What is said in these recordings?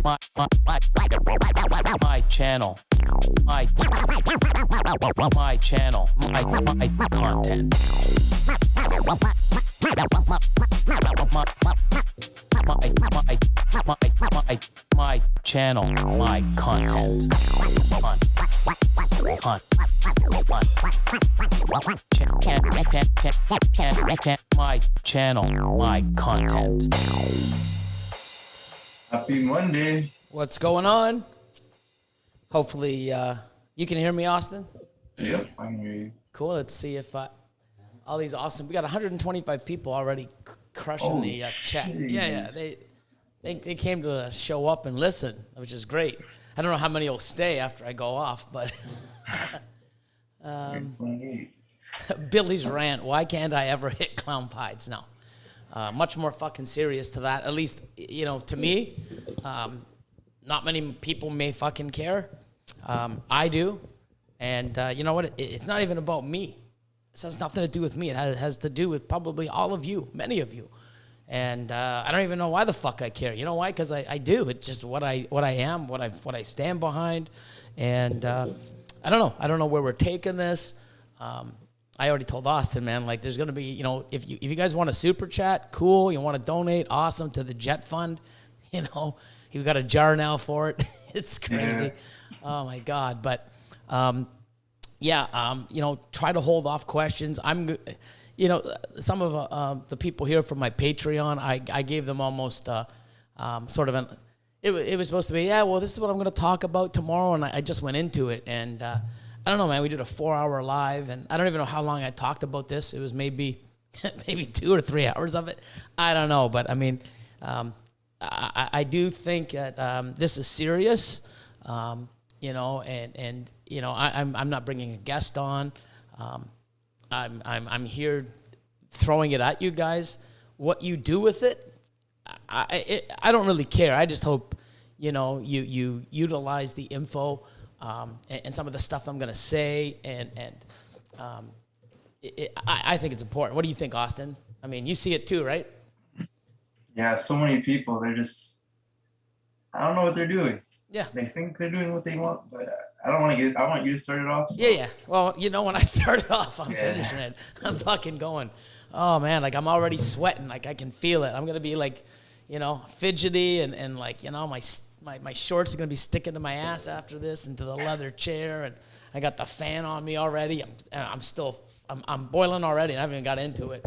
my channel, my channel, my content. My channel, my content. My channel, my content. Happy Monday. What's going on? Hopefully, you can hear me, Austin. Yep, I can hear you. Cool. Let's see if all these awesome. We got 125 people already crushing the chat. Yeah. They came to show up and listen, which is great. I don't know how many will stay after I go off, but Billy's rant. Why can't I ever hit clown pies? No. Much more fucking serious to that. At least, to me, not many people may fucking care. I do. And you know what? It's not even about me. This has nothing to do with me. It has to do with probably all of you, many of you. And I don't even know why the fuck I care. You know why? Because I do. It's just what I am, what I stand behind. And I don't know. I don't know where we're taking this. I already told Austin, man, like there's going to be, if you guys want a super chat, cool. You want to donate, awesome, to the Jet Fund. You've got a jar now for it. It's crazy. Yeah. Oh, my God. But, try to hold off questions. Some of the people here from my Patreon, I gave them almost sort of it was supposed to be, this is what I'm going to talk about tomorrow, and I just went into it, and I don't know, man, we did a 4-hour live, and I don't even know how long I talked about this. It was maybe 2 or 3 hours of it. I don't know, but I mean, I do think that this is serious, I'm not bringing a guest on. I'm here throwing it at you guys. What you do with it, I don't really care. I just hope, you utilize the info and some of the stuff I'm going to say. I think it's important. What do you think, Austin? I mean, you see it too, right? Yeah, so many people, I don't know what they're doing. Yeah. They think they're doing what they want, but I want you to start it off. So. Yeah. Well, when I started off, I'm finishing it. I'm fucking going. Oh, man, like I'm already sweating. Like I can feel it. I'm going to be like, fidgety and like, my shorts are going to be sticking to my ass after this into the leather chair. And I got the fan on me already. I'm boiling already. I haven't even got into it.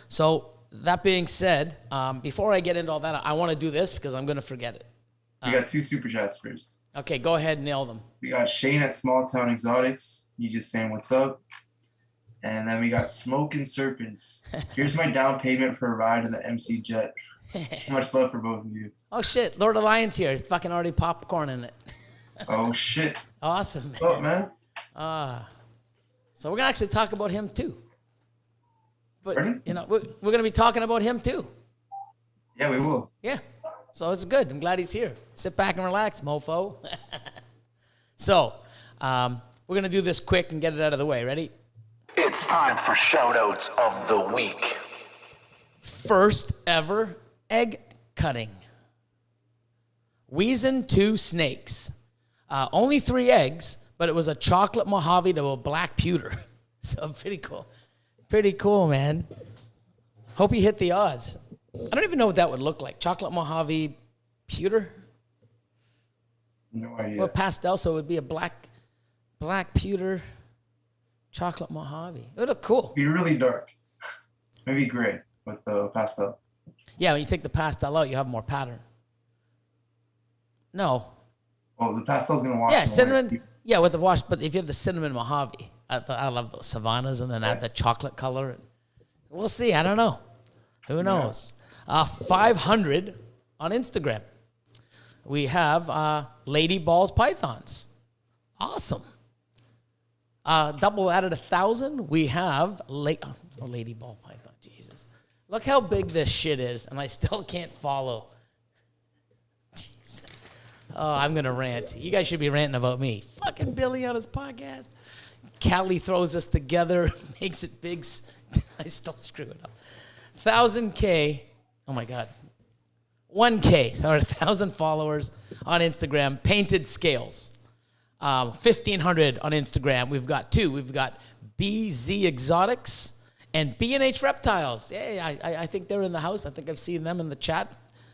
So that being said, before I get into all that, I want to do this because I'm going to forget it. We got 2 super chats first. Okay, go ahead and nail them. We got Shane at Small Town Exotics. You just saying what's up. And then we got Smoking Serpents. Here's my down payment for a ride in the MC Jet. Much love for both of you. Oh, shit. Lord Alliance here. It's fucking already popcorn in it. Oh, shit. Awesome. What's up, man? So we're going to actually talk about him, too. But, Pardon? we're going to be talking about him, too. Yeah, we will. Yeah. So it's good. I'm glad he's here. Sit back and relax, mofo. So, we're going to do this quick and get it out of the way. Ready? It's time for shoutouts of the week. First ever egg cutting. Wheezin' 2 snakes. Only 3 eggs, but it was a chocolate Mojave to a black pewter. So pretty cool. Pretty cool, man. Hope you hit the odds. I don't even know what that would look like. Chocolate Mojave pewter? No idea. Well, pastel, so it would be a black pewter chocolate Mojave. It would look cool. It'd be really dark. Maybe gray with the pastel. Yeah, when you take the pastel out, you have more pattern. No. Well, the pastel's going to wash. Yeah, cinnamon. Yeah, with the wash. But if you have the cinnamon Mojave, I love those Savannas, and then add the chocolate color. We'll see. I don't know. Who knows? 500 on Instagram. We have Lady Balls Pythons. Awesome. Double added 1,000. We have Lady Ball Python. Jesus. Look how big this shit is, and I still can't follow. Jesus. Oh, I'm going to rant. You guys should be ranting about me. Fucking Billy on his podcast. Callie throws us together, makes it big. I still screw it up. 1,000K. Oh, my God. 1K, or 1,000 followers on Instagram, Painted Scales. 1,500 on Instagram. We've got two. We've got BZ Exotics and B&H Reptiles. Hey, I think they're in the house. I think I've seen them in the chat.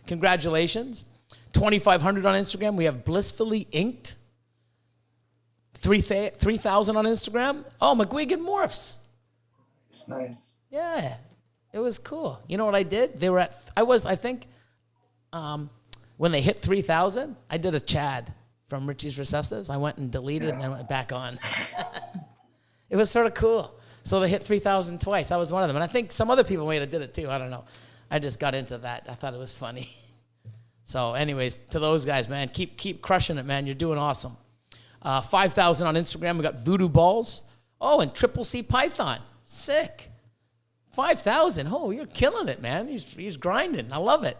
Congratulations. 2,500 on Instagram. We have Blissfully Inked. 3,000 on Instagram. Oh, McGuigan Morphs. It's nice. Yeah, it was cool. You know what I did? They were at, I think, when they hit 3,000, I did a Chad from Richie's Recessives. I went and deleted and then went back on. It was sort of cool. So they hit 3,000 twice. I was one of them. And I think some other people may have did it too. I don't know. I just got into that. I thought it was funny. So anyways, to those guys, man, keep crushing it, man. You're doing awesome. 5,000 on Instagram. We got Voodoo Balls. Oh, and Triple C Python. Sick. 5,000. Oh, you're killing it, man. He's grinding. I love it.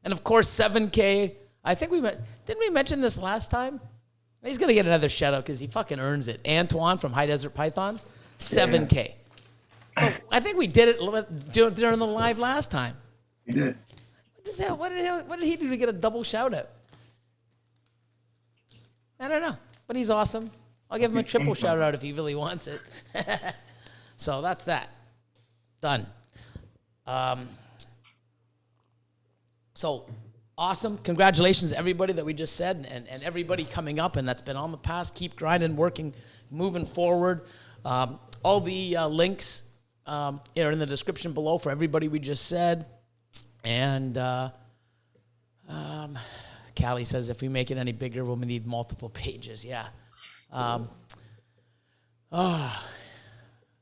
And of course, 7K. I think didn't we mention this last time? He's gonna get another shout out because he fucking earns it. Antoine from High Desert Pythons. 7K. Oh, I think we did it during the live last time. You did. What did he do to get a double shout out? I don't know, but he's awesome. I'll give him a triple shout out if he really wants it. So that's that. Done. So awesome. Congratulations to everybody that we just said and everybody coming up and that's been on the past. Keep grinding, working, moving forward. All the links are in the description below for everybody we just said. And Callie says if we make it any bigger, we'll need multiple pages. Yeah.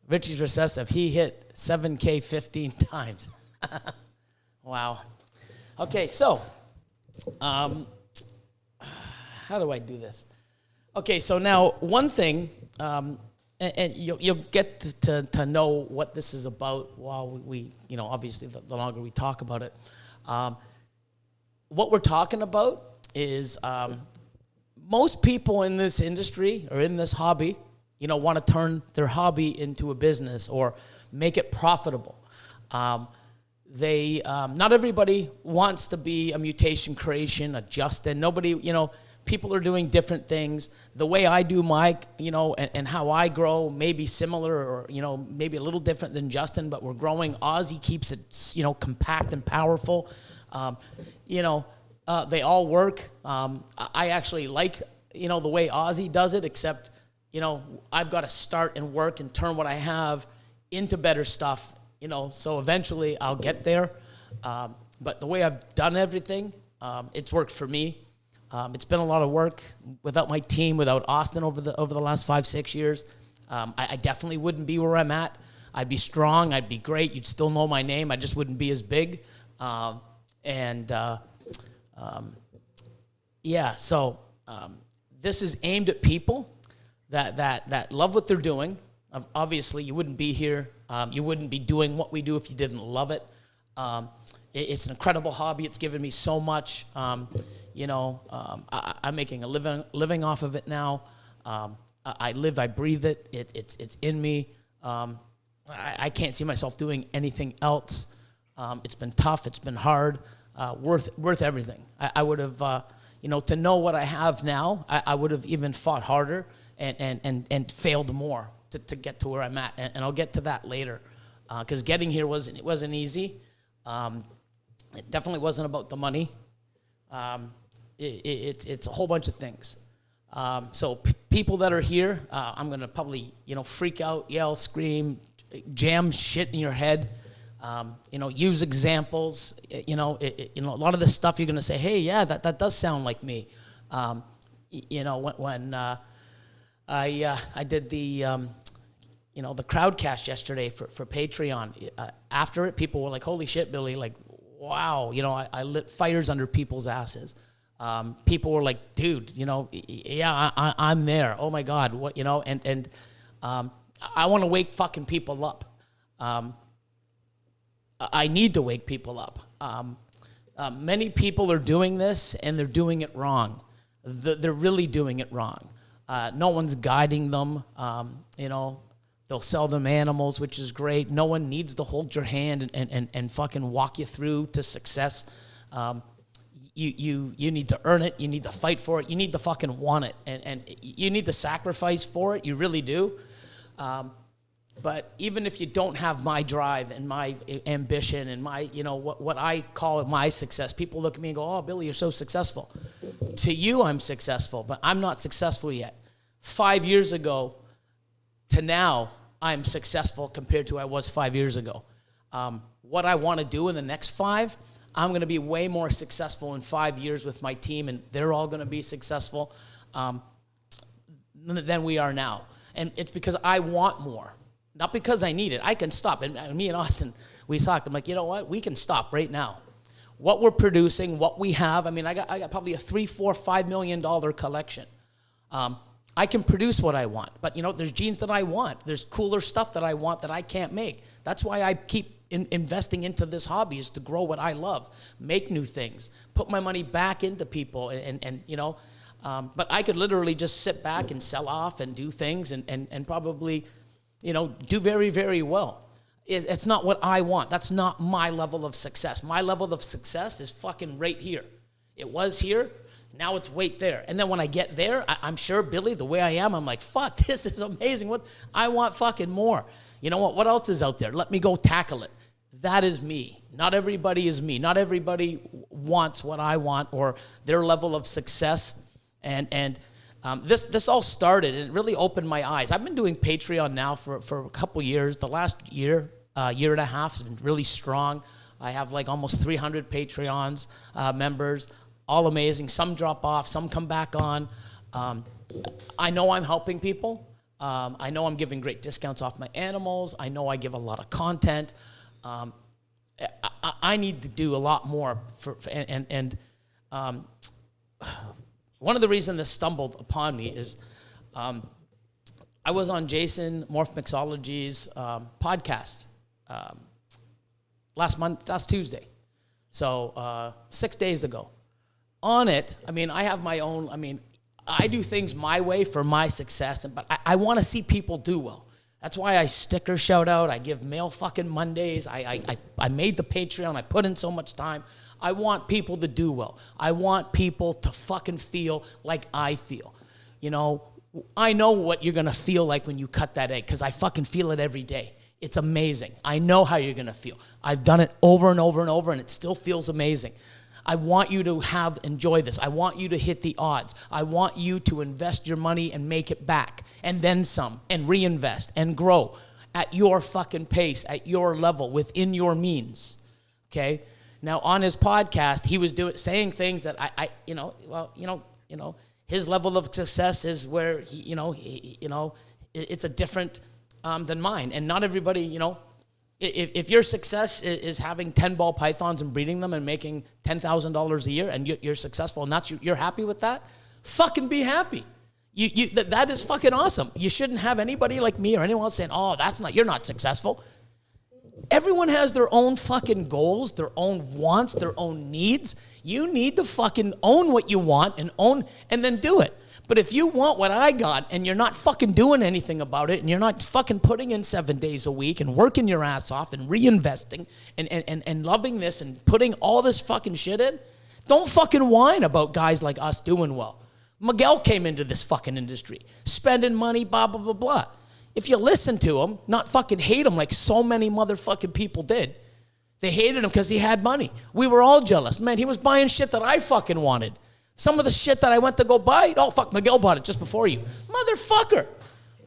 Richie's Recessive, he hit 7K 15 times. Wow. Okay, so how do I do this? Okay, so now one thing, and you'll get to know what this is about while we obviously the longer we talk about it. What we're talking about is most people in this industry or in this hobby, want to turn their hobby into a business or make it profitable. Not everybody wants to be a Mutation creation, a Justin. Nobody, people are doing different things. The way I do my, and how I grow may be similar or, maybe a little different than Justin, but we're growing. Ozzy keeps it, compact and powerful. They all work. I actually like, the way Ozzy does it, except, I've got to start and work and turn what I have into better stuff, so eventually I'll get there. But the way I've done everything, it's worked for me. It's been a lot of work without my team, without Austin over the last 5-6 years. I definitely wouldn't be where I'm at. I'd be strong. I'd be great. You'd still know my name. I just wouldn't be as big. This is aimed at people that love what they're doing. Obviously, you wouldn't be here. You wouldn't be doing what we do if you didn't love it. It's an incredible hobby. It's given me so much. I'm making a living off of it now. I live, I breathe it. It's in me. I can't see myself doing anything else. It's been tough. It's been hard. Worth everything. I would have, to know what I have now, I would have even fought harder and failed more to get to where I'm at. And I'll get to that later. Because getting here wasn't easy. It definitely wasn't about the money. It's a whole bunch of things. So people that are here, I'm going to probably, freak out, yell, scream, jam shit in your head. Use examples. A lot of the stuff you're going to say, hey, yeah, that does sound like me. When I did the crowdcast yesterday for Patreon. After it, people were like, holy shit, Billy, like, wow, I lit fires under people's asses. People were like, dude, yeah, I'm there. Oh my God, what, and I want to wake fucking people up. I need to wake people up. Many people are doing this and they're doing it wrong. They're really doing it wrong. No one's guiding them. They'll sell them animals, which is great. No one needs to hold your hand and fucking walk you through to success. You need to earn it. You need to fight for it. You need to fucking want it, and you need to sacrifice for it. You really do. But even if you don't have my drive and my ambition and my, what I call my success, people look at me and go, "Oh, Billy, you're so successful." To you, I'm successful, but I'm not successful yet. 5 years ago to now, I'm successful compared to I was 5 years ago. What I want to do in the next 5, I'm going to be way more successful in 5 years with my team, and they're all going to be successful than we are now. And it's because I want more, not because I need it. I can stop. And me and Austin, we talked. I'm like, you know what? We can stop right now. What we're producing, what we have. I mean, I got probably a $3, $4, $5 million collection. I can produce what I want, but there's genes that I want. There's cooler stuff that I want that I can't make. That's why I keep investing into this hobby, is to grow what I love, make new things, put my money back into people, but I could literally just sit back and sell off and do things and probably, do very, very well. It's not what I want. That's not my level of success. My level of success is fucking right here. It was here. Now it's right there. And then when I get there, I'm sure, Billy, the way I am, I'm like, fuck, this is amazing. I want fucking more. You know what? What else is out there? Let me go tackle it. That is me. Not everybody is me. Not everybody wants what I want or their level of success. And this all started, and it really opened my eyes. I've been doing Patreon now for a couple years. The last year and a half has been really strong. I have like almost 300 Patreons members. All amazing. Some drop off, some come back on. I know I'm helping people. I know I'm giving great discounts off my animals. I know I give a lot of content. I need to do a lot more. One of the reasons this stumbled upon me is I was on Jason Morph Mixology's podcast last Tuesday. So 6 days ago. On it, I have my own, I do things my way for my success, but I want to see people do well. That's why I sticker shout out. I give mail fucking Mondays. I made the Patreon. I put in so much time. I want people to do well. I want people to fucking feel like I feel. I know what you're going to feel like when you cut that egg, because I fucking feel it every day. It's amazing. I know how you're going to feel. I've done it over and over and over, and it still feels amazing. I want you to enjoy this. I want you to hit the odds. I want you to invest your money and make it back, and then some, and reinvest and grow at your fucking pace, at your level, within your means. Okay? Now, on his podcast, he was saying things that his level of success is where it's a different than mine, and not everybody, If your success is having 10 ball pythons and breeding them and making $10,000 a year, and you're successful, and you're happy with that, fucking be happy. That is fucking awesome. You shouldn't have anybody like me or anyone else saying, "Oh, you're not successful." Everyone has their own fucking goals, their own wants, their own needs. You need to fucking own what you want and then do it. But if you want what I got and you're not fucking doing anything about it, and you're not fucking putting in 7 days a week and working your ass off and reinvesting and loving this and putting all this fucking shit in, don't fucking whine about guys like us doing well. Miguel came into this fucking industry, spending money, blah, blah, blah, blah. If you listen to him, not fucking hate him like so many motherfucking people did. They hated him because he had money. We were all jealous. Man, he was buying shit that I fucking wanted. Some of the shit that I went to go buy, oh, fuck, Miguel bought it just before you. Motherfucker.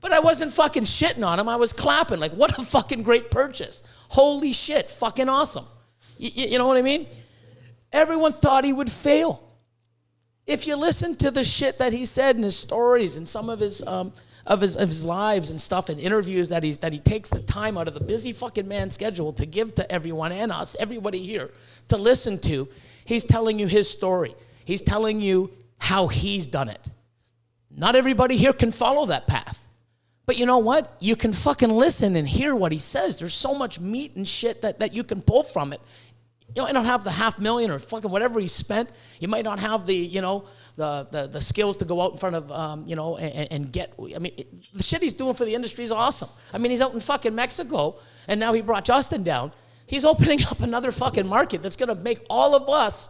But I wasn't fucking shitting on him. I was clapping like, what a fucking great purchase. Holy shit, fucking awesome. You know what I mean? Everyone thought he would fail. If you listen to the shit that he said in his stories and some of his lives and stuff and interviews that he takes the time out of the busy fucking man schedule to give to everyone and us, everybody here, to listen to, he's telling you his story. He's telling you how he's done it. Not everybody here can follow that path. But you know what? You can fucking listen and hear what he says. There's so much meat and shit that you can pull from it. You might not have the $500,000 or fucking whatever he spent. You might not have the skills to go out in front of, and get, the shit he's doing for the industry is awesome. He's out in fucking Mexico, and now he brought Justin down. He's opening up another fucking market that's going to make all of us,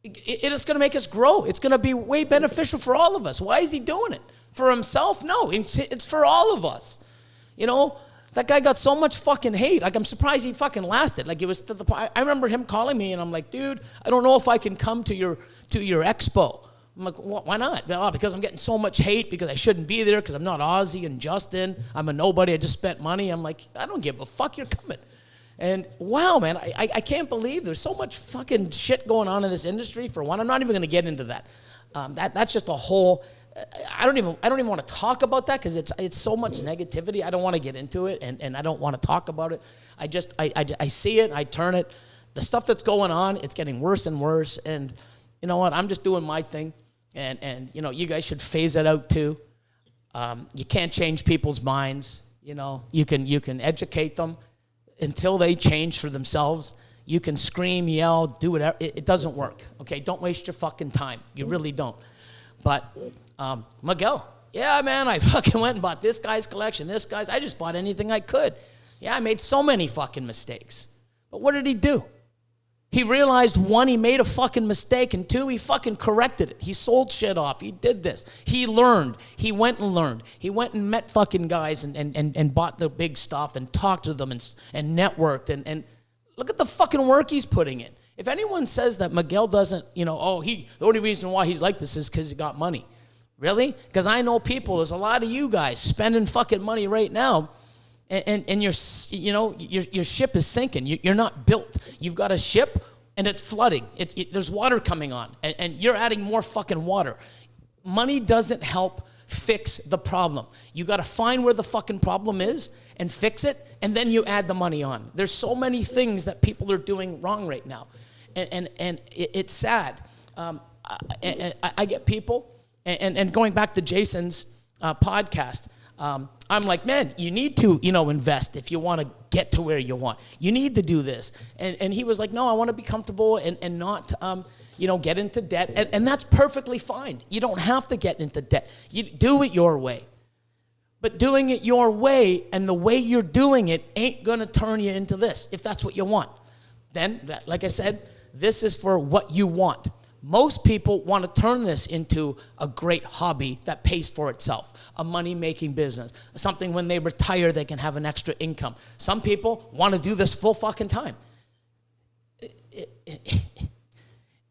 it's going to make us grow. It's going to be way beneficial for all of us. Why is he doing it? For himself? No, it's for all of us. You know, that guy got so much fucking hate. Like, I'm surprised he fucking lasted. Like, it was to the point, I remember him calling me and I'm like, dude, I don't know if I can come to your expo. I'm like, why not? Oh, because I'm getting so much hate because I shouldn't be there because I'm not Ozzy and Justin. I'm a nobody. I just spent money. I'm like, I don't give a fuck. You're coming. And wow, man, I can't believe there's so much fucking shit going on in this industry. For one, I'm not even going to get into that. That's just a whole. I don't even want to talk about that because it's so much negativity. I don't want to get into it, and I don't want to talk about it. I see it. I turn it. The stuff that's going on, it's getting worse and worse. And you know what? I'm just doing my thing. And you know, you guys should phase it out too. You can't change people's minds. You know, you can educate them until they change for themselves. You can scream, yell, do whatever. It doesn't work. Okay, don't waste your fucking time. You really don't. But Miguel, yeah, man, I fucking went and bought this guy's collection, this guy's. I just bought anything I could. Yeah, I made so many fucking mistakes. But what did he do? He realized, one, he made a fucking mistake, and two, he fucking corrected it. He sold shit off. He did this. He learned. He went and learned. He went and met fucking guys and bought the big stuff and talked to them and networked. And look at the fucking work he's putting in. If anyone says that Miguel doesn't, you know, the only reason why he's like this is because he got money. Really? Because I know people, there's a lot of you guys spending fucking money right now, and your ship is sinking. You're not built. You've got a ship and it's flooding. There's water coming on, and you're adding more fucking water. Money doesn't help fix the problem. You got to find where the fucking problem is and fix it, and then you add the money on. There's so many things that people are doing wrong right now, and it's sad. I get people, and going back to Jason's podcast. I'm like, man, you need to, invest if you want to get to where you want. You need to do this. And he was like, no, I want to be comfortable and not, get into debt. And that's perfectly fine. You don't have to get into debt. You do it your way. But doing it your way and the way you're doing it ain't going to turn you into this, if that's what you want. Then, like I said, this is for what you want. Most people want to turn this into a great hobby that pays for itself, a money-making business, something when they retire they can have an extra income. Some people want to do this full fucking time.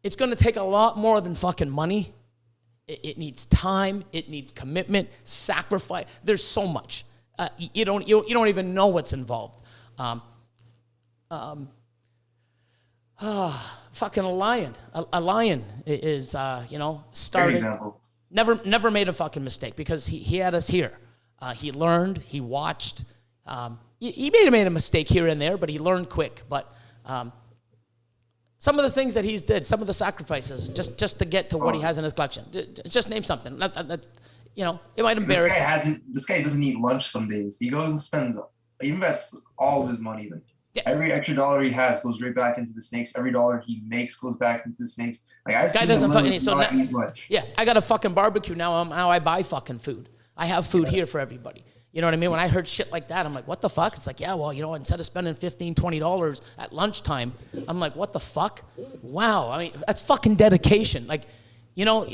It's going to take a lot more than fucking money. It needs time. It needs commitment, sacrifice. There's so much. You don't even know what's involved. Fucking Elion. Elion is, started. Never made a fucking mistake because he had us here. He learned. He watched. He made a mistake here and there, but he learned quick. But some of the things that he's did, some of the sacrifices, just to get to what he has in his collection. Just name something. It might embarrass him. This guy doesn't eat lunch some days. He goes and spends. He invests all of his money. Yeah. Every extra dollar he has goes right back into the snakes. Every dollar he makes goes back into the snakes. Like I've seen him not eat much. Yeah, I got a fucking barbecue now. Now I buy fucking food. I have food here for everybody. You know what I mean? When I heard shit like that, I'm like, what the fuck? It's like, yeah, well, instead of spending $15, $20 at lunchtime, I'm like, what the fuck? Wow. I mean, that's fucking dedication. Like, oh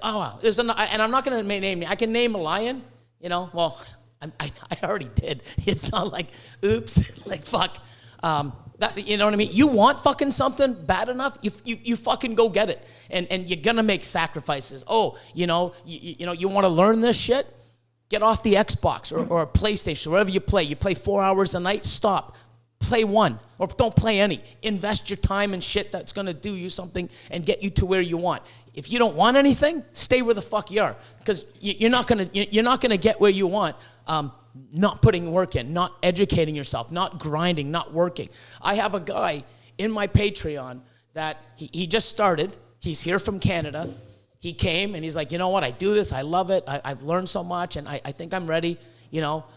wow. And I'm not gonna name. I can name a lion. Well, I already did. It's not like, oops, like fuck. You know what I mean? You want fucking something bad enough, you fucking go get it, and you're gonna make sacrifices. Oh, you want to learn this shit? Get off the Xbox or a PlayStation, wherever you play. You play 4 hours a night. Stop. Play one, or don't play any. Invest your time in shit that's gonna do you something and get you to where you want. If you don't want anything, stay where the fuck you are, because you're not gonna get where you want. Not putting work in, not educating yourself, not grinding, not working. I have a guy in my Patreon that he just started. He's here from Canada. He came and he's like, you know what? I do this. I love it. I've learned so much, and I think I'm ready. Let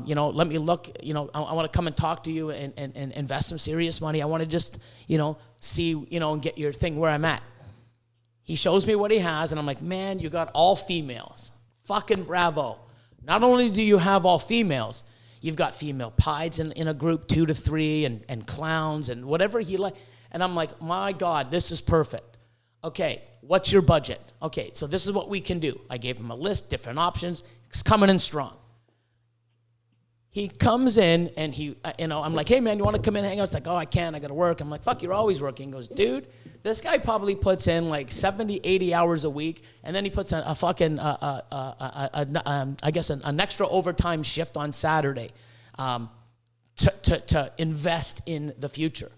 me look. I want to come and talk to you and invest some serious money. I want to just, see, and get your thing where I'm at. He shows me what he has, and I'm like, man, you got all females. Fucking bravo. Not only do you have all females, You've got female pieds in a group, 2 to 3, and clowns and whatever he like. And I'm like, my God, this is perfect. Okay, what's your budget? Okay, so this is what we can do. I gave him a list, different options. He's coming in strong. He comes in and I'm like, hey man, you want to come in and hang out? He's like, oh, I can't, I got to work. I'm like, fuck, you're always working. He goes, dude, this guy probably puts in like 70, 80 hours a week. And then he puts in a fucking, I guess an extra overtime shift on Saturday to invest in the future.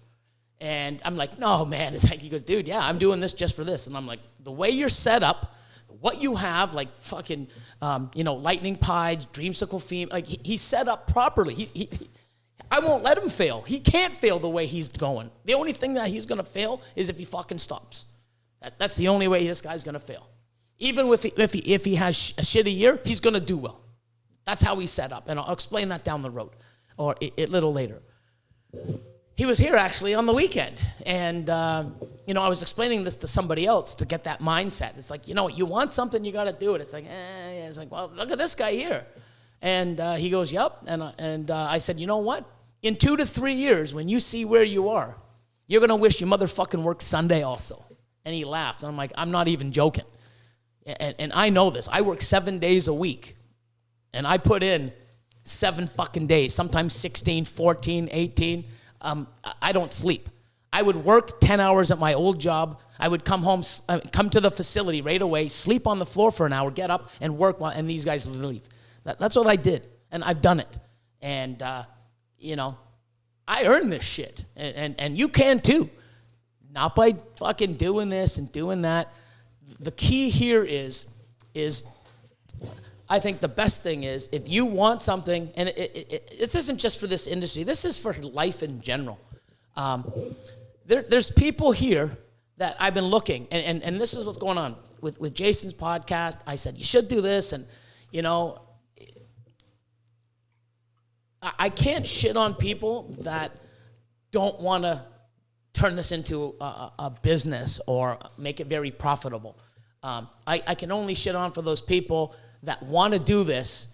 And I'm like, no, man. It's like, he goes, dude, yeah, I'm doing this just for this. And I'm like, the way you're set up, what you have, like fucking, lightning pies, dreamsicle theme, like he's set up properly. I won't let him fail. He can't fail the way he's going. The only thing that he's going to fail is if he fucking stops. That's the only way this guy's going to fail. Even if he has a shitty year, he's going to do well. That's how he's set up. And I'll explain that down the road or a little later. He was here actually on the weekend. And, I was explaining this to somebody else to get that mindset. It's like, you want something, you got to do it. It's like, yeah. It's like, well, look at this guy here. And he goes, yep. And I said, you know what? In 2 to 3 years, when you see where you are, you're going to wish you motherfucking worked Sunday also. And he laughed. And I'm like, I'm not even joking. And I know this. I work 7 days a week. And I put in 7 fucking days, sometimes 16, 14, 18. I don't sleep. I would work 10 hours at my old job. I would come home, come to the facility right away, sleep on the floor for an hour, get up and work, and these guys would leave. That's what I did, and I've done it. And, I earned this shit, and you can too. Not by fucking doing this and doing that. The key here is I think the best thing is if you want something, and this isn't just for this industry, this is for life in general. There's people here that I've been looking, and this is what's going on with Jason's podcast. I said, you should do this, and, I can't shit on people that don't want to turn this into a business or make it very profitable. I can only shit on for those people that want to do this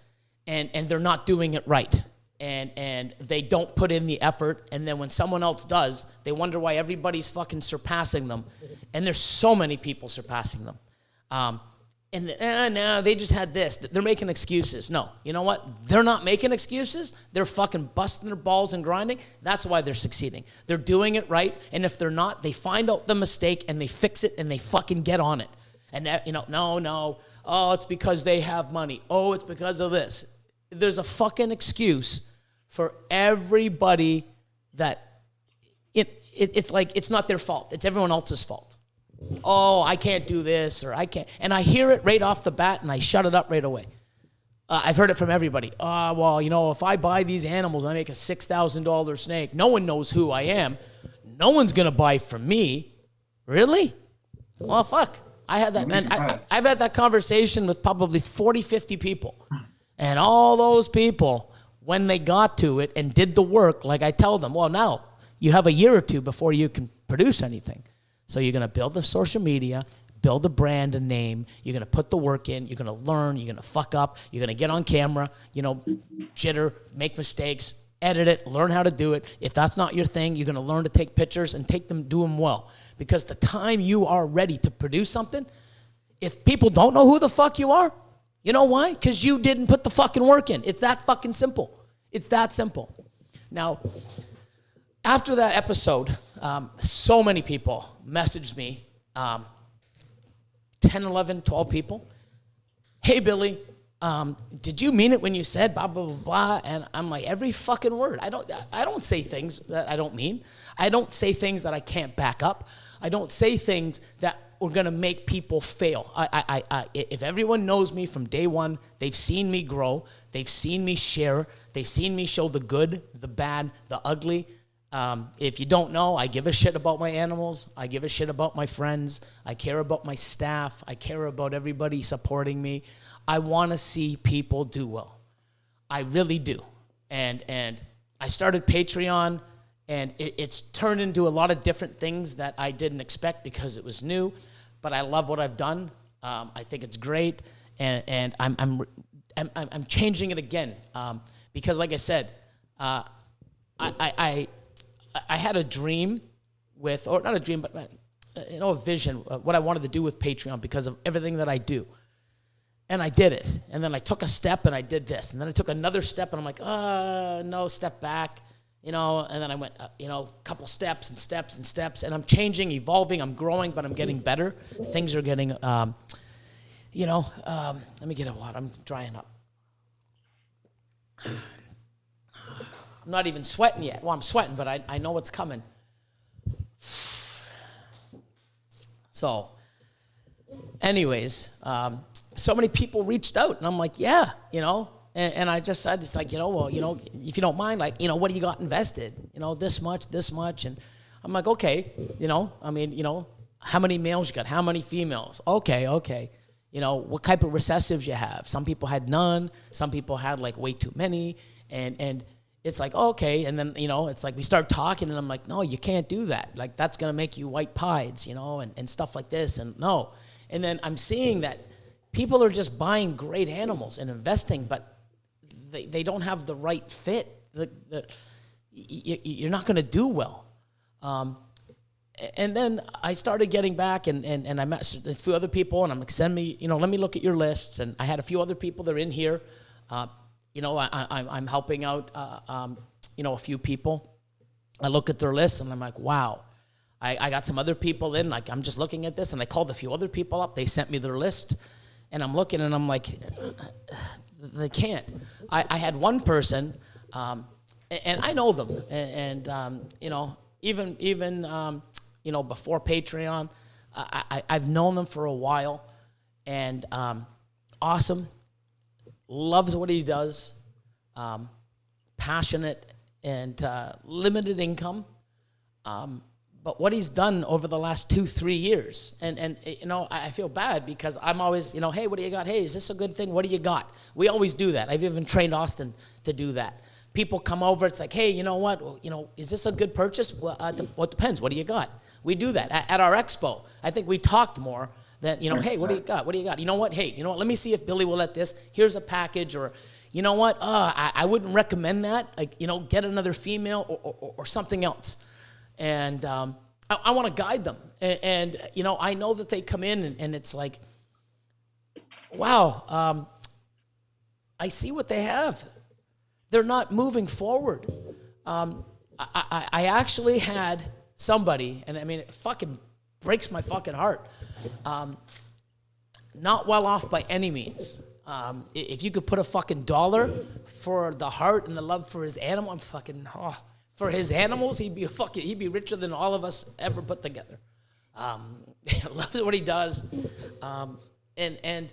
and they're not doing it right. And they don't put in the effort. And then when someone else does, they wonder why everybody's fucking surpassing them. And there's so many people surpassing them. No, they just had this. They're making excuses. No, you know what? They're not making excuses. They're fucking busting their balls and grinding. That's why they're succeeding. They're doing it right. And if they're not, they find out the mistake and they fix it and they fucking get on it. And that, no. Oh, it's because they have money. Oh, it's because of this. There's a fucking excuse for everybody that it's like it's not their fault. It's everyone else's fault. Oh, I can't do this or I can't. And I hear it right off the bat and I shut it up right away. I've heard it from everybody. If I buy these animals and I make a $6,000 snake, no one knows who I am. No one's going to buy from me. Really? Well, fuck. I had that, man. I've had that conversation with probably 40, 50 people. And all those people, when they got to it and did the work, like I tell them, well, now you have a year or two before you can produce anything. So you're going to build the social media, build a brand, a name. You're going to put the work in. You're going to learn. You're going to fuck up. You're going to get on camera, jitter, make mistakes, edit it, learn how to do it. If that's not your thing, you're going to learn to take pictures and do them well. Because the time you are ready to produce something, if people don't know who the fuck you are, you know why? Because you didn't put the fucking work in. It's that fucking simple. It's that simple. Now, after that episode, so many people messaged me, 10, 11, 12 people. Hey, Billy, did you mean it when you said blah, blah, blah, blah? And I'm like, every fucking word. I don't say things that I don't mean. I don't say things that I can't back up. I don't say things that are going to make people fail. If everyone knows me from day one, they've seen me grow. They've seen me share. They've seen me show the good, the bad, the ugly. If you don't know, I give a shit about my animals. I give a shit about my friends. I care about my staff. I care about everybody supporting me. I want to see people do well. I really do. And I started Patreon, and it's turned into a lot of different things that I didn't expect because it was new. But I love what I've done. I think it's great, and I'm changing it again because, like I said, I had a dream or not a dream, but a vision of what I wanted to do with Patreon because of everything that I do. And I did it. And then I took a step and I did this. And then I took another step and I'm like, no, step back. And then I went, a couple steps and steps and steps. And I'm changing, evolving, I'm growing, but I'm getting better. Things are getting, let me get a water. I'm drying up. I'm not even sweating yet. Well, I'm sweating, but I know what's coming. So, anyways, so many people reached out, and I'm like, yeah, and I just said, it's like, if you don't mind, like, what do you got invested? This much, and I'm like, okay, how many males you got? How many females? Okay. What type of recessives you have? Some people had none. Some people had like way too many, and it's like, okay, and then, it's like we start talking, and I'm like, no, you can't do that. Like, that's going to make you white pieds, and stuff like this, and no. And then I'm seeing that people are just buying great animals and investing, but they don't have the right fit. You're not going to do well. And then I started getting back, and I met a few other people, and I'm like, send me, let me look at your lists. And I had a few other people that are in here. I'm helping out, a few people. I look at their lists, and I'm like, wow. I got some other people in, like, I'm just looking at this, and I called a few other people up. They sent me their list, and I'm looking, and I'm like, they can't. I had one person, and I know them, and even before Patreon, I've known them for a while, and awesome, loves what he does, passionate, and limited income, but what he's done over the last 2-3 years, and I feel bad because I'm always, hey, what do you got? Hey, is this a good thing? What do you got? We always do that. I've even trained Austin to do that. People come over, it's like, hey, you know what? Is this a good purchase? Well, it depends. What do you got? We do that at our expo. I think we talked more than, hey, what do you got? What do you got? You know what? Hey, let me see if Billy will let this. Here's a package, or you know what? I wouldn't recommend that. Like, get another female or something else. And I want to guide them. And I know that they come in and it's like, wow, I see what they have. They're not moving forward. I actually had somebody, and I mean, it fucking breaks my fucking heart. Not well off by any means. If you could put a fucking dollar for the heart and the love for his animal, I'm fucking, for his animals, he'd be richer than all of us ever put together. Loves what he does. And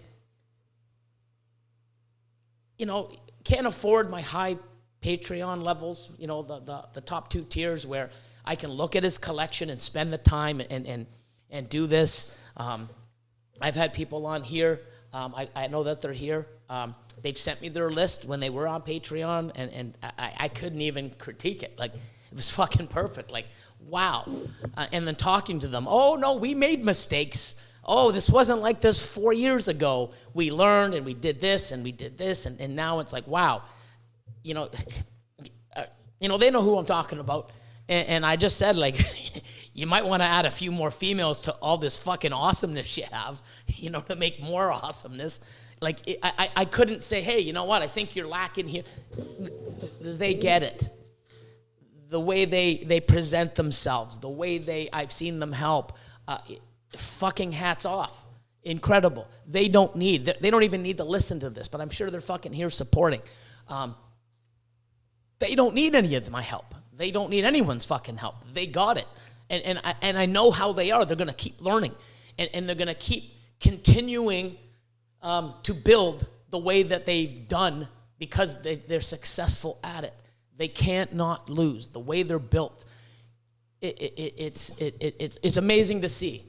can't afford my high Patreon levels, the top 2 tiers where I can look at his collection and spend the time and do this. I've had people on here. I know that they're here. They've sent me their list when they were on Patreon, and I couldn't even critique it. Like, it was fucking perfect. Like, wow. And then talking to them, oh, no, we made mistakes. Oh, this wasn't like this 4 years ago. We learned, and we did this, and we did this, and now it's like, wow. They know who I'm talking about. And I just said, like, you might want to add a few more females to all this fucking awesomeness you have, to make more awesomeness. Like, I couldn't say, hey, you know what, I think you're lacking here. They get it. The way they present themselves, the way I've seen them help, fucking hats off. Incredible. They don't even need to listen to this, but I'm sure they're fucking here supporting. They don't need any of my help. They don't need anyone's fucking help. They got it. And I know how they are. They're going to keep learning. And they're going to keep continuing to build the way that they've done because they're successful at it. They can't not lose. The way they're built, it's amazing to see.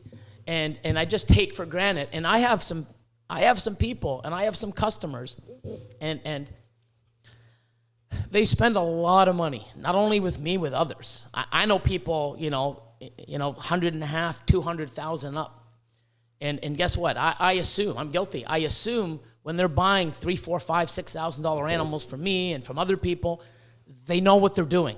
And I just take for granted. And I have some people and I have some customers and they spend a lot of money, not only with me, with others. I know people, $150,000, $200,000 up. And guess what? I assume, I'm guilty. I assume when they're buying $3,000, $4,000, $5,000, $6,000 animals from me and from other people, they know what they're doing.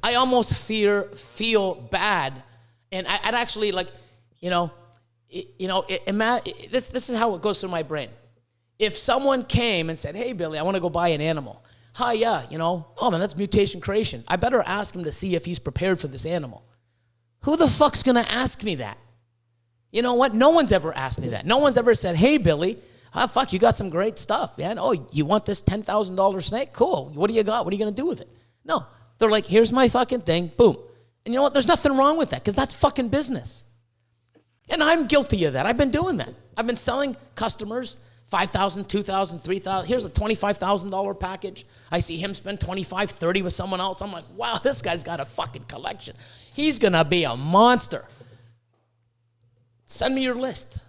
I almost feel bad, and I'd actually this is how it goes through my brain. If someone came and said, "Hey, Billy, I want to go buy an animal." Hi, yeah, oh man, that's mutation creation. I better ask him to see if he's prepared for this animal. Who the fuck's gonna ask me that? You know what? No one's ever asked me that. No one's ever said, "Hey, Billy, fuck, you got some great stuff, man. Oh, you want this $10,000 snake? Cool. What do you got? What are you gonna do with it?" No, they're like, "Here's my fucking thing, boom." And you know what? There's nothing wrong with that because that's fucking business. And I'm guilty of that. I've been doing that. I've been selling customers $5,000, $2,000, $3,000. Here's a $25,000 package. I see him spend $25,000, $30,000 with someone else. I'm like, wow, this guy's got a fucking collection. He's gonna be a monster. Send me your list.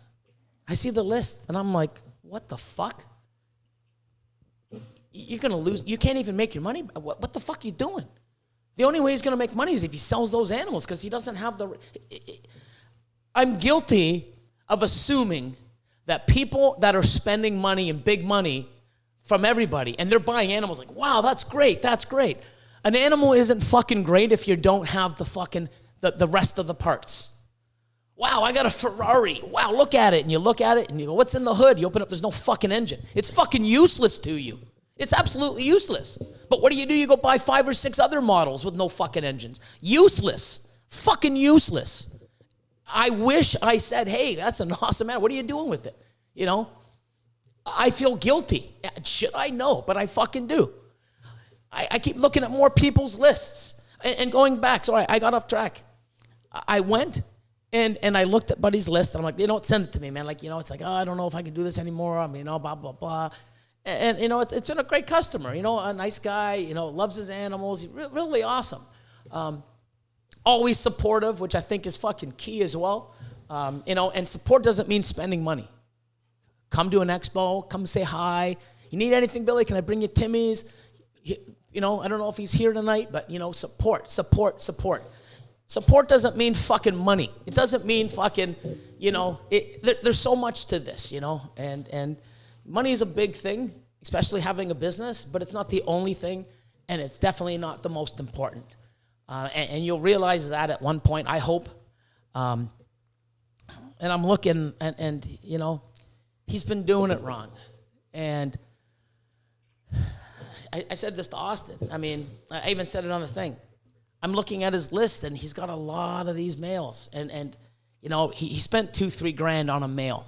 I see the list, and I'm like, what the fuck? You're gonna lose. You can't even make your money. What the fuck are you doing? The only way he's gonna make money is if he sells those animals because he doesn't have the. I'm guilty of assuming that people that are spending money and big money from everybody, and they're buying animals like, wow, that's great, that's great. An animal isn't fucking great if you don't have the fucking, the rest of the parts. Wow, I got a Ferrari. Wow, look at it. And you look at it and you go, what's in the hood? You open up, there's no fucking engine. It's fucking useless to you. It's absolutely useless. But what do? You go buy 5 or 6 other models with no fucking engines. Useless. Fucking useless. I wish I said, hey, that's an awesome man. What are you doing with it? I feel guilty. Should I? No, but I fucking do. I keep looking at more people's lists and going back. Sorry, I got off track. I went and I looked at Buddy's list and I'm like, send it to me, man. It's like, oh, I don't know if I can do this anymore. Blah, blah, blah. And it's been a great customer, a nice guy, loves his animals. Really awesome. Always supportive, which I think is fucking key as well. And support doesn't mean spending money. Come to an expo, come say hi. You need anything, Billy? Can I bring you Timmy's? I don't know if he's here tonight, but, support. Support doesn't mean fucking money. It doesn't mean fucking, there's so much to this, and money is a big thing, especially having a business, but it's not the only thing, and it's definitely not the most important. And you'll realize that at one point, I hope. And I'm looking, and he's been doing it wrong. And I said this to Austin. I even said it on the thing. I'm looking at his list, and he's got a lot of these males. And he spent $2,000-3,000 on a male.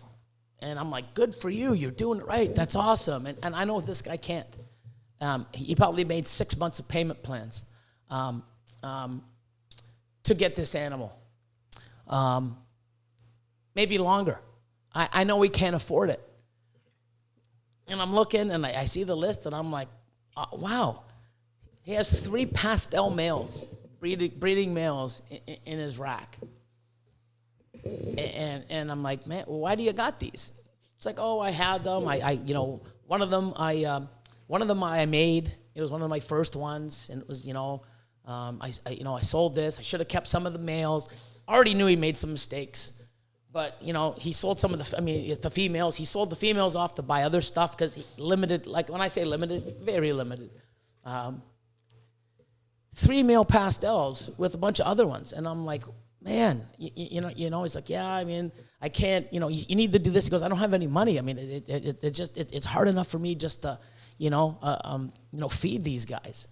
And I'm like, good for you. You're doing it right. That's awesome. And I know this guy can't. He probably made 6 months of payment plans to get this animal. Maybe longer. I know he can't afford it. And I'm looking, and I see the list, and I'm like, wow. He has 3 pastel males, breeding males in his rack. And I'm like, man, why do you got these? It's like, oh, I had them. One of them I made. It was one of my first ones, and it was, I sold this. I should have kept some of the males. I already knew he made some mistakes, but he sold some of the females. He sold the females off to buy other stuff because he limited. Like when I say limited, very limited. 3 male pastels with a bunch of other ones, and I'm like, man, he's like, yeah, I can't, you need to do this. He goes, I don't have any money. It's hard enough for me just to, feed these guys.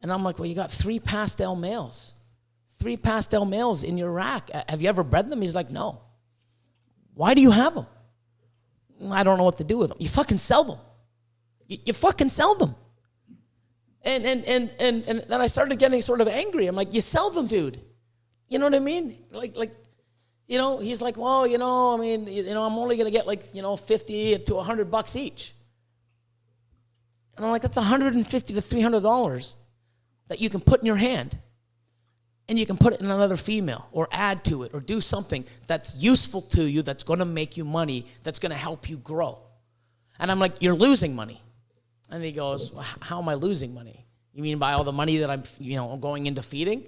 And I'm like, well, you got 3 pastel males. 3 pastel males in your rack. Have you ever bred them? He's like, no. Why do you have them? I don't know what to do with them. You fucking sell them. You fucking sell them. And then I started getting sort of angry. I'm like, you sell them, dude. You know what I mean? He's like, well, I'm only going to get $50 to $100 each. And I'm like, that's $150 to $300 that you can put in your hand. And you can put it in another female or add to it or do something that's useful to you, that's going to make you money, that's going to help you grow. And I'm like, you're losing money. And he goes, well, how am I losing money? You mean by all the money that I'm, going into feeding?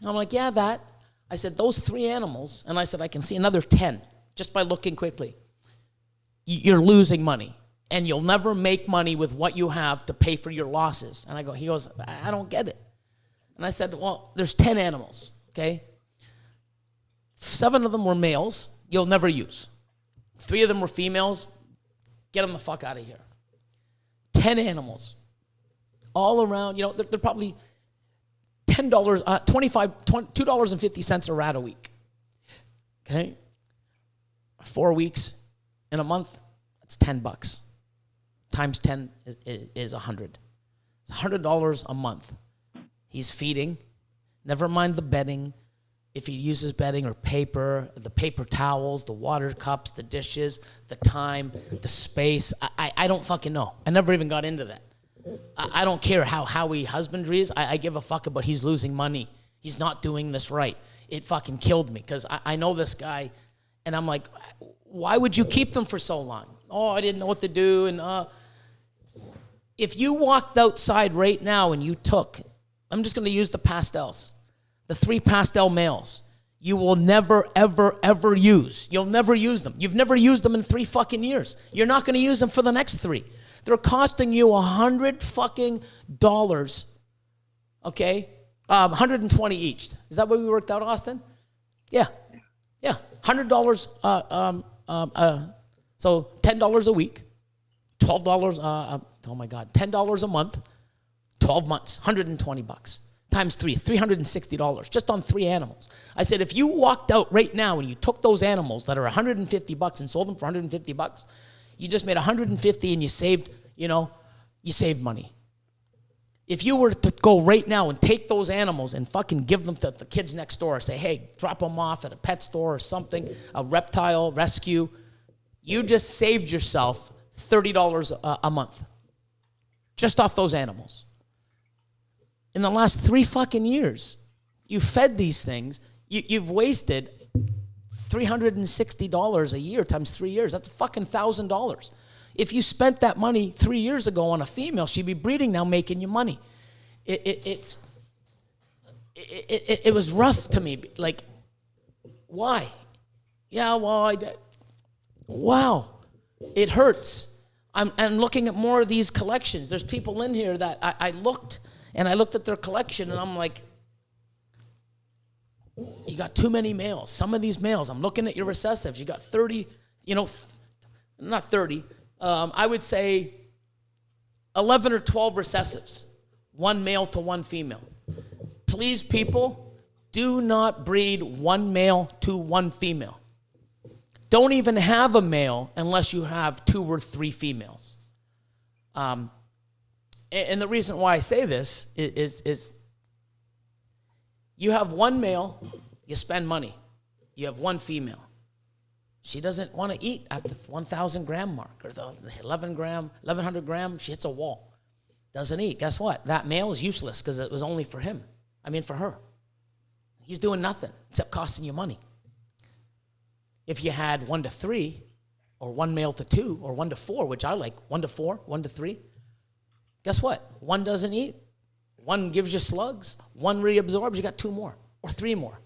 I'm like, yeah, that. I said, those 3 animals, and I said, I can see another 10 just by looking quickly. You're losing money, and you'll never make money with what you have to pay for your losses. And he goes, I don't get it. And I said, well, there's 10 animals, okay? 7 of them were males you'll never use. 3 of them were females. Get them the fuck out of here. 10 animals. All around, they're probably $10, $2.50 a rat a week. Okay? 4 weeks in a month, that's $10. Times 10 is $100. It's $100 a month. He's feeding. Never mind the bedding. If he uses bedding or paper, the paper towels, the water cups, the dishes, the time, the space. I don't fucking know. I never even got into that. I don't care how he husbandry is. I give a fuck about he's losing money. He's not doing this right. It fucking killed me because I know this guy, and I'm like, why would you keep them for so long? Oh, I didn't know what to do. And if you walked outside right now and you took, I'm just going to use the pastels, the 3 pastel males, you will never, ever, ever use. You'll never use them. You've never used them in 3 fucking years. You're not going to use them for the next 3. They're costing you $100 fucking dollars, okay? 120 each. Is that what we worked out, Austin? Yeah. $100. So $10 a week, $12. Oh my God, $10 a month, 12 months, $120 times 3, $360 just on 3 animals. I said, if you walked out right now and you took those animals that are $150 and sold them for $150, you just made $150 and you saved money. If you were to go right now and take those animals and fucking give them to the kids next door, say, hey, drop them off at a pet store or something, a reptile rescue, you just saved yourself $30 a month just off those animals. In the last 3 fucking years, you fed these things. You've wasted $360 a year times 3 years. That's fucking $1,000. If you spent that money 3 years ago on a female, she'd be breeding now, making you money. It was rough to me. Like, why? Yeah, well, wow, it hurts. I'm looking at more of these collections. There's people in here that I looked at their collection, and I'm like, you got too many males. Some of these males, I'm looking at your recessives. You got 30, not 30. I would say 11 or 12 recessives, 1 male to 1 female. Please, people, do not breed 1 male to 1 female. Don't even have a male unless you have 2 or 3 females. And the reason why I say this is you have 1 male, you spend money. You have 1 female. She doesn't want to eat at the 1,000 gram mark or the 1,100 gram. She hits a wall. Doesn't eat. Guess what? That male is useless because it was only for him. For her. He's doing nothing except costing you money. If you had 1 to 3 or 1 male to 2 or 1 to 4, which I like, 1 to 4, 1 to 3, guess what? 1 doesn't eat. 1 gives you slugs. 1 reabsorbs. You got 2 more or 3 more.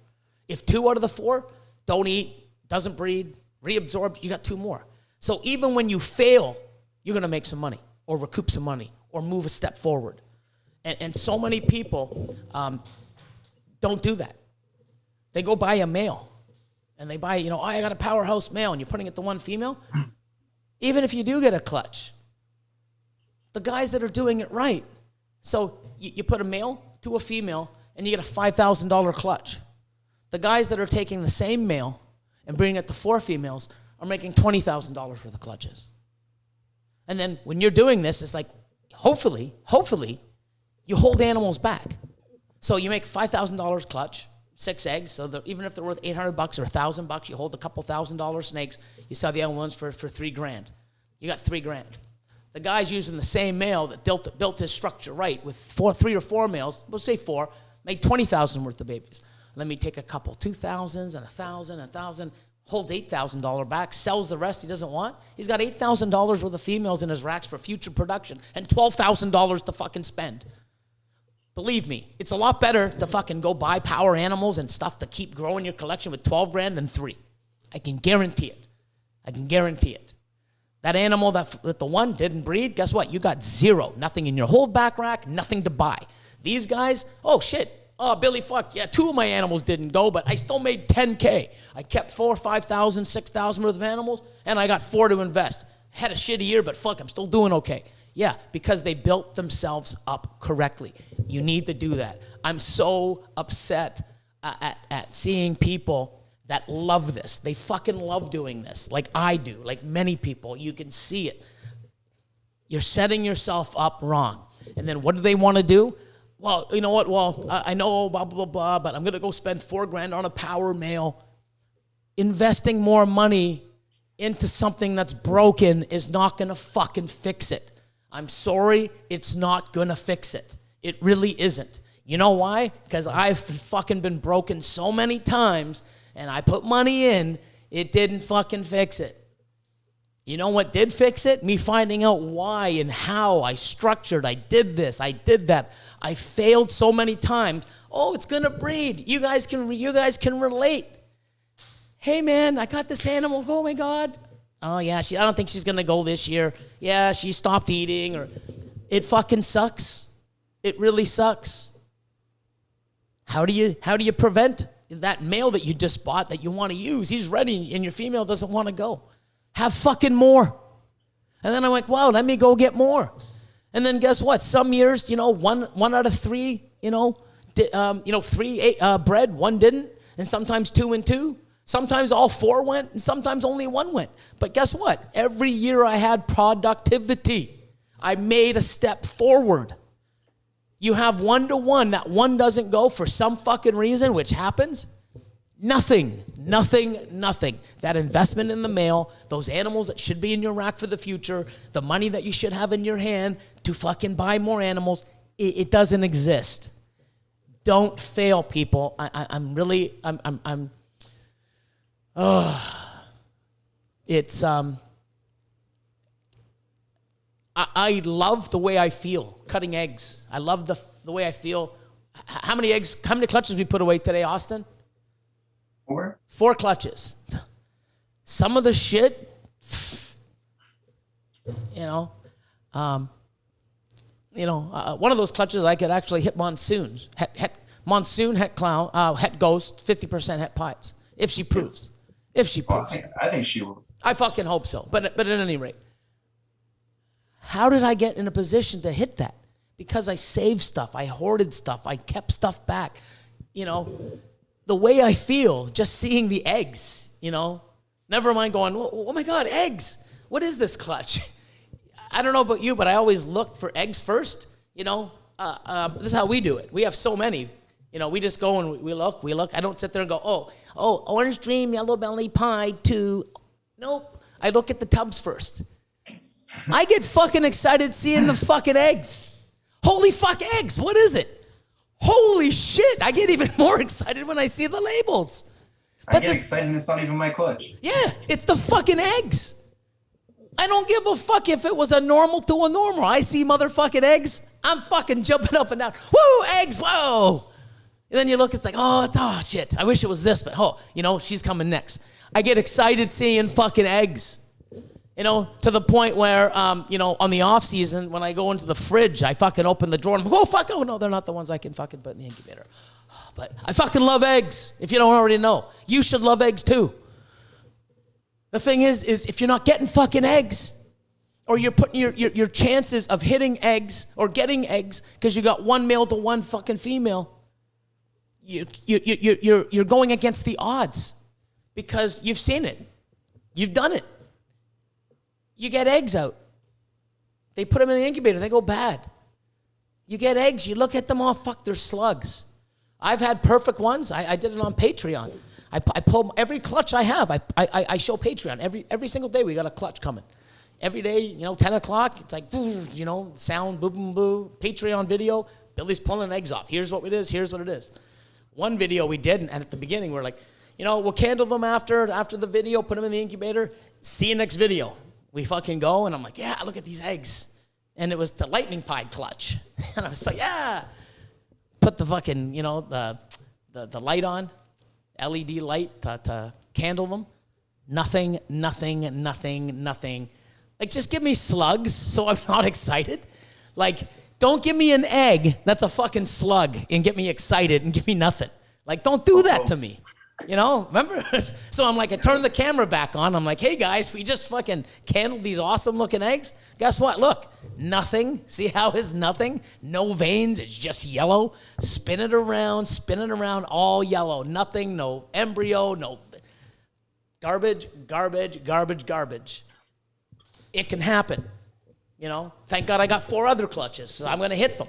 If 2 out of the 4 don't eat, doesn't breed, reabsorbs, you got 2 more. So even when you fail, you're going to make some money or recoup some money or move a step forward. And so many people don't do that. They go buy a male. And they buy, I got a powerhouse male, and you're putting it to 1 female. Even if you do get a clutch, the guys that are doing it right. So you put a male to a female, and you get a $5,000 clutch. The guys that are taking the same male and bringing it to 4 females are making $20,000 worth of clutches. And then when you're doing this, it's like, hopefully, you hold animals back. So you make $5,000 clutch, 6 eggs. So even if they're worth $800 or $1,000, you hold a couple $1,000 snakes. You sell the other ones for $3,000. You got $3,000. The guy's using the same male that built his structure right with 3 or 4 males. We'll say 4, made $20,000 worth of babies. Let me take a couple 2,000s and 1,000, 1,000. Holds $8,000 back, sells the rest he doesn't want. He's got $8,000 worth of females in his racks for future production and $12,000 to fucking spend. Believe me, it's a lot better to fucking go buy power animals and stuff to keep growing your collection with 12 grand than 3. I can guarantee it. I can guarantee it. That animal that the one didn't breed, guess what? You got 0. Nothing in your holdback rack, nothing to buy. These guys, oh shit. Oh, Billy fucked. Yeah, 2 of my animals didn't go, but I still made $10K. I kept 4,000, 5,000, 6,000 worth of animals, and I got 4 to invest. Had a shitty year, but fuck, I'm still doing okay. Yeah, because they built themselves up correctly. You need to do that. I'm so upset at seeing people that love this. They fucking love doing this, like I do, like many people. You can see it. You're setting yourself up wrong. And then what do they want to do? Well, you know what? Well, I know blah, blah, blah, but I'm going to go spend 4 grand on a power male. Investing more money into something that's broken is not going to fucking fix it. I'm sorry, it's not going to fix it. It really isn't. You know why? Because I've fucking been broken so many times, and I put money in, it didn't fucking fix it. You know what did fix it? Me finding out why and how I structured. I did this. I did that. I failed so many times. Oh, it's gonna breed. You guys can relate. Hey man, I got this animal. Oh my God. Oh yeah, I don't think she's gonna go this year. Yeah, she stopped eating, or it fucking sucks. It really sucks. How do you prevent that male that you just bought that you want to use? He's ready, and your female doesn't want to go. Have fucking more. And then I'm like, wow, let me go get more. And then guess what? Some years, one out of 3, 3 bred, 1 didn't. And sometimes 2 and 2. Sometimes all 4 went, and sometimes only 1 went. But guess what? Every year I had productivity. I made a step forward. You have 1 to 1. That 1 doesn't go for some fucking reason, which happens. Nothing. That investment in the male, those animals that should be in your rack for the future, the money that you should have in your hand to fucking buy more animals, it doesn't exist. Don't fail, people. I love the way I feel cutting eggs. I love the way I feel. How many clutches we put away today, Austin? 4 clutches. Some of the shit, one of those clutches I could actually hit monsoons. Monsoon, het clown, het ghost, 50% het pies. If she proves. I think she will. I fucking hope so. But at any rate, how did I get in a position to hit that? Because I saved stuff. I hoarded stuff. I kept stuff back. The way I feel just seeing the eggs, never mind going, oh my God, eggs. What is this clutch? I don't know about you, but I always look for eggs first. This is how we do it. We have so many. We just go and we look. I don't sit there and go, oh, orange dream, yellow belly pie, 2. Nope. I look at the tubs first. I get fucking excited seeing the fucking eggs. Holy fuck eggs. What is it? Holy shit, I get even more excited when I see the labels. I get excited and it's not even my clutch. Yeah, it's the fucking eggs. I don't give a fuck if it was a normal to a normal. I see motherfucking eggs, I'm fucking jumping up and down. Woo, eggs, whoa. And then you look, it's like, oh shit, I wish it was this, but she's coming next. I get excited seeing fucking eggs. To the point where, on the off season, when I go into the fridge, I fucking open the drawer and I'm like, oh no, they're not the ones I can fucking put in the incubator. But I fucking love eggs, if you don't already know. You should love eggs too. The thing is if you're not getting fucking eggs, or you're putting your chances of hitting eggs or getting eggs because you got 1 male to 1 fucking female, you're going against the odds because you've seen it. You've done it. You get eggs out. They put them in the incubator. They go bad. You get eggs. You look at them all. Fuck, they're slugs. I've had perfect ones. I did it on Patreon. I pull every clutch I have. I show Patreon. Every single day we got a clutch coming. Every day, 10 o'clock, it's like, sound, boom, boom, boom. Patreon video. Billy's pulling eggs off. Here's what it is. Here's what it is. One video we did, and at the beginning we're like, we'll candle them after the video, put them in the incubator. See you next video. We fucking go, and I'm like, yeah, look at these eggs. And it was the lightning pied clutch. And I was like, yeah. put the fucking, the light on, LED light to candle them. Nothing. Like, just give me slugs so I'm not excited. Like, don't give me an egg that's a fucking slug and get me excited and give me nothing. Like, don't do that to me. Remember? So I'm like, I turn the camera back on. I'm like, hey guys, we just fucking candled these awesome looking eggs. Guess what? Look, nothing. See how it's nothing? No veins. It's just yellow. Spin it around, all yellow. Nothing, no embryo, no garbage. It can happen. Thank God I got 4 other clutches, so I'm going to hit them.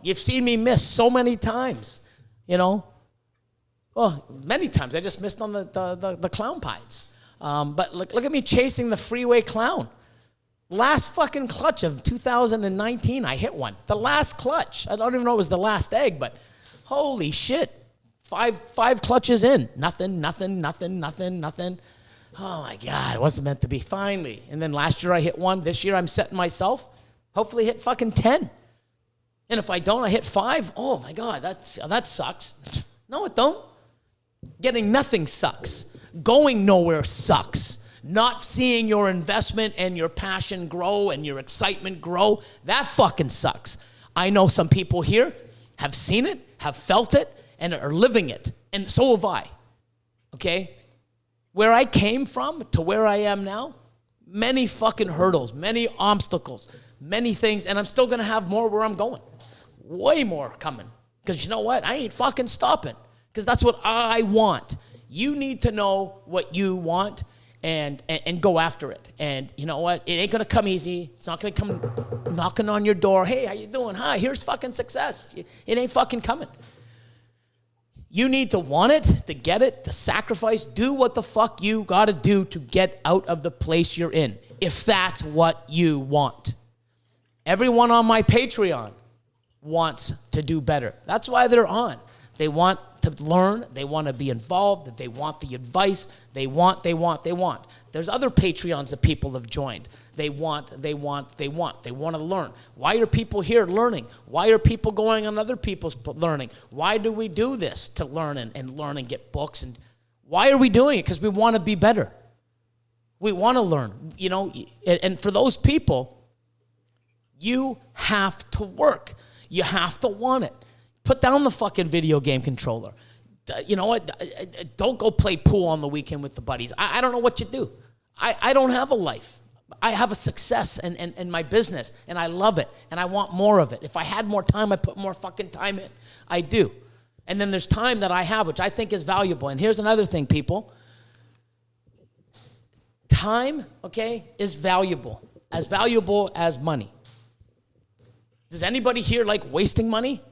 You've seen me miss so many times, Well, many times. I just missed on the clown pies. But look at me chasing the freeway clown. Last fucking clutch of 2019, I hit one. The last clutch. I don't even know it was the last egg, but holy shit. Five clutches in. Nothing. Oh my God, it wasn't meant to be. Finally. And then last year I hit one. This year I'm setting myself. Hopefully hit fucking 10. And if I don't, I hit 5. Oh my God, that sucks. No, it don't. Getting nothing sucks. Going nowhere sucks. Not seeing your investment and your passion grow and your excitement grow, that fucking sucks. I know some people here have seen it, have felt it, and are living it. And so have I. Okay? Where I came from to where I am now, many fucking hurdles, many obstacles, many things, and I'm still gonna have more where I'm going. Way more coming. Because you know what? I ain't fucking stopping. Because that's what I want. You need to know what you want and go after it. And you know what? It ain't gonna come easy. It's not gonna come knocking on your door. Hey, how you doing? Hi, here's fucking success. It ain't fucking coming. You need to want it, to get it, to sacrifice. Do what the fuck you gotta do to get out of the place you're in, if that's what you want. Everyone on my Patreon wants to do better. That's why they're on. They want to learn. They want to be involved. They want the advice. They want. There's other Patreons that people have joined. They want to learn. Why are people here learning? Why are people going on other people's learning? Why do we do this? To learn and learn and get books. And why are we doing it? Because we want to be better. We want to learn, and for those people, you have to work. You have to want it. Put down the fucking video game controller. You know what? Don't go play pool on the weekend with the buddies. I don't know what you do. I don't have a life. I have a success in my business, and I love it, and I want more of it. If I had more time, I'd put more fucking time in. I do. And then there's time that I have, which I think is valuable. And here's another thing, people. Time, okay, is valuable as money. Does anybody here like wasting money?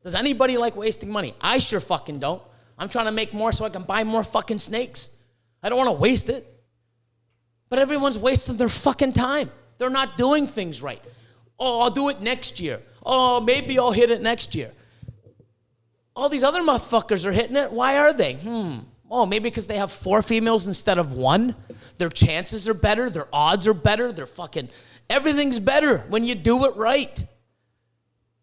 Does anybody like wasting money? I sure fucking don't. I'm trying to make more so I can buy more fucking snakes. I don't want to waste it. But everyone's wasting their fucking time. They're not doing things right. Oh, I'll do it next year. Oh, maybe I'll hit it next year. All these other motherfuckers are hitting it. Why are they? Oh, maybe because they have 4 females instead of 1. Their chances are better. Their odds are better. Everything's better when you do it right.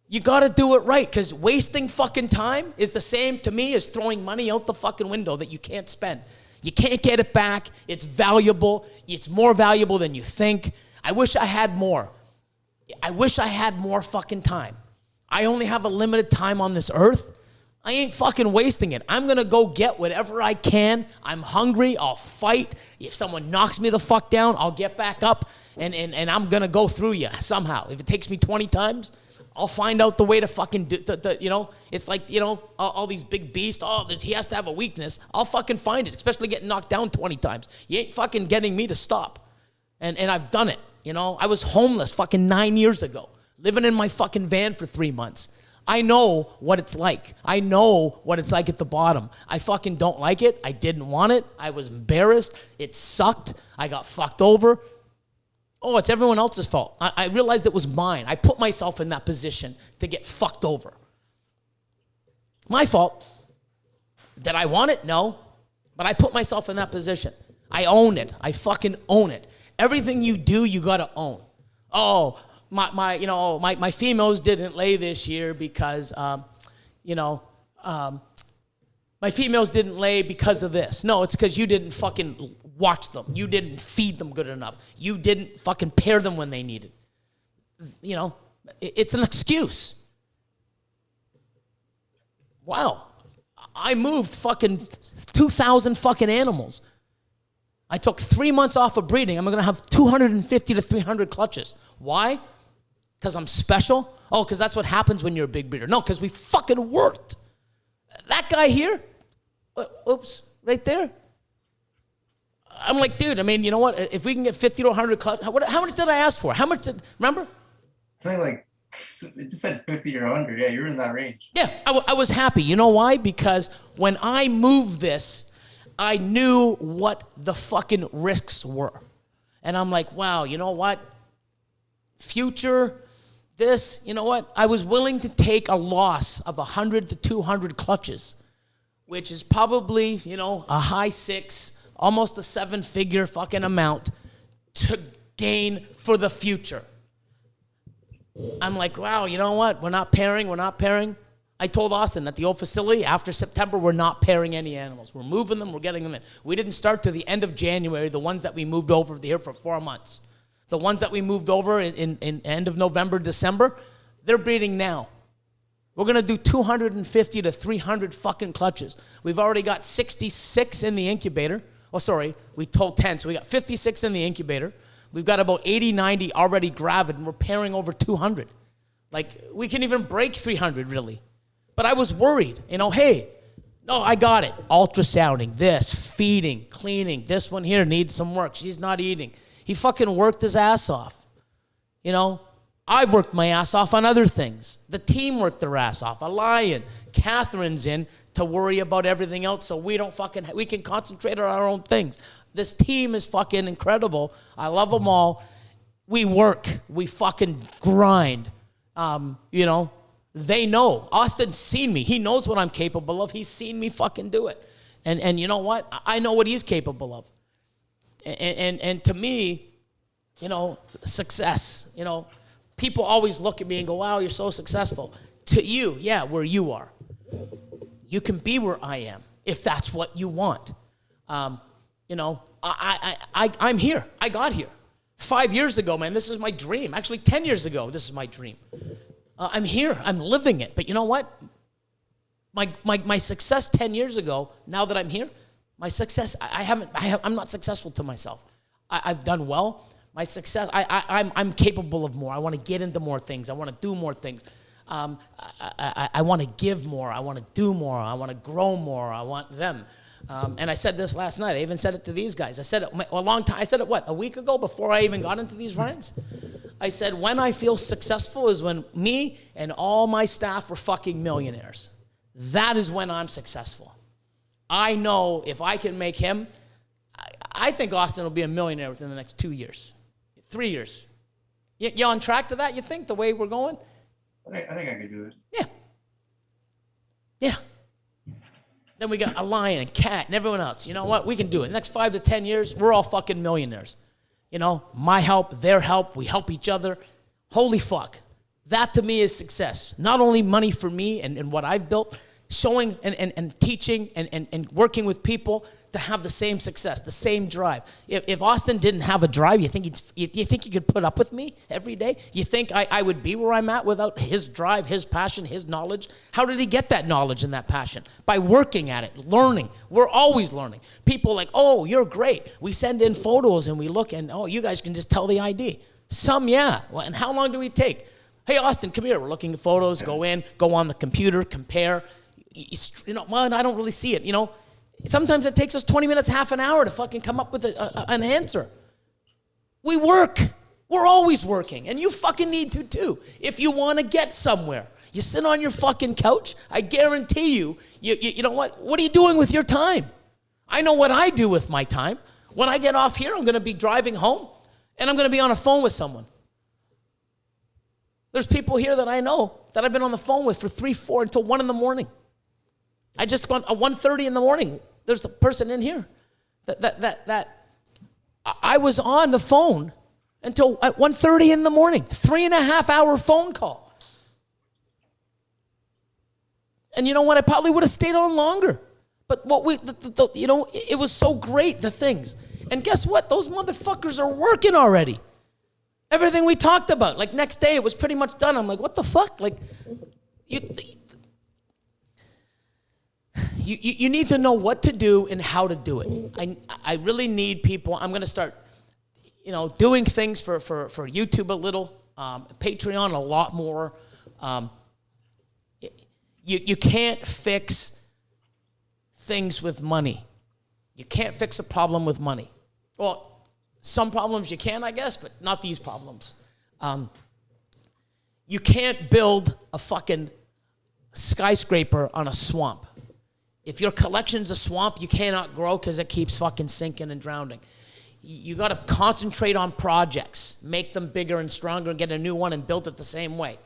You got to do it right, because wasting fucking time is the same to me as throwing money out the fucking window that you can't spend. You can't get it back. It's valuable. It's more valuable than you think. I wish I had more. I wish I had more fucking time. I only have a limited time on this earth. I ain't fucking wasting it. I'm going to go get whatever I can. I'm hungry. I'll fight. If someone knocks me the fuck down, I'll get back up, and I'm going to go through you somehow. If it takes me 20 times, I'll find out the way to fucking do, it's like, all these big beasts. Oh, he has to have a weakness. I'll fucking find it, especially getting knocked down 20 times. You ain't fucking getting me to stop. And I've done it, I was homeless fucking 9 years ago, living in my fucking van for 3 months. I know what it's like. I know what it's like at the bottom. I fucking don't like it. I didn't want it. I was embarrassed. It sucked. I got fucked over. Oh, it's everyone else's fault. I realized it was mine. I put myself in that position to get fucked over. My fault. Did I want it? No. But I put myself in that position. I own it. I fucking own it. Everything you do, you gotta own. Oh, my females didn't lay this year because, my females didn't lay because of this. No, it's because you didn't fucking watch them. You didn't feed them good enough. You didn't fucking pair them when they needed. You know, it's an excuse. Wow. I moved fucking 2,000 fucking animals. I took 3 months off of breeding. I'm going to have 250 to 300 clutches. Why? Because I'm special? Oh, because that's what happens when you're a big breeder. No, because we fucking worked. That guy here, oops, right there. I'm like, dude, I mean, you know what? If we can get 50 to 100 clutches, how much did I ask for? How much did, remember? I think like, it just said 50 or 100. Yeah, you're in that range. Yeah, I was happy. You know why? Because when I moved this, I knew what the fucking risks were. And I'm like, wow, you know what? Future, this, you know what? I was willing to take a loss of 100 to 200 clutches, which is probably, you know, a high 6, almost a 7-figure fucking amount to gain for the future. I'm like, wow, you know what? We're not pairing. I told Austin at the old facility, after September, we're not pairing any animals. We're moving them, we're getting them in. We didn't start to the end of January, the ones that we moved over here for 4 months. The ones that we moved over in end of November, December, they're breeding now. We're going to do 250 to 300 fucking clutches. We've already got 66 in the incubator. Oh, sorry, we told 10, so we got 56 in the incubator. We've got about 80, 90 already gravid, and we're pairing over 200. Like, we can even break 300, really. But I was worried, you know, hey, no, I got it. Ultrasounding, this, feeding, cleaning. This one here needs some work. She's not eating. He fucking worked his ass off. You know, I've worked my ass off on other things. The team worked their ass off. Elion, Catherine's in to worry about everything else so we can concentrate on our own things. This team is fucking incredible. I love them all. We work. We fucking grind. You know, they know. Austin's seen me. He knows what I'm capable of. He's seen me fucking do it. And you know what? I know what he's capable of. And to me, you know, success, you know, people always look at me and go, wow, you're so successful. To you, yeah, where you are. You can be where I am if that's what you want. You know, I'm here. I got here. 5 years ago, man, this is my dream. Actually, 10 years ago, this is my dream. I'm here. I'm living it. But you know what? My success 10 years ago, now that I'm here, my success, I'm not successful to myself. I've done well. My success, I'm capable of more. I want to get into more things. I want to do more things. I want to give more. I want to do more. I want to grow more. I want them. And I said this last night. I even said it to these guys. I said it a long time. I said it, a week ago before I even got into these ranks? I said, when I feel successful is when me and all my staff are fucking millionaires. That is when I'm successful. I know if I can make him, I think Austin will be a millionaire within the next 2 years, 3 years. You on track to that, you think, the way we're going? I think I could do it. Yeah. Yeah. Then we got Elion and Cat and everyone else. You know what? We can do it. Next 5 to 10 years, we're all fucking millionaires. You know, my help, their help, we help each other. Holy fuck. That to me is success. Not only money for me and what I've built, showing and teaching and working with people to have the same success, the same drive. If Austin didn't have a drive, you think he could put up with me every day? You think I would be where I'm at without his drive, his passion, his knowledge? How did he get that knowledge and that passion? By working at it, learning. We're always learning. People like, oh, you're great. We send in photos and we look and, oh, you guys can just tell the ID. Some, yeah. Well, and how long do we take? Hey, Austin, come here. We're looking at photos, go on the computer, compare. You know, well, I don't really see it. You know, sometimes it takes us 20 minutes, half an hour to fucking come up with an answer. We work. We're always working. And you fucking need to too. If you want to get somewhere. You sit on your fucking couch, I guarantee you know what? What are you doing with your time? I know what I do with my time. When I get off here, I'm going to be driving home and I'm going to be on a phone with someone. There's people here that I know that I've been on the phone with for 3, 4 until 1 in the morning. I just got at 1:30 in the morning. There's a person in here that I was on the phone until at 1:30 in the morning, 3.5 hour phone call. And you know what? I probably would have stayed on longer. But what it was so great, the things. And guess what? Those motherfuckers are working already. Everything we talked about. Like next day, it was pretty much done. I'm like, what the fuck? Like, you need to know what to do and how to do it. I really need people. I'm going to start, doing things for YouTube a little, Patreon a lot more. You can't fix things with money. You can't fix a problem with money. Well, some problems you can, I guess, but not these problems. You can't build a fucking skyscraper on a swamp. If your collection's a swamp, you cannot grow because it keeps fucking sinking and drowning. You got to concentrate on projects, make them bigger and stronger, and get a new one and build it the same way.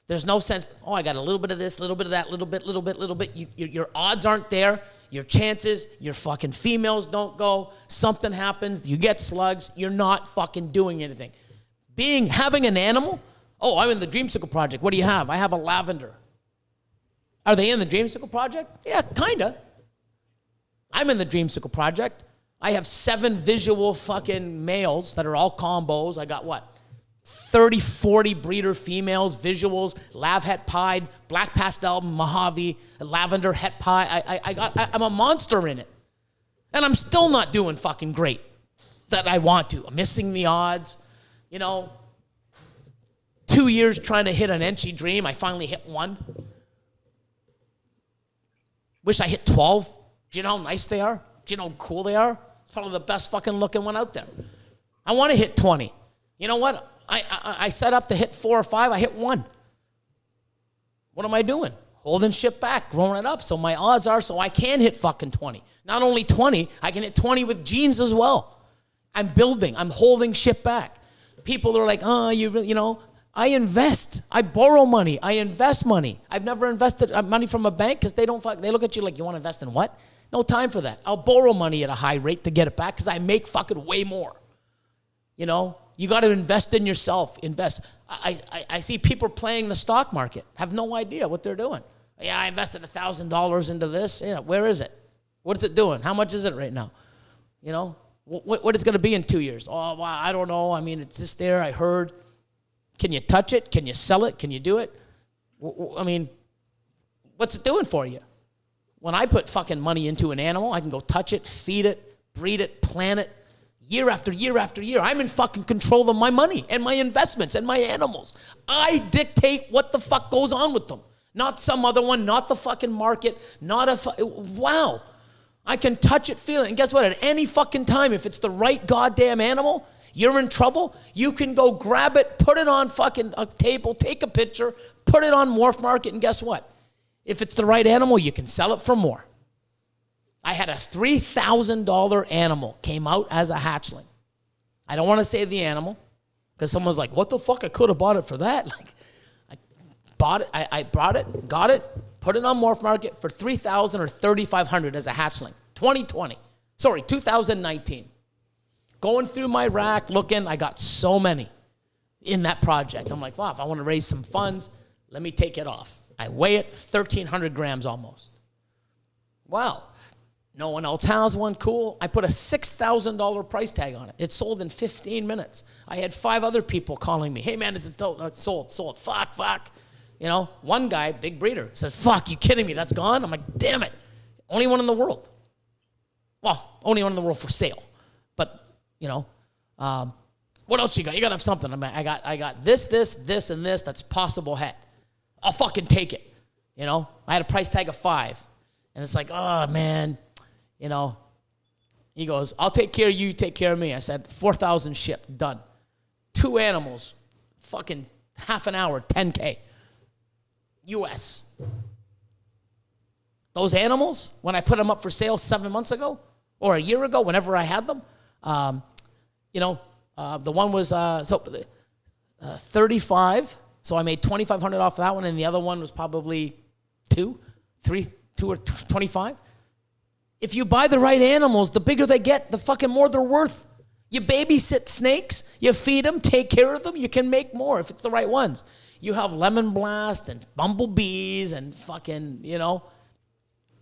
There's no sense, I got a little bit of this, little bit of that, little bit. Your odds aren't there. Your chances, your fucking females don't go. Something happens, you get slugs. You're not fucking doing anything. Having an animal, I'm in the Dreamsicle Project. What do you have? I have a lavender. Are they in the Dreamsicle Project? Yeah, kinda. I'm in the Dreamsicle Project. I have 7 visual fucking males that are all combos. I got 30, 40 breeder females, visuals, lav het pied, black pastel, Mojave, lavender het pie. I'm a monster in it. And I'm still not doing fucking great that I want to. I'm missing the odds. 2 years trying to hit an Enchi dream. I finally hit 1. Wish I hit 12. Do you know how nice they are? Do you know how cool they are? It's probably the best fucking looking one out there. I want to hit 20. You know what? I set up to hit 4 or 5. I hit 1. What am I doing? Holding shit back, growing it up. So my odds are so I can hit fucking 20. Not only 20, I can hit 20 with genes as well. I'm building. I'm holding shit back. People are like, I invest. I borrow money. I invest money. I've never invested money from a bank because they look at you like, you want to invest in what? No time for that. I'll borrow money at a high rate to get it back because I make fucking way more. You got to invest in yourself. Invest. I see people playing the stock market, have no idea what they're doing. Yeah, I invested $1,000 into this. Where is it? What is it doing? How much is it right now? What is it going to be in 2 years? Oh, well, I don't know. I mean, it's just there. I heard. Can you touch it? Can you sell it? Can you do it? I mean, what's it doing for you? When I put fucking money into an animal, I can go touch it, feed it, breed it, plant it. Year after year after year, I'm in fucking control of my money and my investments and my animals. I dictate what the fuck goes on with them. Not some other one, not the fucking market, wow. I can touch it, feel it. And guess what? At any fucking time, if it's the right goddamn animal, you're in trouble, you can go grab it, put it on fucking a table, take a picture, put it on Morph Market, and guess what? If it's the right animal, you can sell it for more. I had a $3,000 animal came out as a hatchling. I don't want to say the animal because someone's like, what the fuck? I could have bought it for that. Like, I bought it. I brought it, got it, put it on Morph Market for $3,000 or $3,500 as a hatchling. 2019. Going through my rack, looking, I got so many in that project. I'm like, wow, if I want to raise some funds, let me take it off. I weigh it, 1,300 grams almost. Wow. No one else has one. Cool. I put a $6,000 price tag on it. It sold in 15 minutes. I had 5 other people calling me. Hey, man, is it sold? No, it's sold. Fuck. One guy, big breeder, says, fuck, you kidding me? That's gone? I'm like, damn it. Only one in the world. Well, only one in the world for sale. But, what else you got? You got to have something. I got this, and this that's possible het. I'll fucking take it. I had a price tag of 5. And it's like, oh, man. He goes, I'll take care of you, take care of me. I said, 4,000 shipped, done. 2 animals, fucking half an hour, 10K. US. Those animals, when I put them up for sale 7 months ago, or a year ago, whenever I had them, the one was 35, so I made $2,500 off that one, and the other one was probably 2 or 25. If you buy the right animals, the bigger they get, the fucking more they're worth. You babysit snakes, you feed them, take care of them, you can make more if it's the right ones. You have lemon blast and bumblebees and fucking,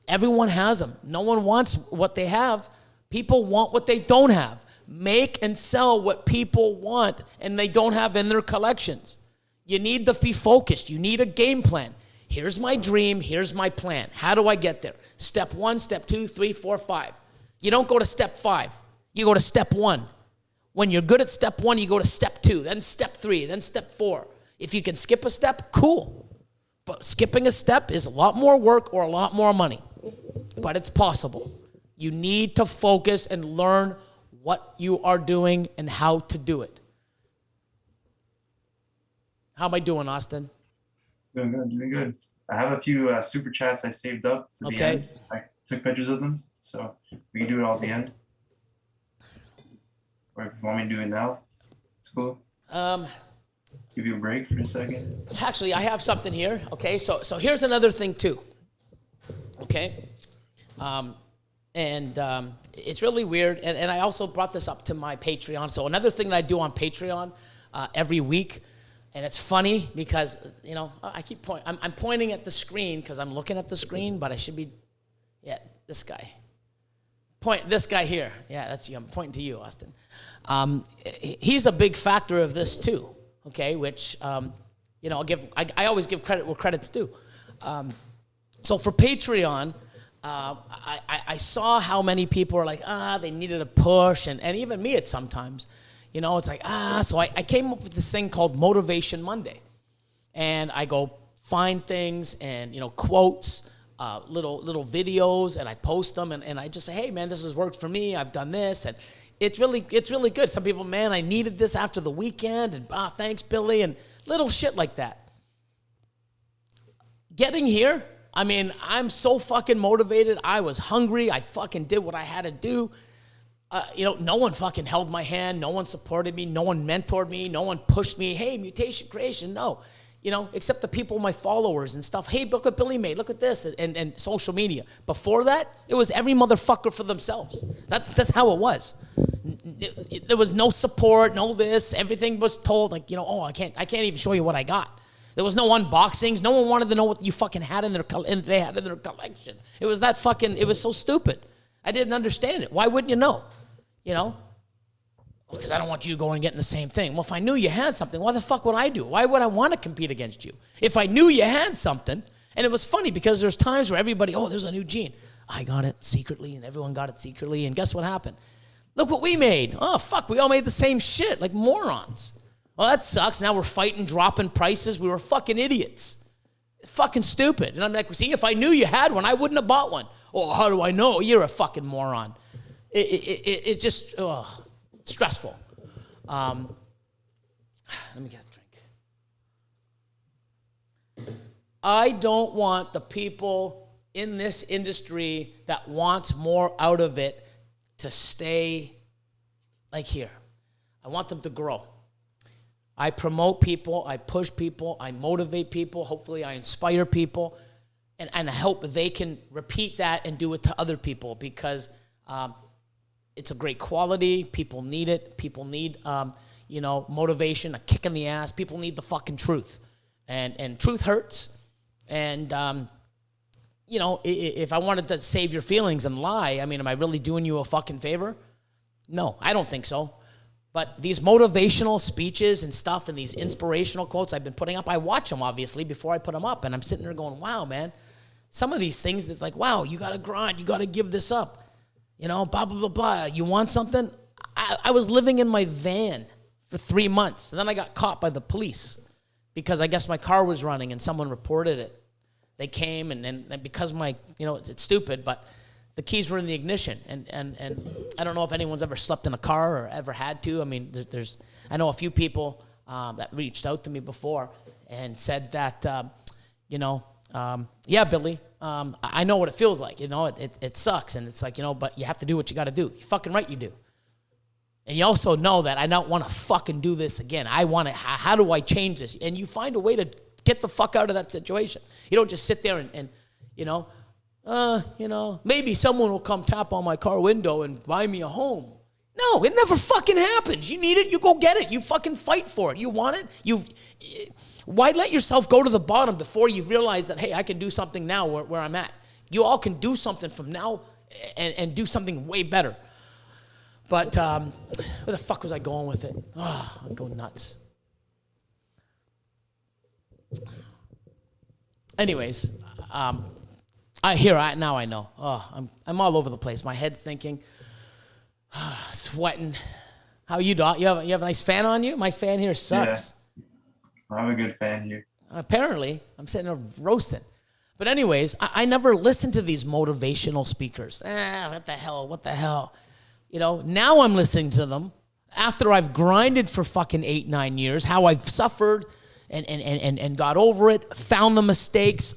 everyone has them. No one wants what they have. People want what they don't have. Make and sell what people want and they don't have in their collections. You need to be focused. You need a game plan. Here's my dream. Here's my plan. How do I get there? Step 1, step 2, 3, 4, 5. You don't go to step 5. You go to step 1. When you're good at step 1, you go to step 2, then step 3, then step 4. If you can skip a step, cool. But skipping a step is a lot more work or a lot more money. But it's possible. You need to focus and learn what you are doing and how to do it. How am I doing, Austin? Doing good. I have a few super chats I saved up for the end. I took pictures of them, so we can do it all at the end. Or if you want me to do it now, it's cool. Give you a break for a second. Actually, I have something here. Okay, so here's another thing too. Okay, it's really weird, and I also brought this up to my Patreon. So another thing that I do on Patreon every week, and it's funny because I keep pointing. I'm pointing at the screen because I'm looking at the screen, but I should be, this guy. This guy here. Yeah, that's you. I'm pointing to you, Austin. He's a big factor of this too. Okay, which I always give credit where credit's due. So for Patreon, I saw how many people are like, they needed a push, and even me at sometimes, it's like, so I came up with this thing called Motivation Monday. And I go find things and, quotes, little videos, and I post them, and I just say, hey, man, this has worked for me. I've done this, and it's really good. Some people, man, I needed this after the weekend, and thanks, Billy, and little shit like that. Getting here, I mean, I'm so fucking motivated. I was hungry. I fucking did what I had to do. No one fucking held my hand. No one supported me. No one mentored me. No one pushed me. Hey, Mutation Creation. No, except the people, my followers and stuff. Hey, look what Billy made. Look at this. And social media. Before that, it was every motherfucker for themselves. That's how it was. There was no support, no this. Everything was told like, I can't even show you what I got. There was no unboxings. No one wanted to know what you fucking had in their collection. It was it was so stupid. I didn't understand it. Why wouldn't you know? Because I don't want you going and getting the same thing. Well, if I knew you had something, why the fuck would I do? Why would I want to compete against you? If I knew you had something, and it was funny because there's times where everybody, there's a new gene. I got it secretly, and everyone got it secretly, and guess what happened? Look what we made. Oh, fuck, we all made the same shit, like morons. Well, that sucks. Now we're fighting, dropping prices. We were fucking idiots. Fucking stupid. And I'm like, see, if I knew you had one, I wouldn't have bought one. Oh, how do I know? You're a fucking moron. It's just stressful. Let me get a drink. I don't want the people in this industry that wants more out of it to stay like here. I want them to grow. I promote people, I push people, I motivate people, hopefully I inspire people, and I hope they can repeat that and do it to other people because it's a great quality. People need it. People need, motivation, a kick in the ass. People need the fucking truth. And truth hurts. And, if I wanted to save your feelings and lie, I mean, am I really doing you a fucking favor? No, I don't think so. But these motivational speeches and stuff and these inspirational quotes I've been putting up, I watch them, obviously, before I put them up. And I'm sitting there going, wow, man. Some of these things, it's like, wow, you got to grind. You got to give this up. Blah, blah, blah, blah. You want something? I was living in my van for 3 months. And then I got caught by the police because I guess my car was running and someone reported it. They came and because it's stupid, but the keys were in the ignition, and I don't know if anyone's ever slept in a car or ever had to. I mean, I know a few people that reached out to me before and said that, yeah, Billy, I know what it feels like. It sucks, and it's like, but you have to do what you got to do. You fucking right, you do. And you also know that I don't want to fucking do this again. I want to. How do I change this? And you find a way to get the fuck out of that situation. You don't just sit there and maybe someone will come tap on my car window and buy me a home. No, it never fucking happens. You need it, you go get it. You fucking fight for it. You want it, why let yourself go to the bottom before you realize that, hey, I can do something now where I'm at. You all can do something from now and do something way better. But where the fuck was I going with it? Oh, I'm going nuts. Anyways, now I know. Oh, I'm all over the place. My head's thinking, sweating. How you, Doc? You have a nice fan on you? My fan here sucks. Yeah, I have a good fan here. Apparently, I'm sitting there roasting. But anyways, I never listened to these motivational speakers. What the hell? You know, now I'm listening to them after I've grinded for fucking 8-9 years, how I've suffered and got over it, found the mistakes,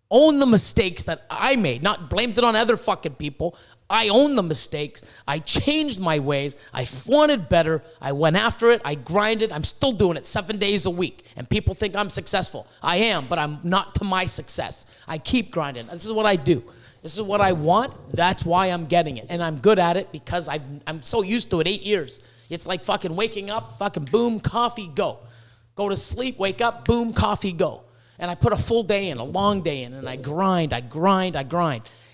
owned the mistakes that I made, not blamed it on other fucking people. I owned the mistakes. I changed my ways. I wanted better. I went after it. I grinded. I'm still doing it 7 days a week. And people think I'm successful. I am, but I'm not to my success. I keep grinding. This is what I do. This is what I want. That's why I'm getting it. And I'm good at it because I'm so used to it 8 years. It's like fucking waking up, fucking boom, coffee, go. Go to sleep, wake up, boom, coffee, go. And I put a full day in, a long day in, and I grind.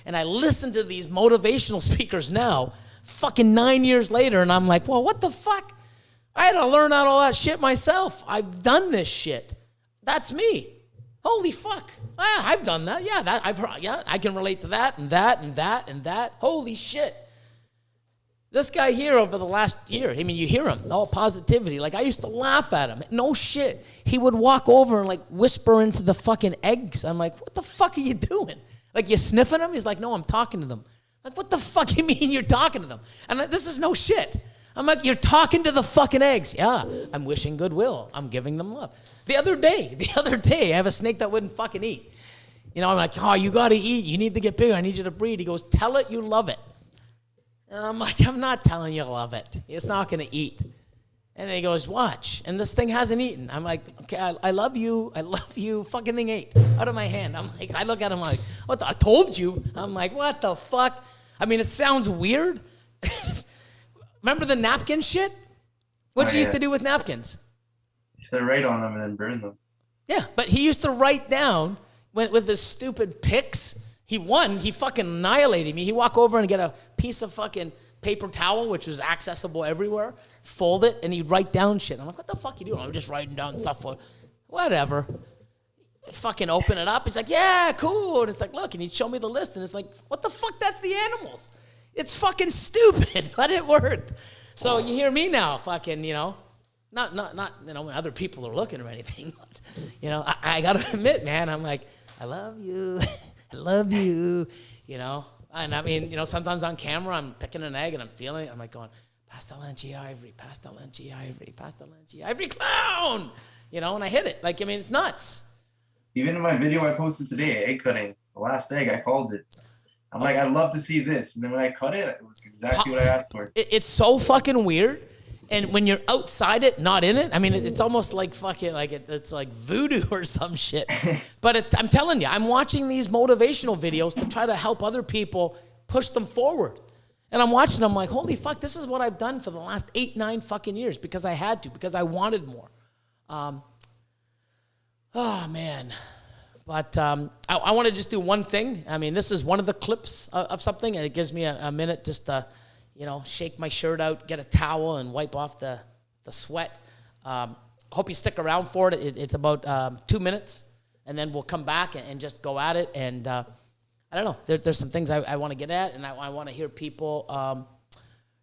And I listen to these motivational speakers now, fucking 9 years later, and I'm like, well, what the fuck? I had to learn out all that shit myself. I've done this shit. That's me. Holy fuck. I've done that. Yeah, I can relate to that and that and that and that. Holy shit. This guy here over the last year, I mean, you hear him, all positivity. Like, I used to laugh at him. No shit. He would walk over and, like, whisper into the fucking eggs. I'm like, what the fuck are you doing? Like, you sniffing them? He's like, no, I'm talking to them. Like, what the fuck you mean you're talking to them? And this is no shit. I'm like, you're talking to the fucking eggs. Yeah, I'm wishing goodwill. I'm giving them love. The other day, I have a snake that wouldn't fucking eat. You know, I'm like, oh, you got to eat. You need to get bigger. I need you to breed. He goes, tell it you love it. And I'm like, I'm not telling you love it. It's not going to eat. And then he goes, watch. And this thing hasn't eaten. I'm like, okay, I love you. I love you. Fucking thing ate out of my hand. I'm like, I look at him like, what I told you. I'm like, what the fuck? I mean, it sounds weird. Remember the napkin shit? What you used to do with napkins? You used to write on them and then burn them. Yeah, but he used to write down with his stupid pics. He fucking annihilated me. He'd walk over and get a piece of fucking paper towel, which was accessible everywhere, fold it, and he'd write down shit. I'm like, what the fuck you doing? I'm just writing down stuff for whatever. Fucking open it up. He's like, yeah, cool. And it's like, look, and he'd show me the list, and it's like, what the fuck? That's the animals. It's fucking stupid, but it worked. So you hear me now, fucking, you know, not you know, when other people are looking or anything, but, you know, I gotta admit, man, I'm like, I love you. I love you, you know. And I mean, you know, sometimes on camera, I'm picking an egg and I'm feeling it. I'm like going, Pastelenchi Ivory, Pastelenchi Ivory, Pastelenchi Ivory clown, you know, and I hit it. Like, I mean, it's nuts. Even in my video I posted today, egg cutting, the last egg, I called it. I'm like, I'd love to see this. And then when I cut it, it was exactly what I asked for. It's so fucking weird. And when you're outside it, not in it, I mean, it's almost like fucking, like it's like voodoo or some shit. But I'm telling you, I'm watching these motivational videos to try to help other people push them forward. And I'm watching them like, holy fuck, this is what I've done for the last 8-9 fucking years because I had to, because I wanted more. Oh, man. But I want to just do one thing. I mean, this is one of the clips of something, and it gives me a minute just to, you know, shake my shirt out, get a towel, and wipe off the sweat. Hope you stick around for it. It's about 2 minutes, and then we'll come back and just go at it. And I don't know. There's some things I want to get at, and I want to hear people,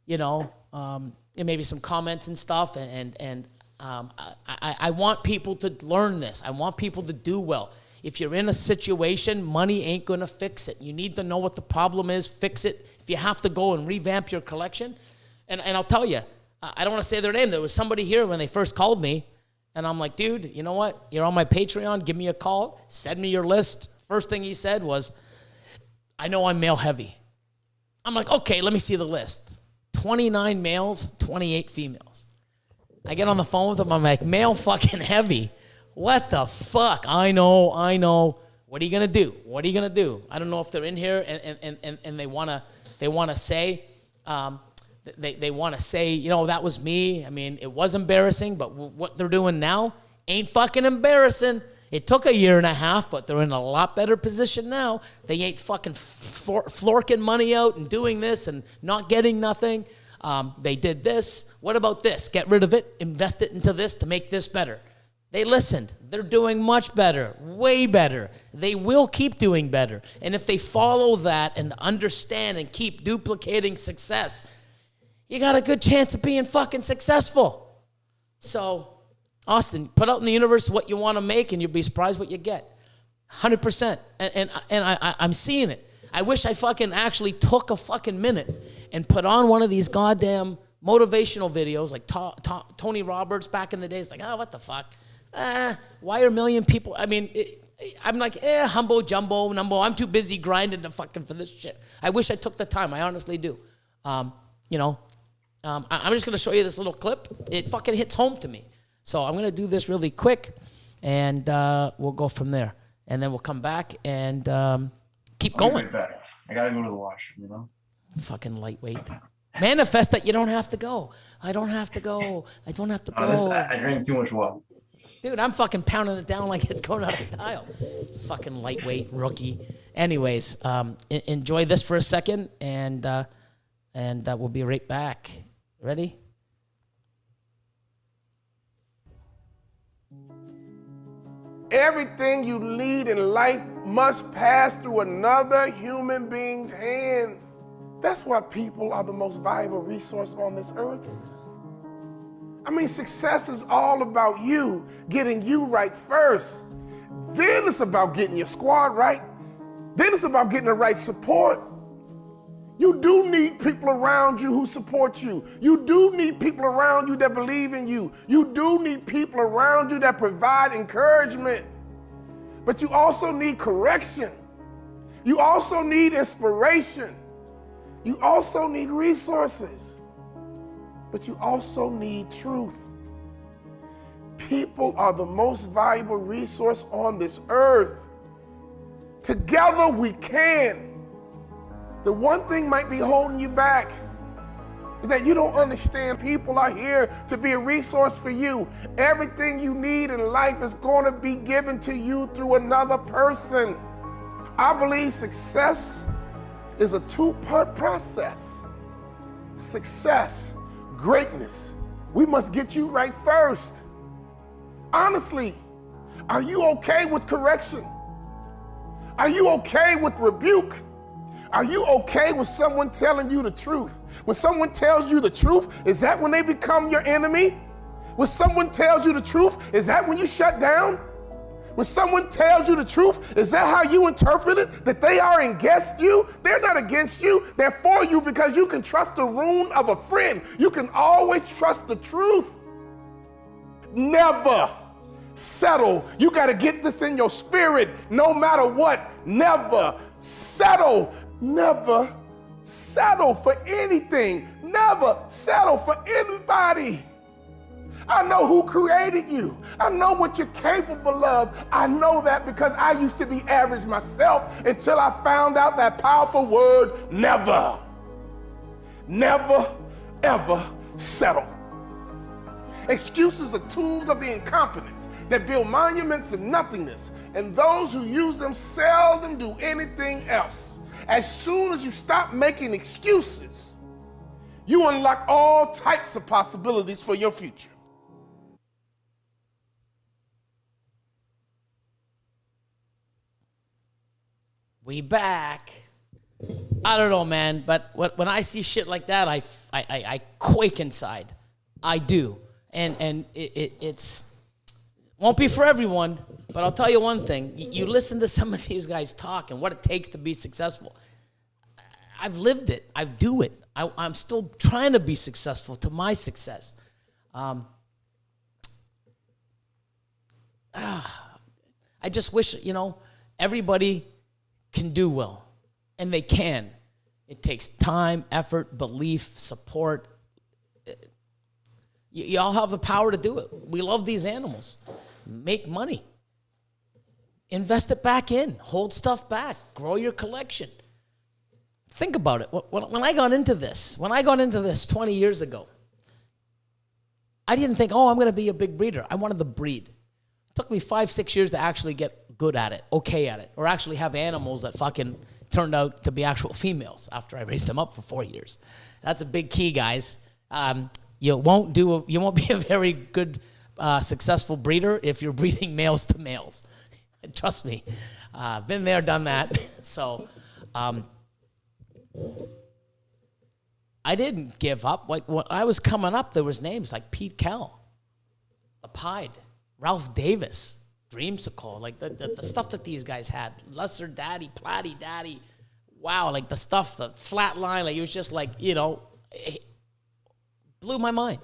you know, and maybe some comments and stuff. And I want people to learn this. I want people to do well. If you're in a situation, money ain't going to fix it. You need to know what the problem is, fix it. If you have to go and revamp your collection. And I'll tell you, I don't want to say their name. There was somebody here when they first called me, and I'm like, dude, you know what? You're on my Patreon. Give me a call. Send me your list. First thing he said was, I know I'm male heavy. I'm like, okay, let me see the list. 29 males, 28 females. I get on the phone with him. I'm like, male fucking heavy. What the fuck? I know. What are you gonna do? I don't know if they're in here and they wanna say They want to say, you know, that was me. I mean, it was embarrassing, but what they're doing now ain't fucking embarrassing. It took a year and a half, but they're in a lot better position now. They ain't fucking florking money out and doing this and not getting nothing. They did this. What about this? Get rid of it. Invest it into this to make this better. They listened. They're doing much better, way better. They will keep doing better. And if they follow that and understand and keep duplicating success, you got a good chance of being fucking successful. So, Austin, put out in the universe what you want to make, and you'll be surprised what you get. 100%. And I'm seeing it. I wish I fucking actually took a fucking minute and put on one of these goddamn motivational videos like Tony Roberts back in the days. Like, oh, what the fuck? Why are a million people? I mean, I'm like, humbo jumbo numbo. I'm too busy grinding to fucking for this shit. I wish I took the time. I honestly do. I'm just going to show you this little clip. It fucking hits home to me. So I'm going to do this really quick, and we'll go from there. And then we'll come back and keep going. Right back. I got to go to the washroom, you know? Fucking lightweight. Manifest that you don't have to go. I don't have to go. I don't have to go. Honestly, I drank too much water. Dude, I'm fucking pounding it down like it's going out of style. Fucking lightweight rookie. Anyways, enjoy this for a second, and we'll be right back. Ready? Everything you need in life must pass through another human being's hands. That's why people are the most valuable resource on this earth. I mean, success is all about you, getting you right first. Then it's about getting your squad right. Then it's about getting the right support. You do need people around you who support you. You do need people around you that believe in you. You do need people around you that provide encouragement. But you also need correction. You also need inspiration. You also need resources. But you also need truth. People are the most valuable resource on this earth. Together we can. The one thing might be holding you back is that you don't understand people are here to be a resource for you. Everything you need in life is going to be given to you through another person. I believe success is a two-part process. Success, greatness. We must get you right first. Honestly, are you okay with correction? Are you okay with rebuke? Are you okay with someone telling you the truth? When someone tells you the truth, is that when they become your enemy? When someone tells you the truth, is that when you shut down? When someone tells you the truth, is that how you interpret it? That they are against you? They're not against you. They're for you because you can trust the rune of a friend. You can always trust the truth. Never settle. You got to get this in your spirit no matter what. Never settle. Never settle for anything. Never settle for anybody. I know who created you. I know what you're capable of. I know that because I used to be average myself until I found out that powerful word, never. Never, ever settle. Excuses are tools of the incompetence that build monuments of nothingness, and those who use them seldom do anything else. As soon as you stop making excuses, you unlock all types of possibilities for your future. We back. I don't know, man, but when I see shit like that, I quake inside. I do. And it's won't be for everyone, but I'll tell you one thing. You listen to some of these guys talk and what it takes to be successful. I've lived it. I do it. I'm still trying to be successful to my success. I just wish, everybody can do well, and they can. It takes time, effort, belief, support. You all have the power to do it. We love these animals. Make money. Invest it back in. Hold stuff back. Grow your collection. think about it. When I got into this 20 years ago, I didn't think, oh, I'm going to be a big breeder. I wanted to breed. It took me 5-6 years to actually get good at it, okay at it, or actually have animals that fucking turned out to be actual females after I raised them up for 4 years. That's a big key, guys. You won't be a very good, successful breeder if you're breeding males to males. Trust me. Been there, done that. So, I didn't give up. Like when I was coming up, there was names like Pete Kell, Pied, Ralph Davis, Dreamsicle, like the stuff that these guys had. Lesser Daddy, Platy Daddy. Wow, like the stuff, the flat line, like it was just like, it blew my mind.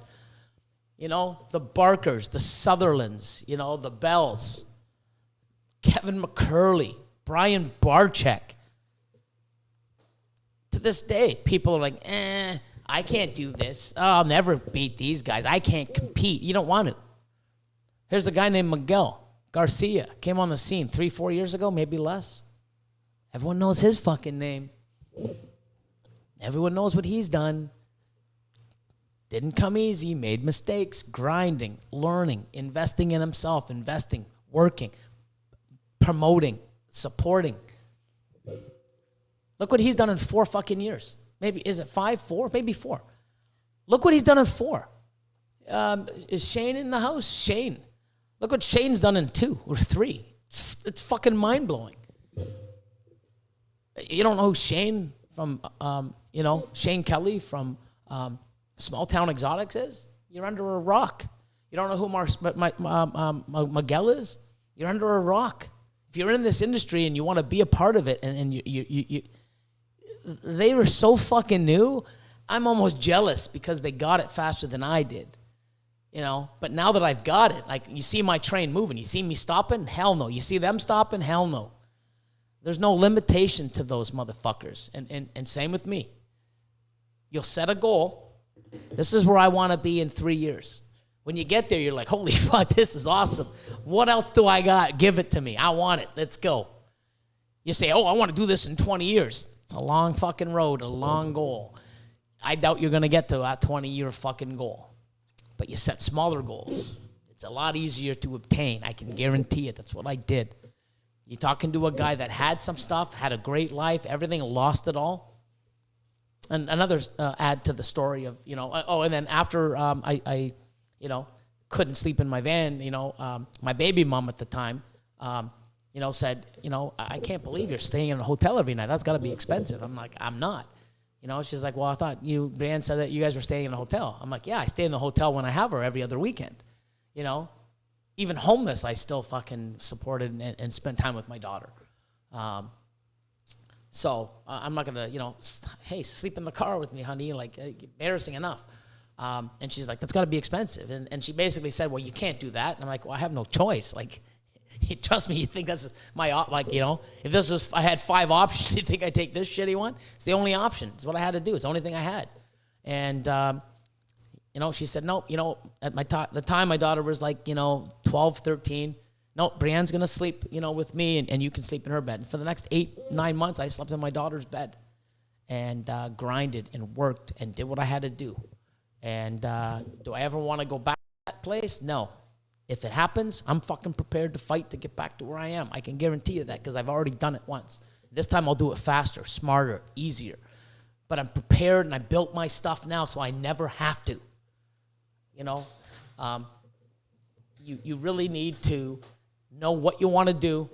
The Barkers, the Sutherlands, the Bells, Kevin McCurley, Brian Barczyk. To this day, people are like, I can't do this. Oh, I'll never beat these guys. I can't compete. You don't want to. Here's a guy named Miguel Garcia. Came on the scene 3-4 years ago, maybe less. Everyone knows his fucking name. Everyone knows what he's done. Didn't come easy, made mistakes, grinding, learning, investing in himself, working, promoting, supporting. Look what he's done in 4 fucking years. Maybe, is it 5, 4? Maybe 4. Look what he's done in 4. Is Shane in the house? Shane. Look what Shane's done in 2 or 3. It's fucking mind-blowing. You don't know who Shane from, Shane Kelly from Small Town Exotics is? You're under a rock. You don't know who Miguel is? You're under a rock. If you're in this industry and you want to be a part of it, and you they were so fucking new, I'm almost jealous because they got it faster than I did. But now that I've got it, like you see my train moving, you see me stopping? Hell no. You see them stopping? Hell no. There's no limitation to those motherfuckers. And same with me. You'll set a goal. This is where I want to be in 3 years. When you get there, you're like, holy fuck, this is awesome. What else do I got? Give it to me. I want it. Let's go. You say, oh, I want to do this in 20 years. It's a long fucking road, a long goal. I doubt you're going to get to that 20-year fucking goal. But you set smaller goals. It's a lot easier to obtain. I can guarantee it. That's what I did. You're talking to a guy that had some stuff, had a great life, everything, lost it all. And another add to the story of, and then after I couldn't sleep in my van, my baby mom at the time, said, I can't believe you're staying in a hotel every night. That's got to be expensive. I'm like, I'm not. She's like, well, I thought Brianne said that you guys were staying in a hotel. I'm like, yeah, I stay in the hotel when I have her every other weekend. Even homeless, I still fucking supported and spent time with my daughter. So I'm not going to, hey, sleep in the car with me, honey. Like, embarrassing enough. And she's like, that's got to be expensive. And she basically said, well, you can't do that. And I'm like, well, I have no choice. Like, trust me, you think that's my, if I had 5 options, you think I'd take this shitty one? It's the only option. It's what I had to do. It's the only thing I had. And, she said, no, at the time my daughter was like, 12, 13. No, Brianne's going to sleep, with me and you can sleep in her bed. And for the next 8-9 months, I slept in my daughter's bed and grinded and worked and did what I had to do. And do I ever want to go back to that place? No. If it happens, I'm fucking prepared to fight to get back to where I am. I can guarantee you that because I've already done it once. This time I'll do it faster, smarter, easier. But I'm prepared and I built my stuff now so I never have to. You really need to know what you want to do,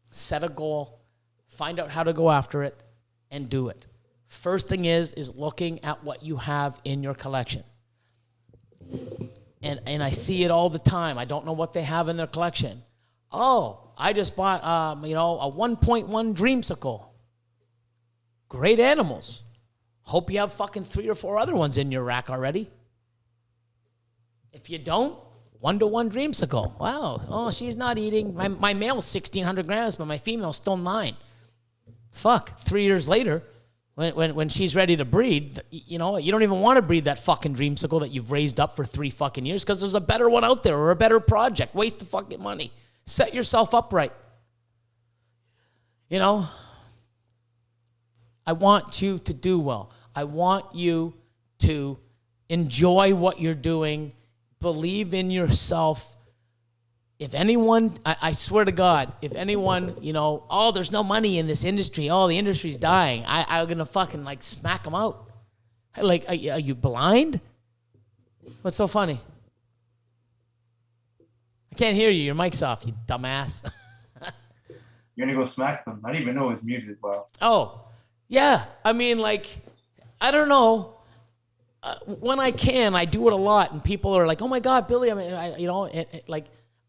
set a goal, find out how to go after it, and do it. First thing is looking at what you have in your collection. And I see it all the time. I don't know what they have in their collection. Oh, I just bought, a 1.1 Dreamsicle. Great animals. Hope you have fucking 3 or 4 other ones in your rack already. If you don't, 1-to-1 Dreamsicle. Wow. Oh, she's not eating. My male's 1,600 grams, but my female's still 9. Fuck. 3 years later, when she's ready to breed, you don't even want to breed that fucking Dreamsicle that you've raised up for 3 fucking years because there's a better one out there or a better project. Waste the fucking money. Set yourself up right. I want you to do well. I want you to enjoy what you're doing. Believe in yourself. If anyone, I swear to God, if anyone, oh, there's no money in this industry. Oh, the industry's dying. I'm going to fucking like smack them out. Like, are you blind? What's so funny? I can't hear you. Your mic's off, you dumbass. You're going to go smack them. I didn't even know it was muted. Wow. Oh, yeah. I mean, like, I don't know. When I can, I do it a lot, and people are like, "Oh my God, Billy!" I mean,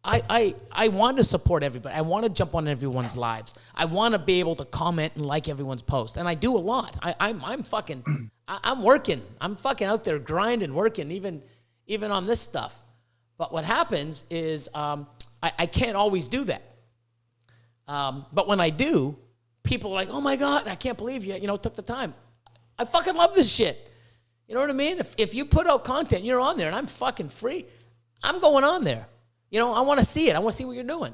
I want to support everybody. I want to jump on everyone's lives. I want to be able to comment and like everyone's post, and I do a lot. I'm working. I'm fucking out there grinding, working, even on this stuff. But what happens is I can't always do that. But when I do, people are like, "Oh my God, I can't believe you took the time." I fucking love this shit. You know what I mean? If you put out content, you're on there, and I'm fucking free. I'm going on there. I want to see it. I want to see what you're doing.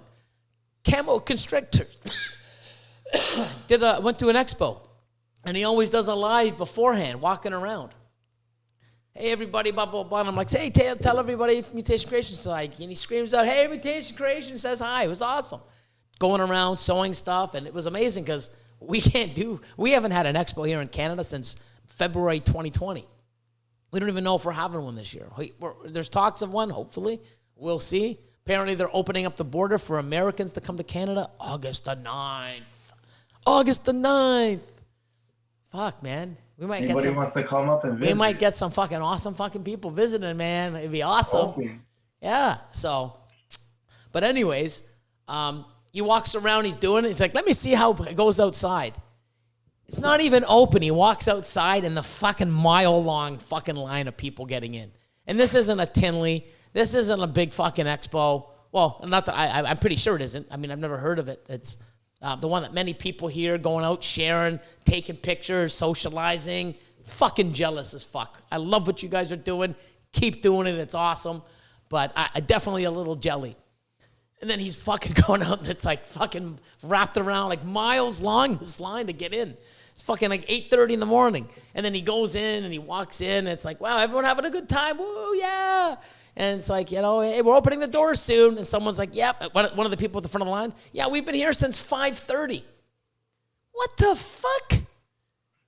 Camo Constrictors went to an expo, and he always does a live beforehand, walking around. Hey, everybody, blah, blah, blah. And I'm like, hey, tell everybody Mutation Creation's like. And he screams out, hey, Mutation Creation says hi. It was awesome. Going around, sewing stuff, and it was amazing because we haven't had an expo here in Canada since February 2020. We don't even know if we're having one this year. There's talks of one, hopefully. We'll see. Apparently, they're opening up the border for Americans to come to Canada August the 9th. August the 9th. Fuck, man. Anybody wants to come up and visit? We might get some fucking awesome fucking people visiting, man. It'd be awesome. Okay. Yeah, so. But anyways, he walks around, he's doing it. He's like, let me see how it goes outside. It's not even open. He walks outside and the fucking mile-long fucking line of people getting in. And this isn't a Tinley. This isn't a big fucking expo. Well, not that I'm pretty sure it isn't. I mean, I've never heard of it. It's the one that many people here going out, sharing, taking pictures, socializing. Fucking jealous as fuck. I love what you guys are doing. Keep doing it. It's awesome. But I definitely a little jelly. And then he's fucking going out and it's like fucking wrapped around like miles long, this line to get in. It's fucking like 8:30 in the morning. And then he goes in and he walks in and it's like, wow, everyone having a good time. Woo, yeah. And it's like, hey, we're opening the doors soon. And someone's like, yep. One of the people at the front of the line, yeah, we've been here since 5:30. What the fuck?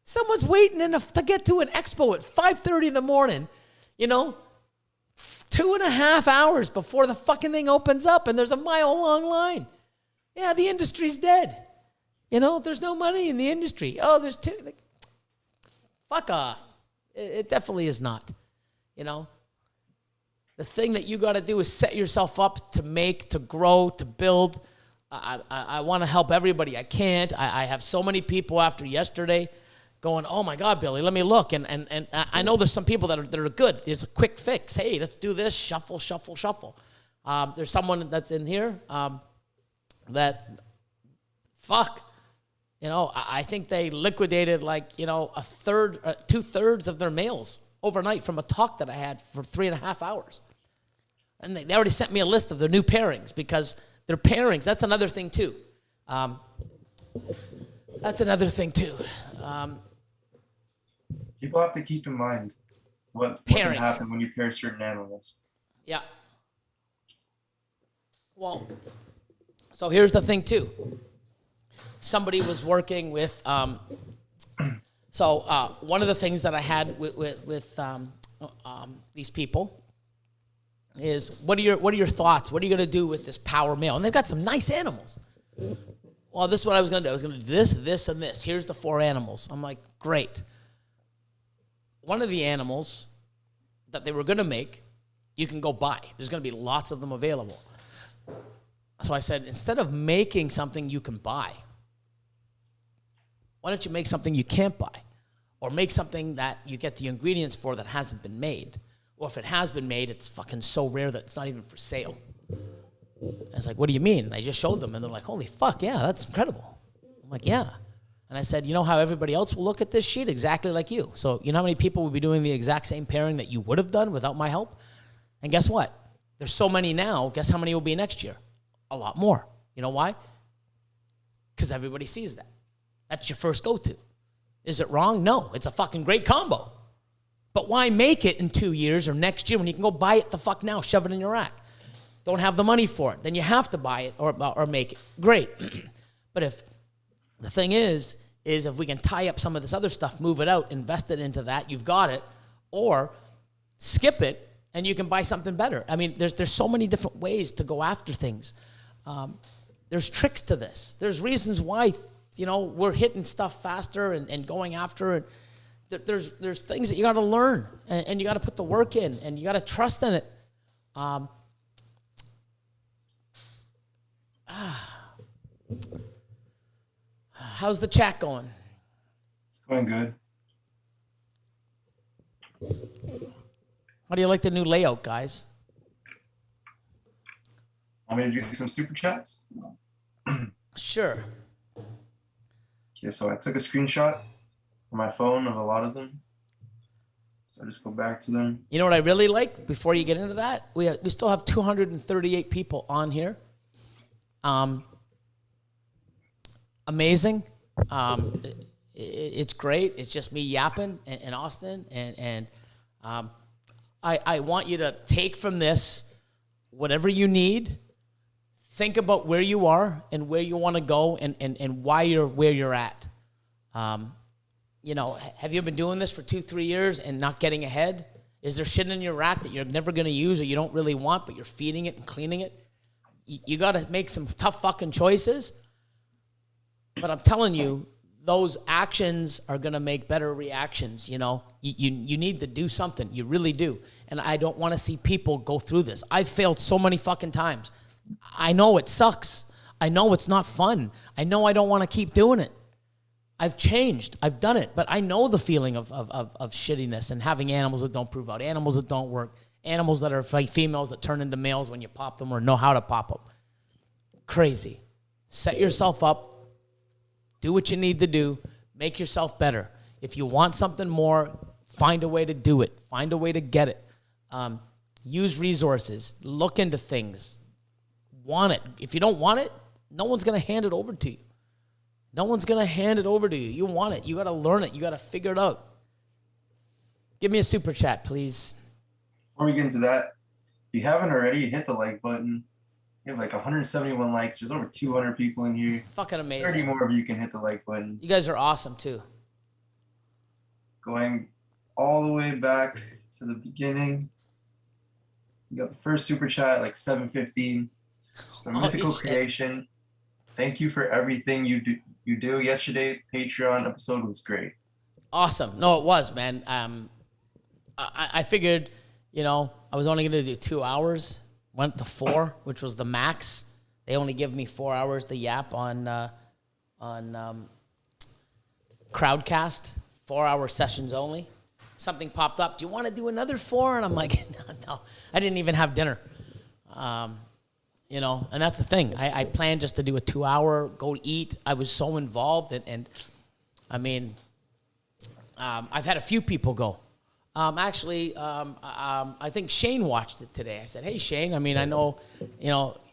Someone's waiting to get to an expo at 5:30 in the morning, 2.5 hours before the fucking thing opens up, and there's a mile-long line. Yeah, the industry's dead. There's no money in the industry. Oh, there's two. Like, fuck off. It definitely is not. The thing that you got to do is set yourself up to make, to grow, to build. I want to help everybody. I can't. I have so many people after yesterday going, oh my God, Billy, let me look. And I know there's some people that are good. There's a quick fix. Hey, let's do this. Shuffle, shuffle, shuffle. There's someone that's in here that, fuck, I think they liquidated like, a third, 2/3 of their mails overnight from a talk that I had for 3.5 hours. And they already sent me a list of their new pairings because their pairings, that's another thing too. People have to keep in mind what can happen when you pair certain animals. Yeah. Well, so here's the thing too. Somebody was working with, one of the things that I had with these people is what are your thoughts? What are you going to do with this power male? And they've got some nice animals. Well, this is what I was going to do. I was going to do this, this, and this. Here's the 4 animals. I'm like, great. One of the animals that they were going to make, you can go buy. There's going to be lots of them available. So I said, instead of making something you can buy, why don't you make something you can't buy? Or make something that you get the ingredients for that hasn't been made. Or if it has been made, it's fucking so rare that it's not even for sale. I was like, what do you mean? And I just showed them, and they're like, holy fuck, yeah, that's incredible. I'm like, yeah. And I said, you know how everybody else will look at this sheet? Exactly like you. So you know how many people would be doing the exact same pairing that you would have done without my help? And guess what? There's so many now. Guess how many will be next year? A lot more. You know why? Because everybody sees that. That's your first go-to. Is it wrong? No, it's a fucking great combo. But why make it in 2 years or next year when you can go buy it the fuck now, shove it in your rack? Don't have the money for it. Then you have to buy it or make it. Great. But if the thing is if we can tie up some of this other stuff, move it out, invest it into that, you've got it, or skip it and you can buy something better. I mean, there's so many different ways to go after things. There's tricks to this. There's reasons why, we're hitting stuff faster and going after it. There's things that you got to learn and you got to put the work in and you got to trust in it. How's the chat going? It's going good. How do you like the new layout, guys? Want me to do some super chats? Sure. Okay, so I took a screenshot on my phone of a lot of them. So I just go back to them. You know what I really like before you get into that? We still have 238 people on here. Amazing. It's great. It's just me yapping and Austin. And I want you to take from this whatever you need. Think about where you are and where you want to go and why you're where you're at. Have you been doing this for 2-3 years and not getting ahead? Is there shit in your rack that you're never going to use or you don't really want, but you're feeding it and cleaning it? You got to make some tough fucking choices. But I'm telling you, those actions are going to make better reactions, You need to do something. You really do. And I don't want to see people go through this. I've failed so many fucking times. I know it sucks. I know it's not fun. I know I don't want to keep doing it. I've changed. I've done it. But I know the feeling of shittiness and having animals that don't prove out, animals that don't work, animals that are like females that turn into males when you pop them or know how to pop them. Crazy. Set yourself up. Do what you need to do. Make yourself better. If you want something more, find a way to do it. Find a way to get it. Use resources. Look into things. Want it. If you don't want it, no one's going to hand it over to you. No one's going to hand it over to you. You want it. You got to learn it. You got to figure it out. Give me a super chat, please. Before we get into that, if you haven't already, hit the like button. We have like 171 likes. There's over 200 people in here. It's fucking amazing. 30 more of you can hit the like button. You guys are awesome, too. Going all the way back to the beginning. You got the first super chat, like 7:15. From Mythical Creation. Thank you for everything you do. Yesterday, Patreon episode was great. Awesome. No, it was, man. I figured, I was only going to do 2 hours. Went to 4, which was the max. They only give me 4 hours to yap on Crowdcast. 4-hour sessions only. Something popped up. Do you want to do another 4? And I'm like, no. I didn't even have dinner. And that's the thing. I planned just to do a 2-hour, go eat. I was so involved. And I've had a few people go. I think Shane watched it today. I said, hey, Shane, I know,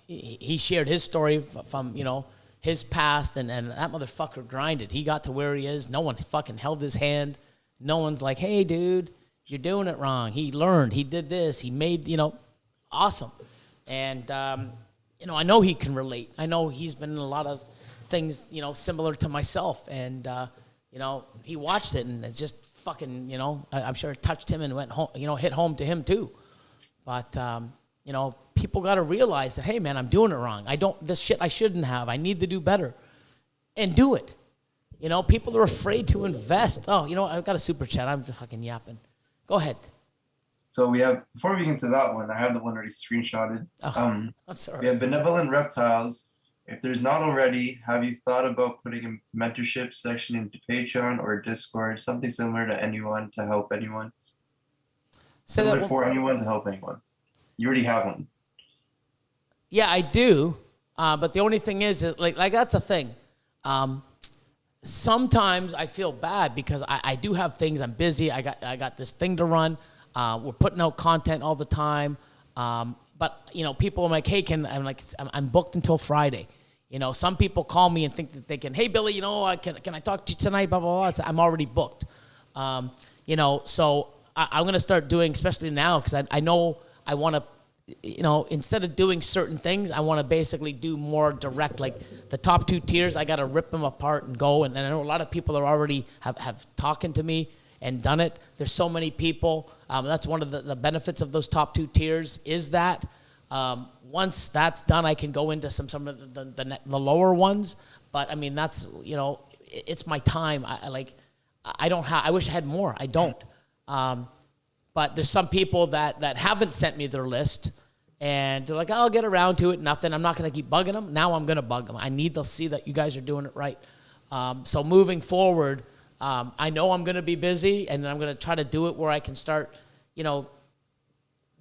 he shared his story from, his past, and that motherfucker grinded. He got to where he is. No one fucking held his hand. No one's like, hey, dude, you're doing it wrong. He learned. He did this. He made, awesome. And, I know he can relate. I know he's been in a lot of things, similar to myself. And, he watched it, and it's just fucking, I'm sure it touched him and went home, hit home to him too. But, people got to realize that, hey, man, I'm doing it wrong. This shit I shouldn't have. I need to do better. And do it. People are afraid to invest. Oh, I've got a super chat. I'm just fucking yapping. Go ahead. So before we get into that one, I have the one already screenshotted. Oh, I'm sorry. We have Benevolent Reptiles. If there's not already, have you thought about putting a mentorship section into Patreon or Discord, something similar to anyone to help anyone? Similar for anyone to help anyone. You already have one. Yeah, I do. But the only thing is like that's a thing. Sometimes I feel bad because I do have things. I'm busy. I got this thing to run. We're putting out content all the time. But people are like, hey, I'm booked until Friday. You know, some people call me and think that they can, hey, Billy, you know, can I talk to you tonight, blah, blah, blah. I say, I'm already booked. You know, so I'm going to start doing, especially now, because I know I want to, you know, instead of doing certain things, I want to basically do more direct, like the top 2 tiers, I got to rip them apart and go. And I know a lot of people are already have talking to me and done it. There's so many people. That's one of the benefits of those top 2 tiers is that once that's done, I can go into some of the lower ones. But I mean, that's, you know, it's my time. I wish I had more. I don't. But there's some people that haven't sent me their list, and they're like, I'll get around to it, nothing. I'm not going to keep bugging them. Now I'm going to bug them. I need to see that you guys are doing it right. So moving forward, I know I'm going to be busy, and I'm going to try to do it where I can start, you know,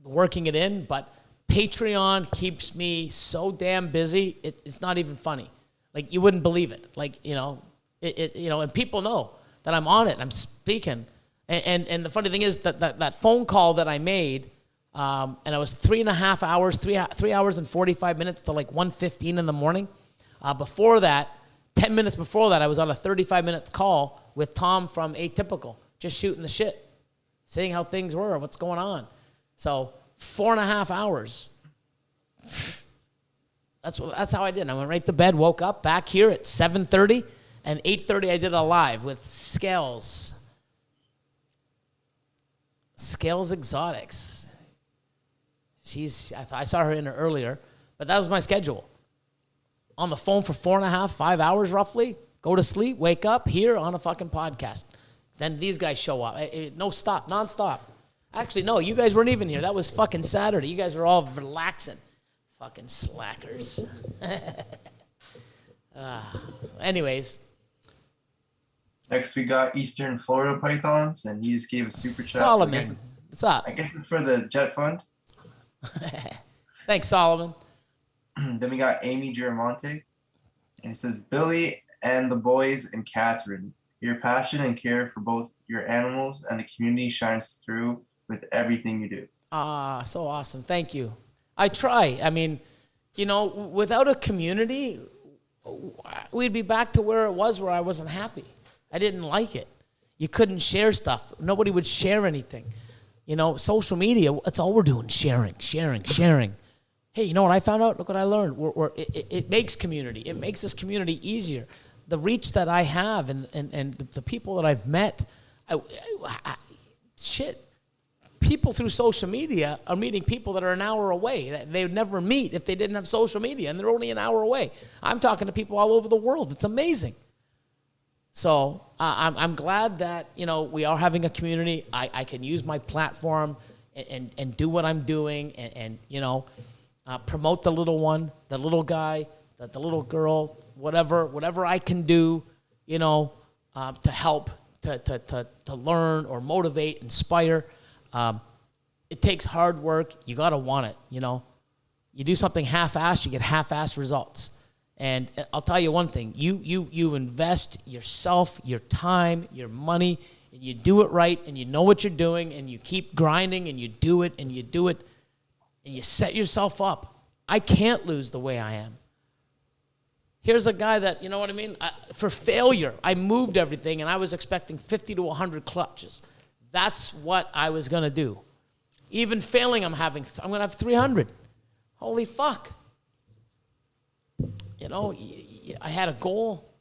working it in. But Patreon keeps me so damn busy, it's not even funny. Like, you wouldn't believe it. Like, you know, you know, and people know that I'm on it. I'm speaking. And the funny thing is that phone call that I made, and I was 3.5 hours, 3 hours and 45 minutes to like 1:15 in the morning. Before that, 10 minutes before that, I was on a 35-minute call with Tom from Atypical, just shooting the shit, seeing how things were, what's going on. So 4.5 hours. That's how I did. I went right to bed, woke up back here at 7:30, and 8:30 I did a live with Scales Exotics. I saw her in earlier, but that was my schedule. On the phone for 4.5, 5 hours roughly, go to sleep, wake up, here on a fucking podcast. Then these guys show up. No stop, nonstop. Actually, no, you guys weren't even here. That was fucking Saturday. You guys were all relaxing. Fucking slackers. Anyways. Next, we got Eastern Florida Pythons, and he just gave a super chat. Solomon, what's up? I guess it's for the Jet Fund. Thanks, Solomon. Then we got Amy Giramonte, and it says, Billy and the boys and Catherine, your passion and care for both your animals and the community shines through with everything you do. So awesome. Thank you. I try. I mean, you know, without a community, we'd be back to where it was, where I wasn't happy. I didn't like it. You couldn't share stuff. Nobody would share anything. You know, social media, that's all we're doing, sharing. Hey, you know what I found out? Look what I learned. It makes community. It makes this community easier. The reach that I have and the people that I've met, people through social media are meeting people that are an hour away that they would never meet if they didn't have social media, and they're only an hour away. I'm talking to people all over the world. It's amazing. So I'm glad that, you know, we are having a community. I can use my platform and do what I'm doing and you know, promote the little one, the little guy, the little girl, whatever I can do, you know, to help, to learn or motivate, inspire. It takes hard work. You got to want it, you know. You do something half-assed, you get half-assed results. And I'll tell you one thing, you invest yourself, your time, your money, and you do it right, and you know what you're doing, and you keep grinding, and you do it, and you set yourself up. I can't lose the way I am. Here's a guy that, you know what I mean? For failure, I moved everything, and I was expecting 50 to 100 clutches. That's what I was going to do. Even failing, I'm going to have 300. Holy fuck. You know, I had a goal.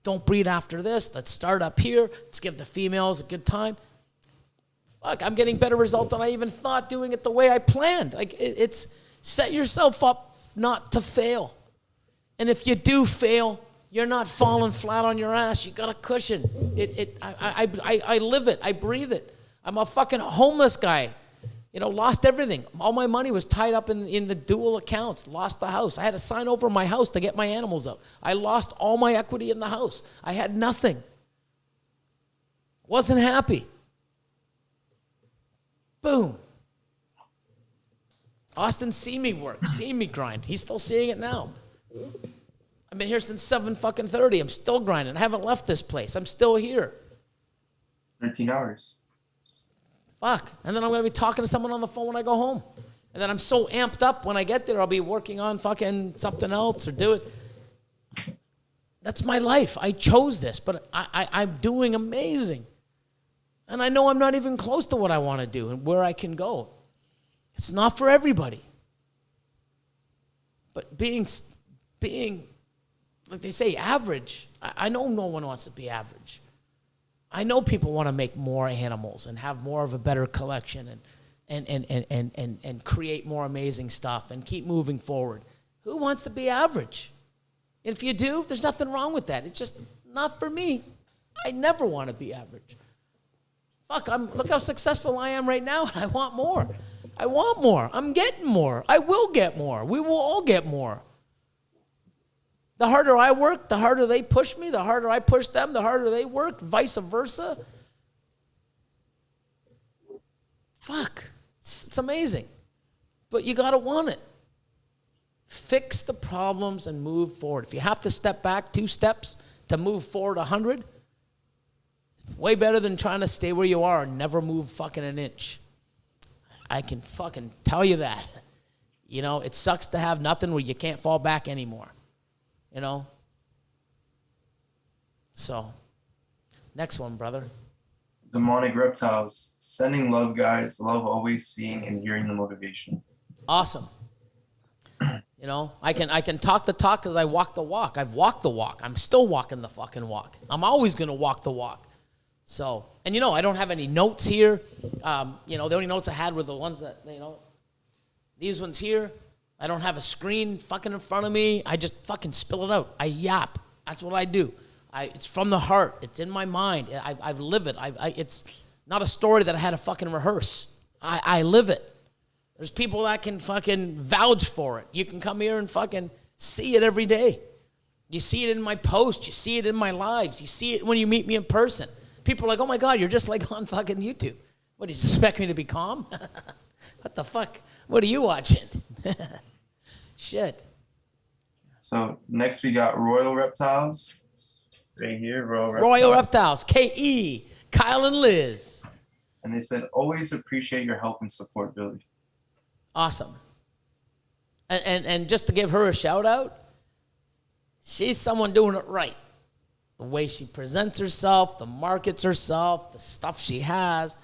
Don't breed after this. Let's start up here. Let's give the females a good time. Fuck, I'm getting better results than I even thought doing it the way I planned. Like, it's set yourself up not to fail. And if you do fail, you're not falling flat on your ass. You got a cushion. I live it. I breathe it. I'm a fucking homeless guy. You know, lost everything. All my money was tied up in the dual accounts. Lost the house. I had to sign over my house to get my animals out. I lost all my equity in the house. I had nothing. Wasn't happy. Boom. Austin seen me work, seen me grind. He's still seeing it now. I've been here since 7:30. I'm still grinding. I haven't left this place. I'm still here. 13 hours. Fuck. And then I'm going to be talking to someone on the phone when I go home. And then I'm so amped up when I get there, I'll be working on fucking something else or do it. That's my life. I chose this, but I'm doing amazing. And I know I'm not even close to what I want to do and where I can go. It's not for everybody. But being like they say, average. I know no one wants to be average. I know people want to make more animals and have more of a better collection and create more amazing stuff and keep moving forward. Who wants to be average? If you do, there's nothing wrong with that. It's just not for me. I never want to be average. Fuck, look how successful I am right now, and I want more. I want more. I'm getting more. I will get more. We will all get more. The harder I work, the harder they push me. The harder I push them, the harder they work, vice versa. Fuck. It's amazing. But you got to want it. Fix the problems and move forward. If you have to step back 2 steps to move forward 100, it's way better than trying to stay where you are and never move fucking an inch. I can fucking tell you that. You know, it sucks to have nothing where you can't fall back anymore. You know? So, next one, brother. Demonic Reptiles. Sending love, guys. Love always seeing and hearing the motivation. Awesome. You know, I can talk the talk because I walk the walk. I've walked the walk. I'm still walking the fucking walk. I'm always going to walk the walk. So, and you know, I don't have any notes here. You know, the only notes I had were the ones that, you know, these ones here. I don't have a screen fucking in front of me. I just fucking spill it out. I yap. That's what I do. It's from the heart. It's in my mind. I've lived it. It's not a story that I had to fucking rehearse. I live it. There's people that can fucking vouch for it. You can come here and fucking see it every day. You see it in my posts. You see it in my lives. You see it when you meet me in person. People are like, oh my God, you're just like on fucking YouTube. What, do you expect me to be calm? What the fuck? What are you watching? Shit. So next we got Royal Reptiles. Right here, Royal Reptiles. Royal Reptiles, K.E., Kyle and Liz. And they said, always appreciate your help and support, Billy. Awesome. And just to give her a shout out, she's someone doing it right. The way she presents herself, the markets herself, the stuff she has.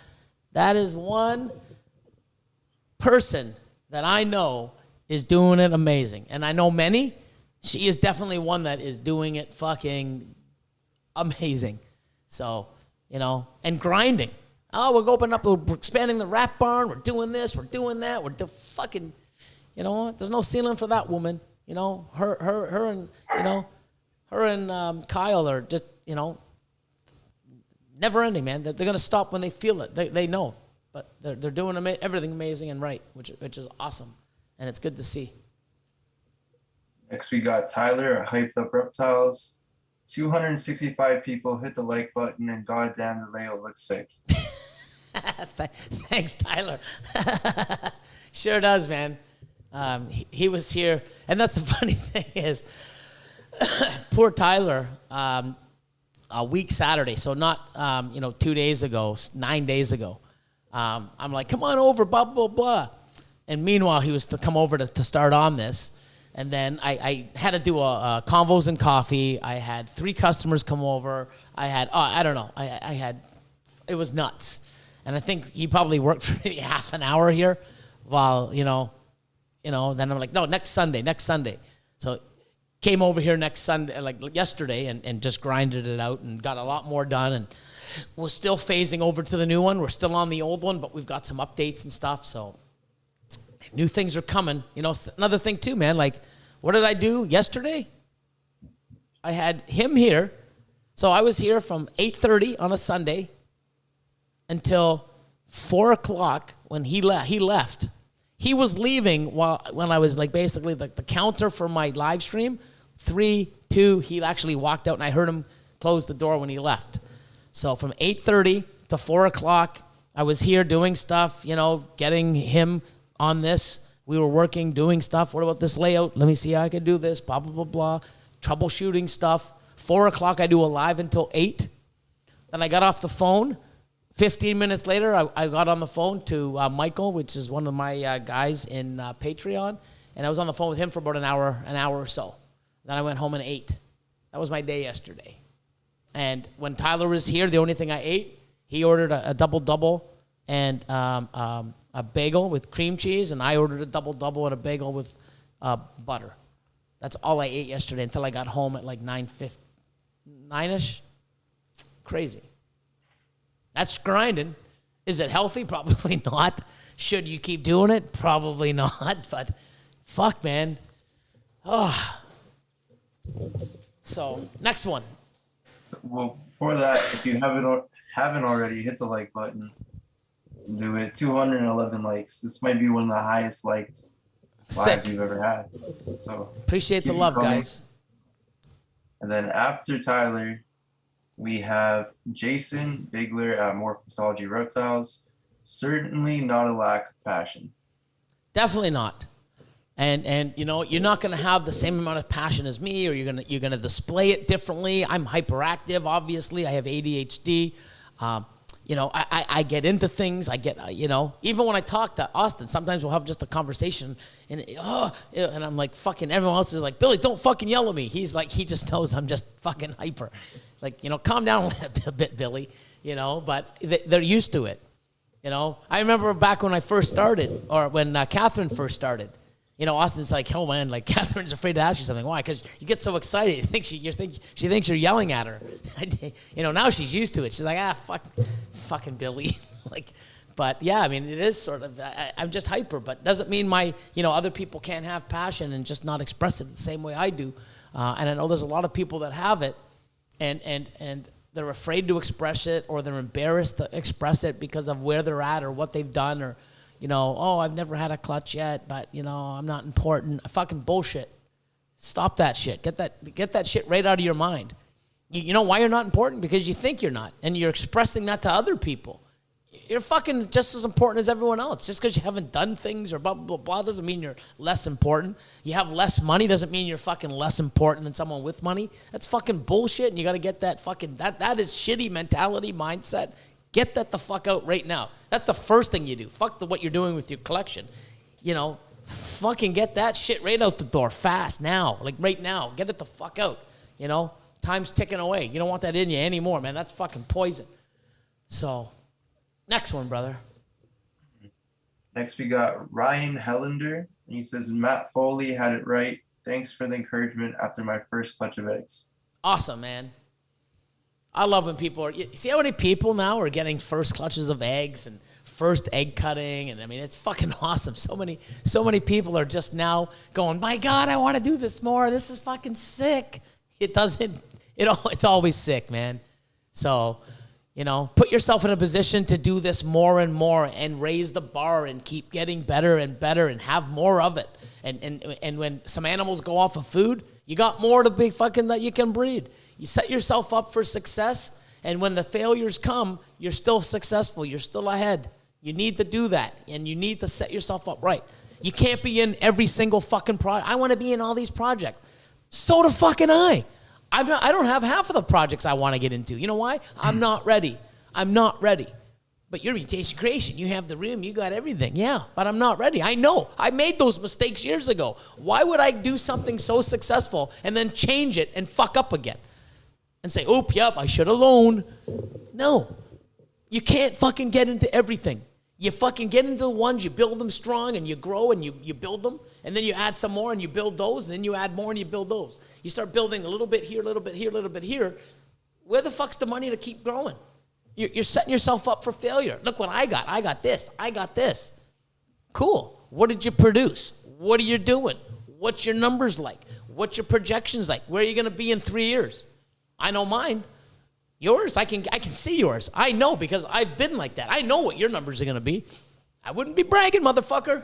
That is one person that I know is doing it amazing. And I know many. She is definitely one that is doing it fucking amazing. So, you know, and grinding. Oh, we're opening up, we're expanding the rat barn, we're doing this, we're doing that, we're fucking, you know, there's no ceiling for that woman. You know, her and, you know, her and Kyle are just, you know, never ending, man. They're going to stop when they feel it. They know. But they're doing everything amazing and right, which is awesome. And it's good to see. Next, we got Tyler at Hyped Up Reptiles. 265 people hit the like button, and goddamn, the layout looks sick. Thanks, Tyler. Sure does, man. He was here. And that's the funny thing is, poor Tyler, a week Saturday, so not, 2 days ago, 9 days ago, I'm like, come on over, blah, blah, blah. And meanwhile, he was to come over to start on this. And then I had to do a convos and coffee. I had 3 customers come over. I had, I don't know. It was nuts. And I think he probably worked for maybe half an hour here while, then I'm like, no, next Sunday. So came over here next Sunday, like yesterday, and just grinded it out and got a lot more done. And we're still phasing over to the new one. We're still on the old one, but we've got some updates and stuff. So new things are coming. Another thing too, man. Like, what did I do yesterday? I had him here. So I was here from 8:30 on a Sunday until 4 o'clock when he left. He was leaving when I was like basically the counter for my live stream. 3, 2, he actually walked out and I heard him close the door when he left. So from 8:30 to 4 o'clock, I was here doing stuff, getting him on this. We were working, doing stuff. What about this layout? Let me see how I can do this, blah, blah, blah, blah. Troubleshooting stuff. 4 o'clock, I do a live until 8. Then I got off the phone. 15 minutes later, I got on the phone to Michael, which is one of my guys in Patreon. And I was on the phone with him for about an hour or so. Then I went home and ate. That was my day yesterday. And when Tyler was here, the only thing I ate, he ordered a double-double and a bagel with cream cheese, and I ordered a double-double and a bagel with butter. That's all I ate yesterday until I got home at like 9-ish. Crazy. That's grinding. Is it healthy? Probably not. Should you keep doing it? Probably not. But fuck, man. Oh. So, next one. So, well, before that, if you haven't already, hit the like button. Do it. 211 likes. This might be one of the highest liked lives we've ever had. So appreciate the love, guys. And then after Tyler, we have Jason Bigler at Morphology Reptiles. Certainly not a lack of passion. Definitely not. And you know, you're not going to have the same amount of passion as me, or you're going to display it differently. I'm hyperactive, obviously. I have ADHD. You know, I get into things. I get, you know, even when I talk to Austin, sometimes we'll have just a conversation, and I'm like, fucking, everyone else is like, Billy, don't fucking yell at me. He's like, he just knows I'm just fucking hyper. Like, you know, calm down a bit, Billy, you know, but they're used to it. You know, I remember back when I first started, or when Catherine first started, you know, Austin's like, oh man, like Catherine's afraid to ask you something. Why? Because you get so excited. She thinks you're yelling at her. You know, now she's used to it. She's like, fucking Billy. Like, but yeah, I mean, it is sort of, I'm just hyper, but doesn't mean other people can't have passion and just not express it the same way I do. And I know there's a lot of people that have it, and they're afraid to express it, or they're embarrassed to express it because of where they're at or what they've done, or, you know, oh, I've never had a clutch yet, but, you know, I'm not important. Fucking bullshit. Stop that shit. Get that shit right out of your mind. You know why you're not important? Because you think you're not, and you're expressing that to other people. You're fucking just as important as everyone else. Just because you haven't done things or blah, blah, blah doesn't mean you're less important. You have less money doesn't mean you're fucking less important than someone with money. That's fucking bullshit, and you got to get that fucking, that is shitty mentality, mindset. Get that the fuck out right now. That's the first thing you do. Fuck what you're doing with your collection. You know, fucking get that shit right out the door fast now. Like right now. Get it the fuck out. You know, time's ticking away. You don't want that in you anymore, man. That's fucking poison. So, next one, brother. Next, we got Ryan Hellander. And he says, Matt Foley had it right. Thanks for the encouragement after my first clutch of eggs. Awesome, man. I love when people see how many people now are getting first clutches of eggs and first egg cutting, and I mean, it's fucking awesome. So many people are just now going, my God, I want to do this more. This is fucking sick. It's always sick, man. So, you know, put yourself in a position to do this more and more, and raise the bar and keep getting better and better and have more of it. And when some animals go off of food, you got more to be fucking that you can breed. You set yourself up for success, and when the failures come, you're still successful. You're still ahead. You need to do that, and you need to set yourself up right. You can't be in every single fucking project. I want to be in all these projects. So do fucking I. I don't have half of the projects I want to get into. You know why? I'm not ready. But you're Mutation Creation. You have the room. You got everything. Yeah, but I'm not ready. I know. I made those mistakes years ago. Why would I do something so successful and then change it and fuck up again? And say, oop, yep, I should have loaned. No. You can't fucking get into everything. You fucking get into the ones, you build them strong, and you grow, and you build them, and then you add some more, and you build those, and then you add more, and you build those. You start building a little bit here, a little bit here, a little bit here. Where the fuck's the money to keep growing? You're setting yourself up for failure. Look what I got. I got this. I got this. Cool. What did you produce? What are you doing? What's your numbers like? What's your projections like? Where are you going to be in 3 years? I know mine. Yours, I can see yours. I know because I've been like that. I know what your numbers are going to be. I wouldn't be bragging, motherfucker.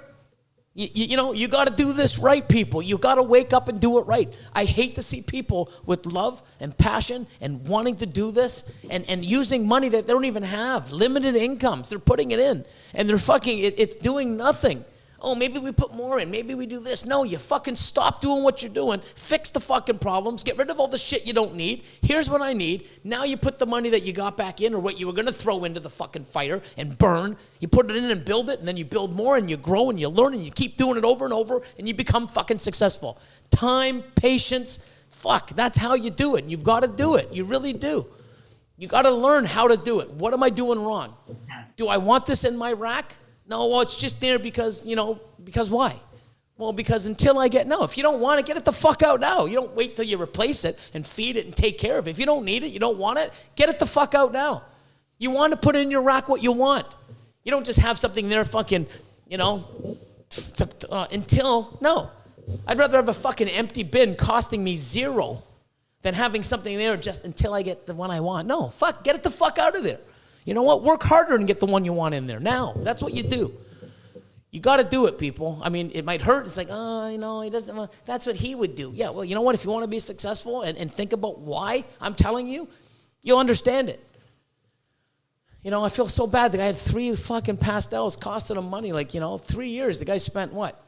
You know, you got to do this right, people. You got to wake up and do it right. I hate to see people with love and passion and wanting to do this and using money that they don't even have. Limited incomes. They're putting it in. And they're fucking, it's doing nothing. Oh, maybe we put more in. Maybe we do this. No, you fucking stop doing what you're doing. Fix the fucking problems. Get rid of all the shit you don't need. Here's what I need. Now you put the money that you got back in or what you were going to throw into the fucking fire and burn. You put it in and build it, and then you build more, and you grow, and you learn, and you keep doing it over and over, and you become fucking successful. Time, patience, Fuck, that's how you do it. You've got to do it. You really do. You got to learn how to do it. What am I doing wrong? Do I want this in my rack? No, well, it's just there because, because why? Well, because until I no, if you don't want it, get it the fuck out now. You don't wait till you replace it and feed it and take care of it. If you don't need it, you don't want it, get it the fuck out now. You want to put in your rack what you want. You don't just have something there fucking, until, no. I'd rather have a fucking empty bin costing me $0 than having something there just until I get the one I want. No, fuck, get it the fuck out of there. You know what? Work harder and get the one you want in there now. That's what you do. You got to do it, people. I mean, it might hurt. It's like, he doesn't. That's what he would do. Yeah, well, you know what? If you want to be successful and think about why I'm telling you, you'll understand it. I feel so bad. The guy had 3 fucking pastels costing him money. 3 years. The guy spent what?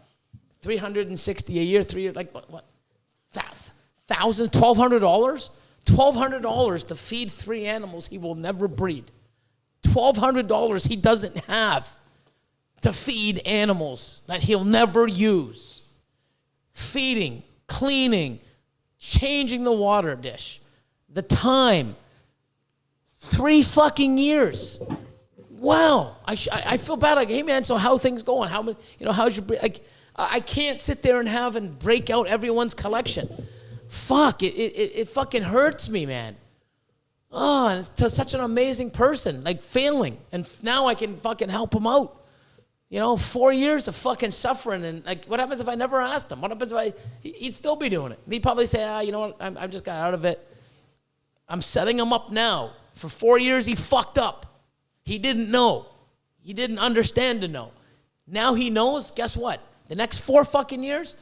$360 a year, 3 years. What? $1,000, $1,200? $1,200 to feed 3 animals he will never breed. $1,200 he doesn't have to feed animals that he'll never use. Feeding, cleaning, changing the water dish, the time. 3 fucking years. Wow. I feel bad. Like, hey man, so how things going? How many? How's your? I can't sit there and break out everyone's collection. Fuck. It fucking hurts me, man. Oh, and it's such an amazing person, failing, and now I can fucking help him out. 4 years of fucking suffering, and what happens if I never asked him? What happens if he'd still be doing it? He'd probably say, you know what, I just got out of it. I'm setting him up now. For 4 years, he fucked up. He didn't know. He didn't understand to know. Now he knows, guess what? The next 4 fucking years,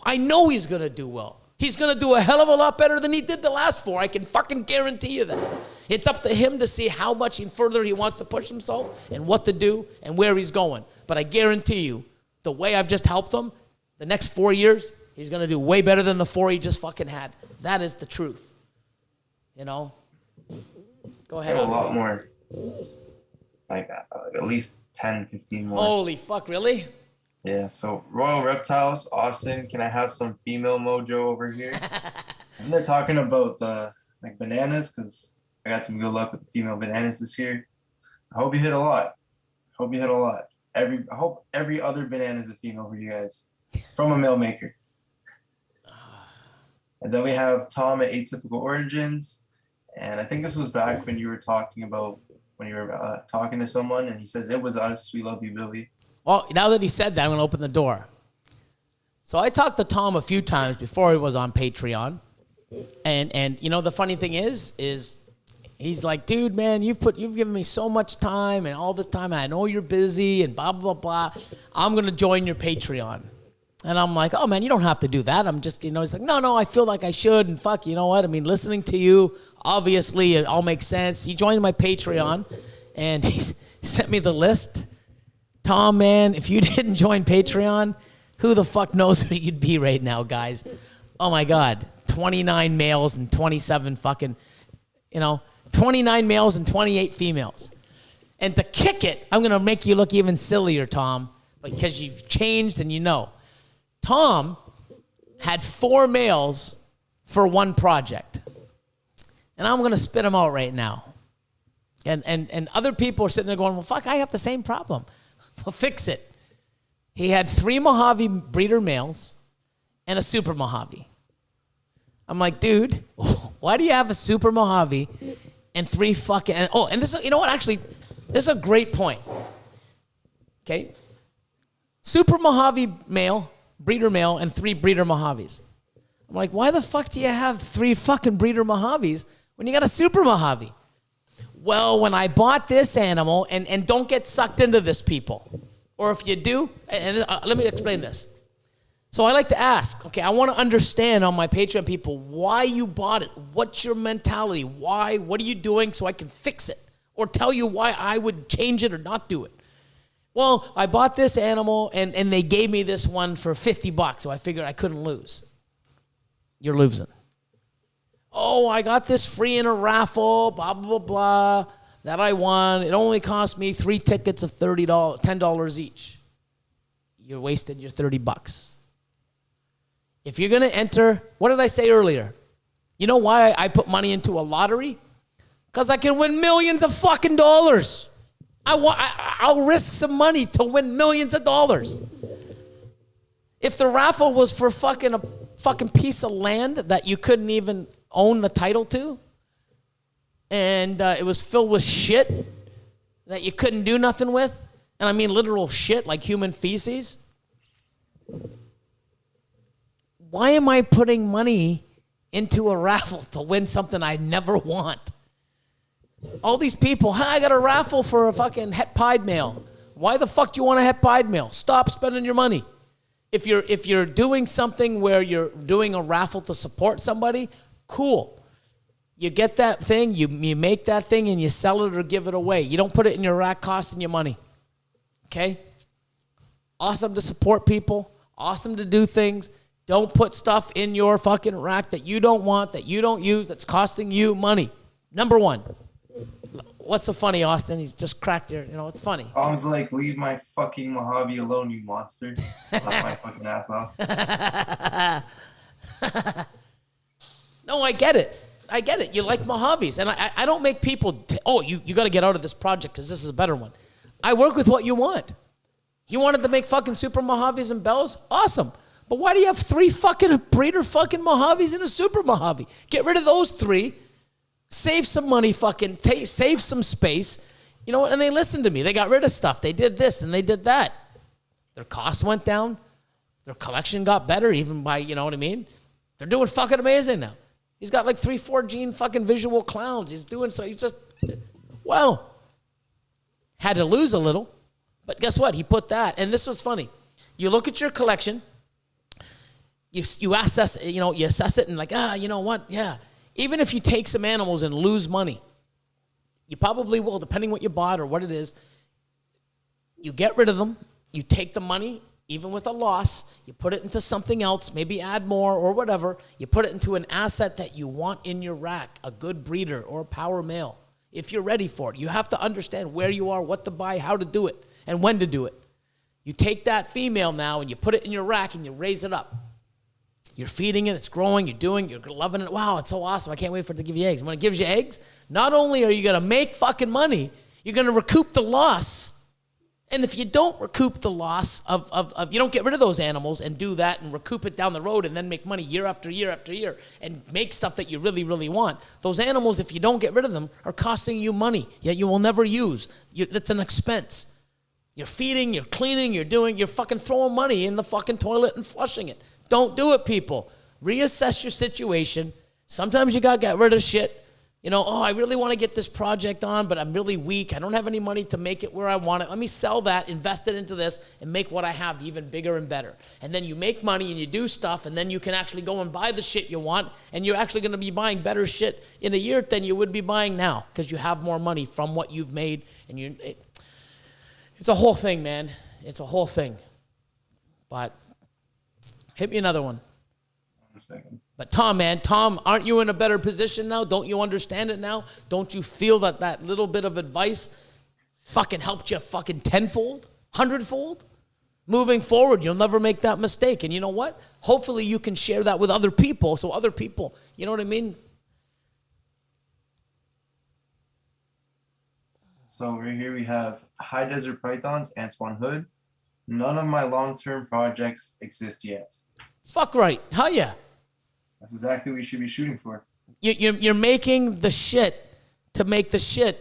I know he's going to do well. He's going to do a hell of a lot better than he did the last 4. I can fucking guarantee you that. It's up to him to see how much further he wants to push himself and what to do and where he's going. But I guarantee you, the way I've just helped him, the next 4 years, he's going to do way better than the 4 he just fucking had. That is the truth. Go ahead. A lot more. At least 10, 15 more. Holy fuck, really? Yeah, so Royal Reptiles, Austin, can I have some female mojo over here? And they're talking about the bananas, because I got some good luck with the female bananas this year. I hope you hit a lot. I hope every other banana is a female for you guys. From a male maker. And then we have Tom at Atypical Origins. And I think this was back when you were talking to someone, and he says, it was us. We love you, Billy. Well, now that he said that, I'm going to open the door. So I talked to Tom a few times before he was on Patreon. And the funny thing is he's like, dude, man, you've given me so much time and all this time, and I know you're busy and blah, blah, blah. I'm going to join your Patreon. And I'm like, oh, man, you don't have to do that. I'm just, he's like, no, I feel like I should. And fuck, you know what? I mean, listening to you, obviously, it all makes sense. He joined my Patreon, and he sent me the list. Tom, man, if you didn't join Patreon, who the fuck knows who you'd be right now, guys? Oh, my God. 29 males and 27 fucking, 29 males and 28 females. And to kick it, I'm going to make you look even sillier, Tom, because you've changed and Tom had 4 males for 1 project. And I'm going to spit them out right now. And other people are sitting there going, well, fuck, I have the same problem. Well, fix it. He had 3 Mojave breeder males and a Super Mojave. I'm like, dude, why do you have a Super Mojave and 3 fucking... And this is, actually, this is a great point. Okay? Super Mojave male, breeder male, and 3 breeder Mojaves. I'm like, why the fuck do you have 3 fucking breeder Mojaves when you got a Super Mojave? Well, when I bought this animal, and don't get sucked into this, people. Or if you do, and let me explain this. So I like to ask, okay, I want to understand on my Patreon people why you bought it. What's your mentality? Why? What are you doing so I can fix it? Or tell you why I would change it or not do it. Well, I bought this animal, and they gave me this one for $50, so I figured I couldn't lose. You're losing. Oh, I got this free in a raffle, blah, blah, blah, blah, that I won. It only cost me 3 tickets of $10 each. You wasted your $30. If you're going to enter, what did I say earlier? You know why I put money into a lottery? Because I can win millions of fucking dollars. I'll risk some money to win millions of dollars. If the raffle was for a fucking piece of land that you couldn't even own the title to, and it was filled with shit that you couldn't do nothing with, and I mean literal shit like human feces, why am I putting money into a raffle to win something I never want? All these people, I got a raffle for a fucking het pied male. Why the fuck do you want a het pied male? Stop spending your money. If you're doing something where you're doing a raffle to support somebody, cool. You get that thing, you make that thing, and you sell it or give it away. You don't put it in your rack costing you money. Okay? Awesome to support people. Awesome to do things. Don't put stuff in your fucking rack that you don't want, that you don't use, that's costing you money. Number one. What's so funny, Austin? He's just cracked there. You know, it's funny. Mom's like, leave my fucking Mojave alone, you monster. Laugh my fucking ass off. No, I get it. I get it. You like Mojaves. And I don't make people, you got to get out of this project because this is a better one. I work with what you want. You wanted to make fucking super Mojaves and bells? Awesome. But why do you have 3 fucking breeder fucking Mojaves and a super Mojave? Get rid of those 3. Save some money, fucking save some space. You know what? And they listened to me. They got rid of stuff. They did this and they did that. Their cost went down. Their collection got better even by, you know what I mean? They're doing fucking amazing now. He's got like 3-4 gene fucking visual clowns. He's doing so. He's just, well, had to lose a little. But guess what? He put that. And this was funny. You look at your collection. You assess it and like, you know what? Yeah. Even if you take some animals and lose money, you probably will, depending what you bought or what it is. You get rid of them. You take the money, even with a loss. You put it into something else, maybe add more or whatever. You put it into an asset that you want in your rack, a good breeder or a power male. If you're ready for it, you have to understand where you are, what to buy, how to do it, and when to do it. You take that female now and you put it in your rack and you raise it up. You're feeding it, it's growing, you're loving it. Wow, it's so awesome. I can't wait for it to give you eggs. When it gives you eggs, not only are you going to make fucking money, you're going to recoup the loss. And if you don't recoup the loss of you don't get rid of those animals and do that and recoup it down the road and then make money year after year after year and make stuff that you really, really want, those animals, if you don't get rid of them, are costing you money, yet you will never use. It's an expense. You're feeding, you're cleaning, you're fucking throwing money in the fucking toilet and flushing it. Don't do it, people. Reassess your situation. Sometimes you got to get rid of shit. You know, I really want to get this project on, but I'm really weak. I don't have any money to make it where I want it. Let me sell that, invest it into this, and make what I have even bigger and better. And then you make money and you do stuff, and then you can actually go and buy the shit you want, and you're actually going to be buying better shit in a year than you would be buying now because you have more money from what you've made. And it's a whole thing, man. It's a whole thing. But hit me another one. 1 second. But Tom, aren't you in a better position now? Don't you understand it now? Don't you feel that little bit of advice fucking helped you fucking tenfold, 100-fold? Moving forward, you'll never make that mistake. And you know what? Hopefully you can share that with other people. So other people, you know what I mean? So right here we have High Desert Pythons, Antoine Hood. None of my long-term projects exist yet. Fuck right. Hell yeah. That's exactly what you should be shooting for. You're making the shit to make the shit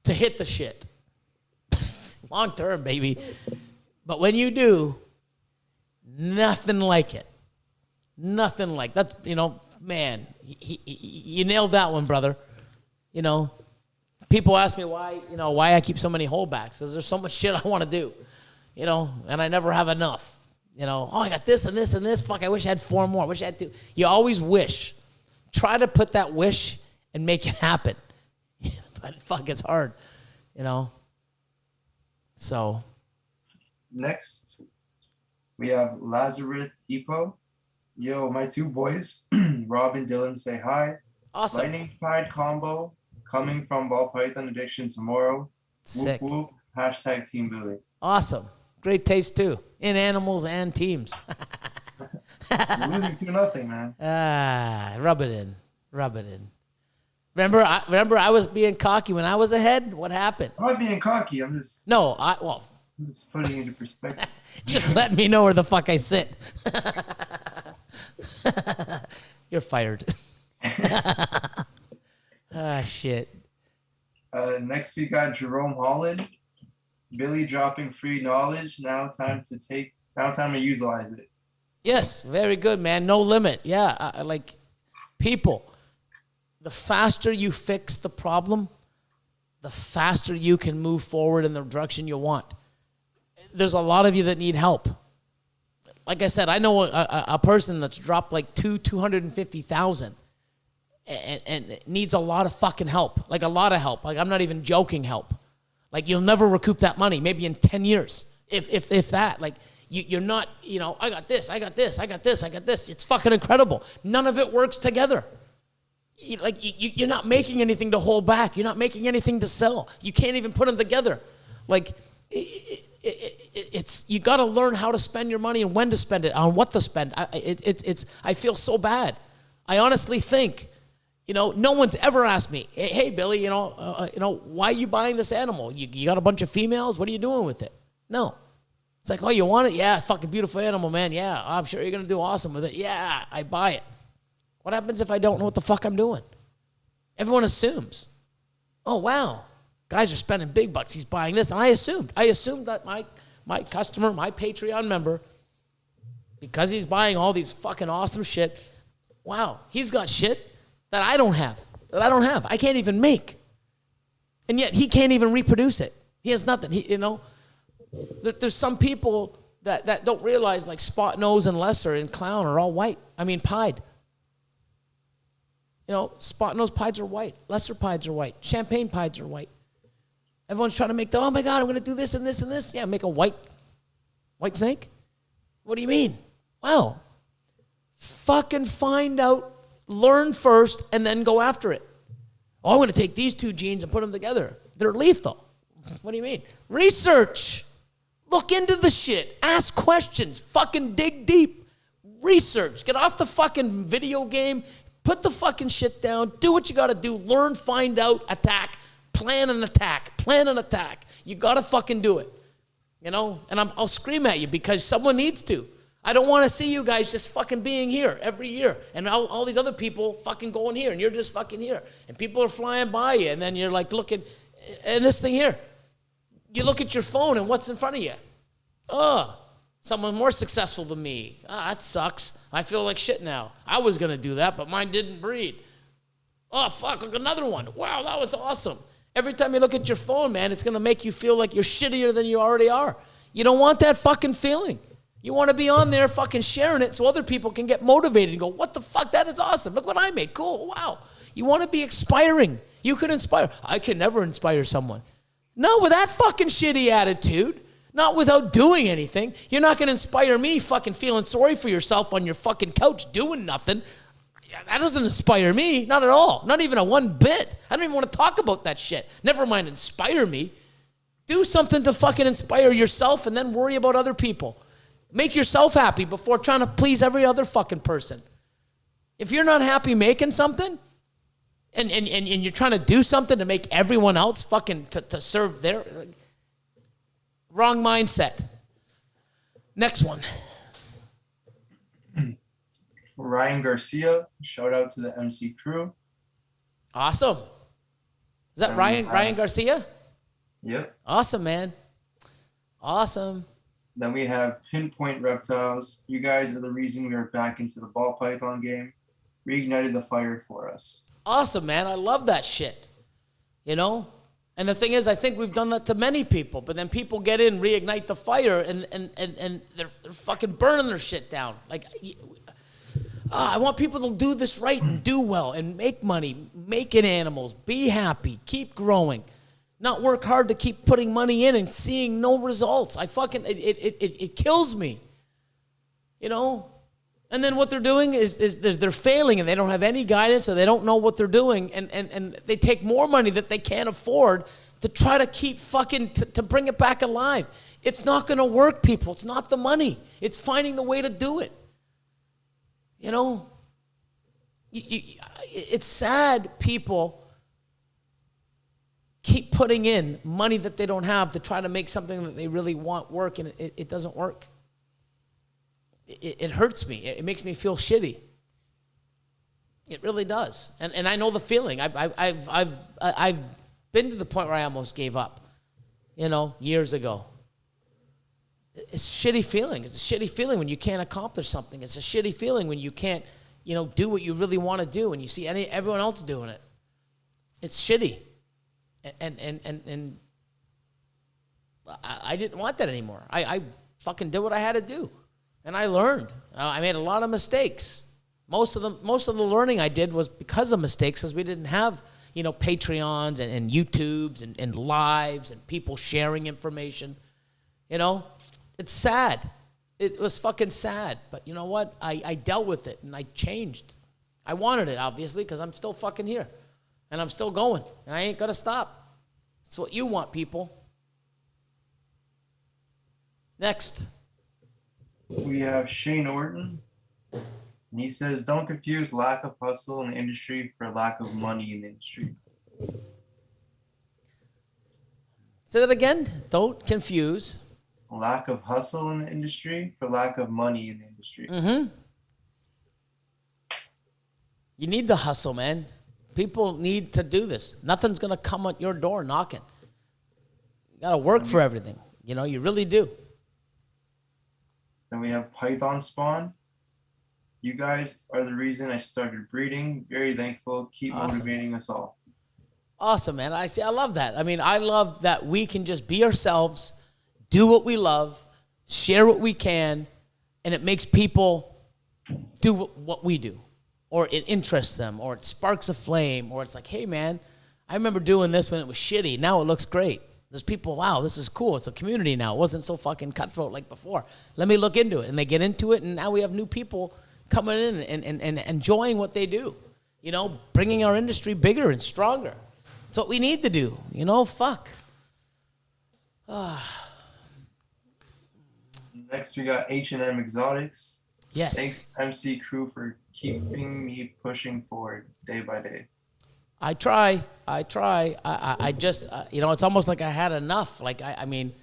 to hit the shit. Long term, baby. But when you do, nothing like it. Nothing like that. You know, man, you nailed that one, brother. You know, people ask me why I keep so many holdbacks, because there's so much shit I want to do, you know, and I never have enough. You know, I got this and this and this. Fuck, I wish I had 4 more. I wish I had 2. You always wish. Try to put that wish and make it happen. But fuck, it's hard, you know. So. Next, we have Lazarus Epo. Yo, my 2 boys, Rob and Dylan, say hi. Awesome. Lightning Tide combo coming from Ball Python Addiction tomorrow. Sick. Whoop, whoop. Hashtag Team Billy. Awesome. Great taste, too, in animals and teams. You're losing 2-0, man. Rub it in. Rub it in. Remember I was being cocky when I was ahead? What happened? I'm not being cocky. I'm just putting it into perspective. Just let me know where the fuck I sit. You're fired. Shit. Next we got Jerome Holland. Billy dropping free knowledge. Now time to utilize it. Yes, very good, man. No limit. Yeah, like people. The faster you fix the problem, the faster you can move forward in the direction you want. There's a lot of you that need help. Like I said, I know a person that's dropped like 250,000 and needs a lot of fucking help. Like a lot of help. Like I'm not even joking help. Like you'll never recoup that money, maybe in 10 years, if that. Like you're not, I got this. It's fucking incredible. None of it works together. You're not making anything to hold back. You're not making anything to sell. You can't even put them together. Like it's you got to learn how to spend your money and when to spend it, on what to spend. I feel so bad. I honestly think, no one's ever asked me, hey Billy, why are you buying this animal? You got a bunch of females. What are you doing with it? No. It's like, oh, you want it? Yeah, fucking beautiful animal, man. Yeah, I'm sure you're gonna do awesome with it. Yeah, I buy it. What happens if I don't know what the fuck I'm doing? Everyone assumes, oh, wow, guys are spending big bucks. He's buying this. And I assumed that my customer, my Patreon member, because he's buying all these fucking awesome shit, wow, he's got shit that I don't have, I can't even make. And yet he can't even reproduce it. He has nothing. There's some people that don't realize like Spot Nose and Lesser and Clown are all white. I mean, pied. Spot Nose pieds are white. Lesser pieds are white. Champagne pieds are white. Everyone's trying to make oh my God, I'm going to do this and this and this. Yeah, make a white snake? What do you mean? Wow. Fucking find out, learn first, and then go after it. Oh, I'm going to take these two genes and put them together. They're lethal. What do you mean? Research. Look into the shit. Ask questions. Fucking dig deep. Research. Get off the fucking video game. Put the fucking shit down. Do what you got to do. Learn, find out, attack. Plan an attack. You got to fucking do it. And I'll scream at you because someone needs to. I don't want to see you guys just fucking being here every year and all these other people fucking going here and you're just fucking here. And people are flying by you and then you're like looking, and this thing here. You look at your phone and what's in front of you? Oh, someone more successful than me. That sucks. I feel like shit now. I was going to do that, but mine didn't breed. Oh, fuck, look, another one. Wow, that was awesome. Every time you look at your phone, man, it's going to make you feel like you're shittier than you already are. You don't want that fucking feeling. You want to be on there fucking sharing it so other people can get motivated and go, what the fuck, that is awesome. Look what I made. Cool, wow. You want to be inspiring. You could inspire. I can never inspire someone. No, with that fucking shitty attitude. Not without doing anything. You're not going to inspire me fucking feeling sorry for yourself on your fucking couch doing nothing. That doesn't inspire me. Not at all. Not even a one bit. I don't even want to talk about that shit. Never mind inspire me. Do something to fucking inspire yourself and then worry about other people. Make yourself happy before trying to please every other fucking person. If you're not happy making something and you're trying to do something to make everyone else fucking to serve their... Wrong mindset. Next one. Ryan Garcia, shout out to the MC crew. Awesome. Is that Ryan Garcia? Yep. Awesome, man. Awesome. Then we have Pinpoint Reptiles. You guys are the reason we are back into the ball python game. Reignited the fire for us. Awesome, man. I love that shit. And the thing is, I think we've done that to many people, but then people get in, reignite the fire, and they're fucking burning their shit down. Like, I want people to do this right and do well and make money, making animals, be happy, keep growing, not work hard to keep putting money in and seeing no results. It kills me, And then what they're doing is they're failing and they don't have any guidance or they don't know what they're doing and they take more money that they can't afford to try to keep fucking, to bring it back alive. It's not going to work, people. It's not the money. It's finding the way to do it. You know, it's sad people keep putting in money that they don't have to try to make something that they really want work, and it doesn't work. It hurts me. It makes me feel shitty. It really does. And I know the feeling. I've been to the point where I almost gave up, you know, years ago. It's a shitty feeling. It's a shitty feeling when you can't accomplish something. It's a shitty feeling when you can't, you know, do what you really want to do and you see everyone else doing it. It's shitty. And I didn't want that anymore. I fucking did what I had to do. And I learned. I made a lot of mistakes. Most of the learning I did was because of mistakes, because we didn't have, you know, Patreons and YouTubes and lives and people sharing information. You know, it's sad. It was fucking sad. But you know what? I dealt with it and I changed. I wanted it, obviously, because I'm still fucking here. And I'm still going. And I ain't going to stop. It's what you want, people. Next. We have Shane Orton. And he says, don't confuse lack of hustle in the industry for lack of money in the industry. Say that again. Don't confuse. Lack of hustle in the industry for lack of money in the industry. Mm-hmm. You need the hustle, man. People need to do this. Nothing's going to come at your door knocking. You got to work for everything. You know, you really do. Then we have Python Spawn. You guys are the reason I started breeding. Very thankful. Keep motivating us all. Awesome, man. I love that. I mean, I love that we can just be ourselves, do what we love, share what we can, and it makes people do what we do. Or it interests them, or it sparks a flame, or it's like, hey, man, I remember doing this when it was shitty. Now it looks great. There's people, wow, this is cool. It's a community now. It wasn't so fucking cutthroat like before. Let me look into it. And they get into it, and now we have new people coming in and enjoying what they do. You know, bringing our industry bigger and stronger. It's what we need to do. You know, fuck. Next, we got H&M Exotics. Yes. Thanks, MC Crew, for keeping me pushing forward day by day. I try. I just, you know, it's almost like I had enough. Like, I mean,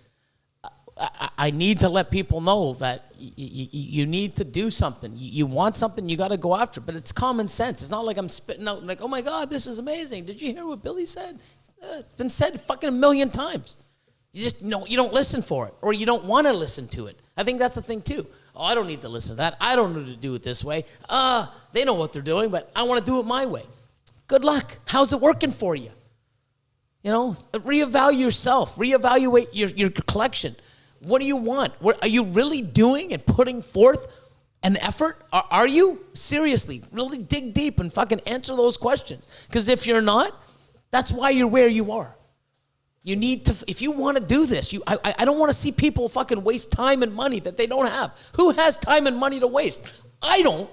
I need to let people know that you need to do something. You want something, you got to go after it. But it's common sense. It's not like I'm spitting out like, oh my God, this is amazing. Did you hear what Billy said? It's been said fucking a million times. You just, you don't listen for it, or you don't want to listen to it. I think that's the thing too. Oh, I don't need to listen to that. I don't need to do it this way. They know what they're doing, but I want to do it my way. Good luck. How's it working for you? You know, reevaluate yourself. Reevaluate your collection. What do you want? Are you really doing and putting forth an effort? Are you? Seriously, really dig deep and fucking answer those questions. Because if you're not, that's why you're where you are. You need to, if you want to do this, I don't want to see people fucking waste time and money that they don't have. Who has time and money to waste? I don't.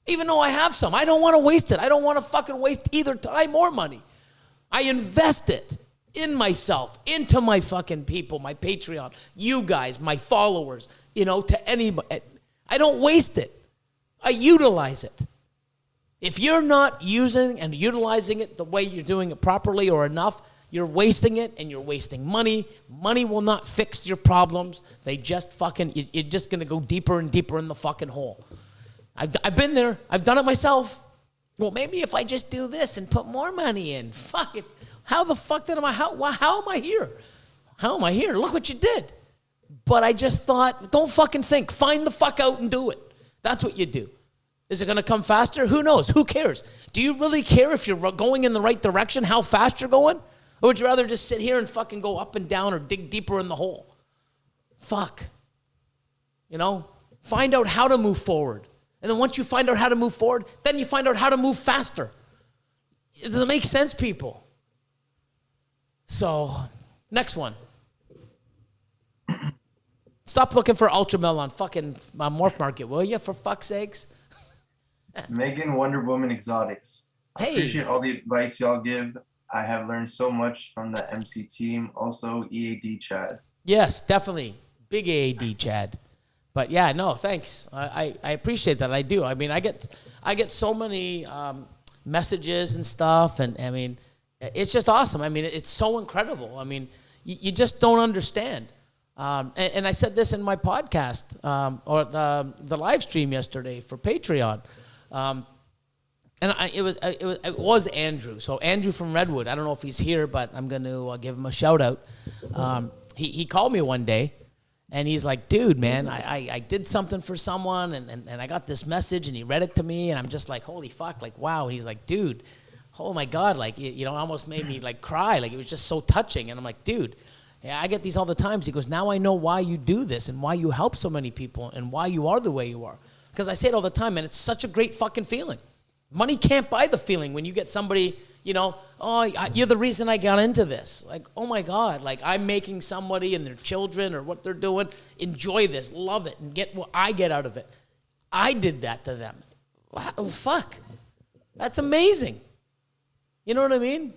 Even though I have some, I don't want to waste it. I don't want to fucking waste either time or money. I invest it in myself, into my fucking people, my Patreon, you guys, my followers, you know, to anybody. I don't waste it. I utilize it. If you're not using and utilizing it the way you're doing it properly or enough, you're wasting it and you're wasting money. Money will not fix your problems. They just fucking, you're just going to go deeper and deeper in the fucking hole. I've been there. I've done it myself. Well, maybe if I just do this and put more money in. Fuck, how the fuck how am I here? How am I here? Look what you did. But I just thought, don't fucking think. Find the fuck out and do it. That's what you do. Is it going to come faster? Who knows? Who cares? Do you really care if you're going in the right direction, how fast you're going? Or would you rather just sit here and fucking go up and down or dig deeper in the hole? Fuck. You know? Find out how to move forward. And then once you find out how to move forward, then you find out how to move faster. Does it make sense, people? So, next one. Stop looking for Ultramel on fucking Morph Market, will you? For fuck's sakes. Megan Wonder Woman Exotics. I Hey. appreciate all the advice y'all give. I have learned so much from the MC team. Also, EAD Chad. Yes, definitely. Big AAD, Chad. But yeah, no, thanks. I appreciate that. I do. I mean, I get so many messages and stuff, and I mean, it's just awesome. I mean, it's so incredible. I mean, you just don't understand. And I said this in my podcast or the live stream yesterday for Patreon. It was Andrew. So Andrew from Redwood. I don't know if he's here, but I'm going to give him a shout out. He called me one day, and he's like, dude, man, I did something for someone, and I got this message, and he read it to me, and I'm just like, holy fuck, like, wow. He's like, dude, oh my God, like, you know, it almost made me like cry. Like, it was just so touching. And I'm like, dude, yeah, I get these all the time. He goes, now I know why you do this and why you help so many people and why you are the way you are. Because I say it all the time, and it's such a great fucking feeling. Money can't buy the feeling when you get somebody, you know, oh, you're the reason I got into this. Like, oh my God, like I'm making somebody and their children or what they're doing enjoy this, love it, and get what I get out of it. I did that to them. Wow, fuck. That's amazing. You know what I mean?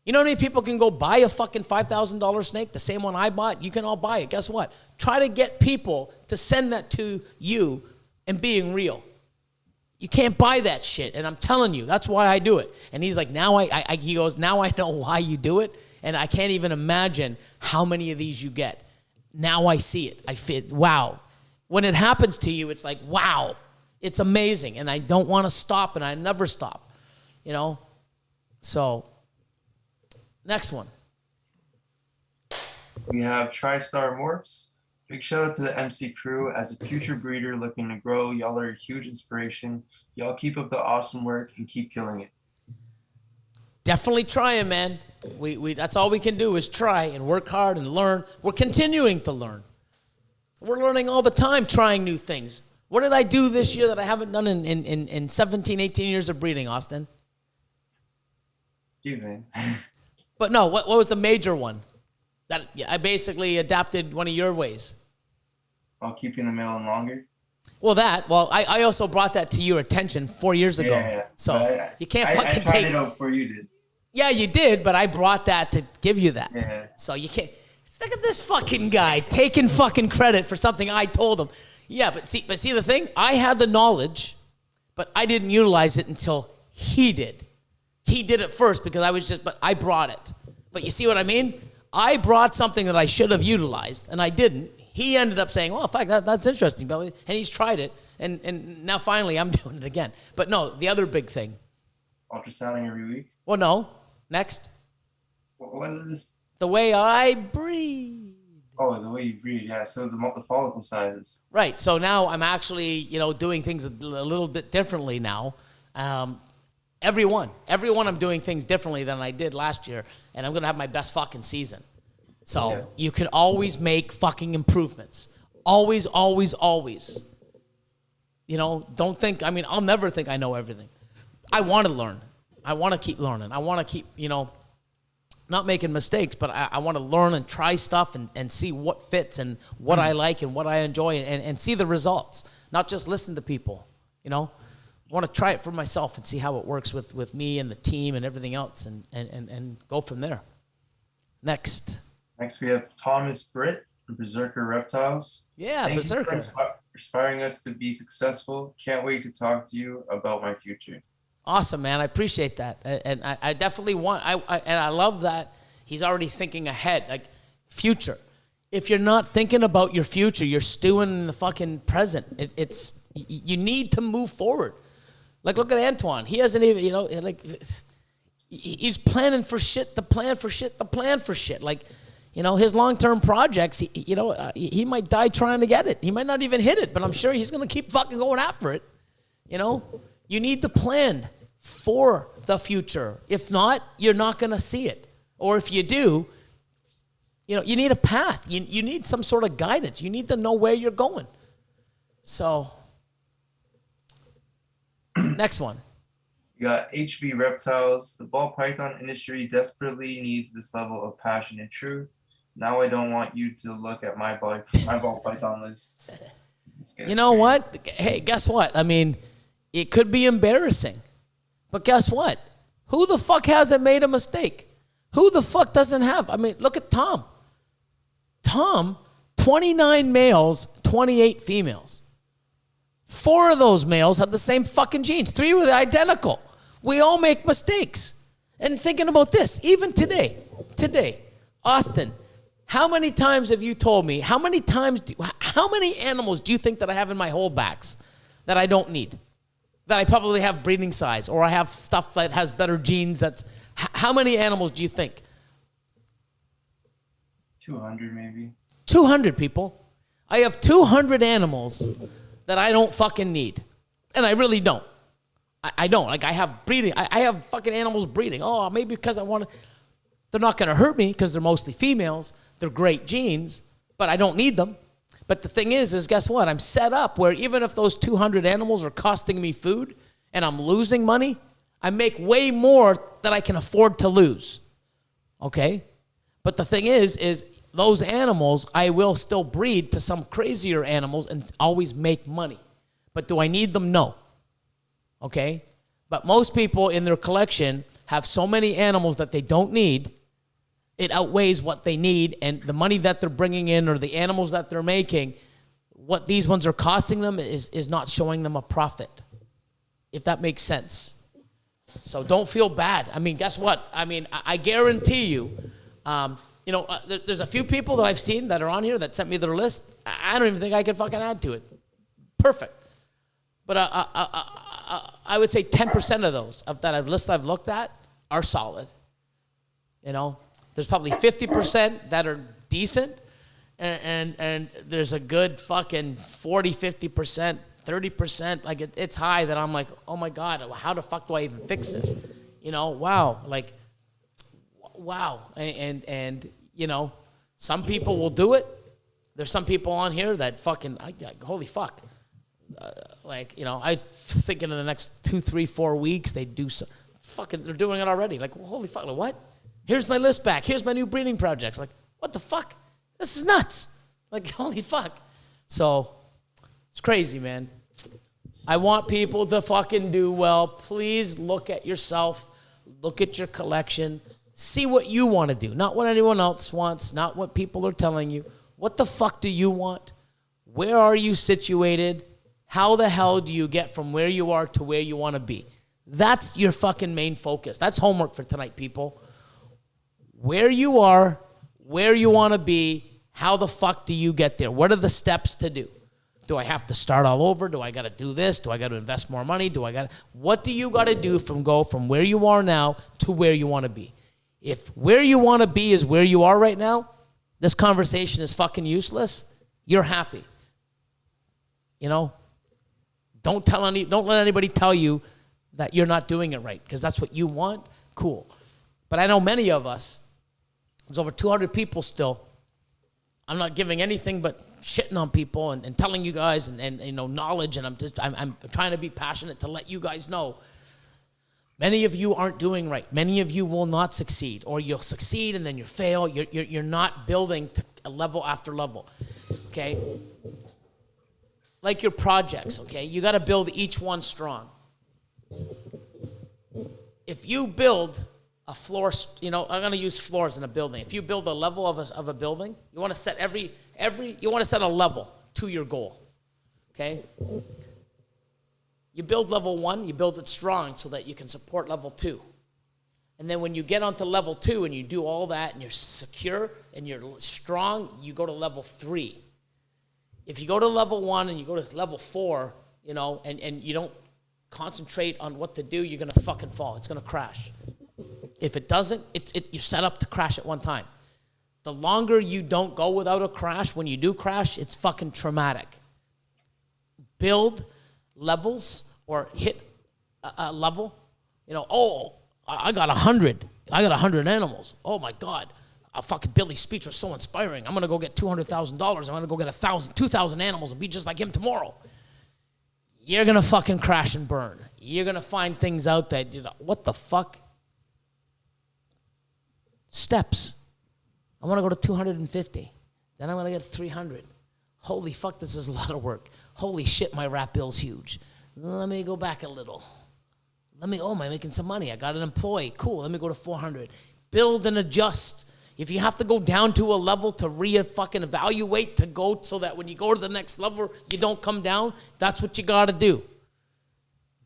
You know how many people can go buy a fucking $5,000 snake, the same one I bought? You can all buy it. Guess what? Try to get people to send that to you and being real. You can't buy that shit, and I'm telling you, that's why I do it. And he's like, now he goes, now I know why you do it, and I can't even imagine how many of these you get. Now I see it. I feel, wow. When it happens to you, it's like, wow, it's amazing, and I don't want to stop, and I never stop, you know? So, next one. We have TriStar Morphs. Big shout out to the MC crew. As a future breeder looking to grow, y'all are a huge inspiration. Y'all keep up the awesome work and keep killing it. Definitely trying, man. We that's all we can do is try and work hard and learn. We're continuing to learn. We're learning all the time, trying new things. What did I do this year that I haven't done in 17, 18 years of breeding, Austin? Few things. But no, what was the major one? That I basically adapted one of your ways. While keeping the male longer? Well, I also brought that to your attention 4 years ago. Yeah. So you can't fucking I take it out before you did. Yeah, you did, but I brought that to give you that. Yeah. So you can't. Look at this fucking guy taking fucking credit for something I told him. Yeah, but see the thing? I had the knowledge, but I didn't utilize it until he did. He did it first because but I brought it. But you see what I mean? I brought something that I should have utilized, and I didn't. He ended up saying, well, fuck, that's interesting, Billy. And he's tried it, and now finally I'm doing it again. But no, the other big thing. Ultrasounding every week? Well, no. Next. What is this? The way I breed. Oh, the way you breed, yeah. So the follicle sizes. Right. So now I'm actually, doing things a little bit differently now. Everyone I'm doing things differently than I did last year, and I'm going to have my best fucking season. So you can always make fucking improvements. Always, always, always. Don't think, I'll never think I know everything. I want to learn. I want to keep learning. I want to keep, not making mistakes, but I want to learn and try stuff and see what fits and what I like and what I enjoy and see the results. Not just listen to people, I want to try it for myself and see how it works with me and the team and everything else and go from there. Next we have Thomas Britt from Berserker Reptiles. Yeah, Thank Berserker. you for inspiring us to be successful. Can't wait to talk to you about my future. Awesome, man. I appreciate that. And I definitely want, and I love that he's already thinking ahead, like future. If you're not thinking about your future, you're stewing in the fucking present. You need to move forward. Like, look at Antoine. He hasn't even, he's planning for shit, the plan for shit. Like, his long-term projects, he might die trying to get it. He might not even hit it, but I'm sure he's going to keep fucking going after it. You need to plan for the future. If not, you're not going to see it. Or if you do, you need a path. You need some sort of guidance. You need to know where you're going. So, next one. You got HV Reptiles. The ball python industry desperately needs this level of passion and truth. Now I don't want you to look at my ball python list. You know what? Hey, guess what? It could be embarrassing. But guess what? Who the fuck hasn't made a mistake? Who the fuck doesn't have? Look at Tom. Tom, 29 males, 28 females. 4 of those males had the same fucking genes. 3 were identical. We all make mistakes. And thinking about this, even today, Austin, how many times have you told me, how many animals do you think that I have in my holdbacks that I don't need? That I probably have breeding size, or I have stuff that has better genes. How many animals do you think? 200 maybe. 200 people. I have 200 animals that I don't fucking need. And I really don't. I don't. Like, I have breeding. I have fucking animals breeding. Oh, maybe because I want to. They're not going to hurt me because they're mostly females. They're great genes, but I don't need them. But the thing is guess what? I'm set up where even if those 200 animals are costing me food and I'm losing money, I make way more than I can afford to lose. Okay? But the thing is those animals, I will still breed to some crazier animals and always make money. But do I need them? No. Okay? But most people in their collection have so many animals that they don't need. It outweighs what they need, and the money that they're bringing in or the animals that they're making, what these ones are costing them is not showing them a profit, if that makes sense. So don't feel bad. I mean, guess what? I mean, I guarantee you, there's a few people that I've seen that are on here that sent me their list. I don't even think I could fucking add to it. Perfect. But I would say 10% of those, of that list I've looked at, are solid. You know? There's probably 50% that are decent, and there's a good fucking 40, 50%, 30%. Like, it's high that I'm like, oh my God, how the fuck do I even fix this? You know, wow. Like, wow. And you know, some people will do it. There's some people on here that fucking, holy fuck. I think in the next 2, 3, 4 weeks, they do some, fucking, they're doing it already. Like, well, holy fuck, like, what? Here's my list back. Here's my new breeding projects. Like, what the fuck? This is nuts. Like, holy fuck. So, it's crazy, man. I want people to fucking do well. Please look at yourself. Look at your collection. See what you want to do. Not what anyone else wants. Not what people are telling you. What the fuck do you want? Where are you situated? How the hell do you get from where you are to where you want to be? That's your fucking main focus. That's homework for tonight, people. Where you are, where you want to be, how the fuck do you get there? What are the steps to do? Do I have to start all over? Do I got to do this? Do I got to invest more money? What do you got to do go from where you are now to where you want to be? If where you want to be is where you are right now, this conversation is fucking useless. You're happy. You know? Don't let anybody tell you that you're not doing it right, because that's what you want. Cool. But I know many of us, there's over 200 people still. I'm not giving anything but shitting on people and telling you guys and you know, knowledge, and I'm trying to be passionate to let you guys know. Many of you aren't doing right. Many of you will not succeed, or you'll succeed and then you fail. You're not building to a level after level. Okay? Like your projects, okay? You got to build each one strong. If you build a floor, I'm going to use floors in a building. If you build a level of a building, you want to set you want to set a level to your goal. Okay? You build level 1, you build it strong so that you can support level 2. And then when you get onto level 2 and you do all that and you're secure and you're strong, you go to level 3. If you go to level 1 and you go to level 4, and you don't concentrate on what to do, you're going to fucking fall. It's going to crash. If it doesn't, you're set up to crash at one time. The longer you don't go without a crash, when you do crash, it's fucking traumatic. Build levels or hit a level. I got 100. I got 100 animals. Oh my God. Fucking Billy's speech was so inspiring. I'm going to go get $200,000. I'm going to go get 2,000 animals and be just like him tomorrow. You're going to fucking crash and burn. You're going to find things out that, what the fuck? Steps. I want to go to 250. Then I'm going to get 300. Holy fuck, this is a lot of work. Holy shit, my rat bill's huge. Let me go back a little. Am I making some money? I got an employee. Cool, let me go to 400. Build and adjust. If you have to go down to a level to fucking evaluate to go so that when you go to the next level, you don't come down, that's what you got to do.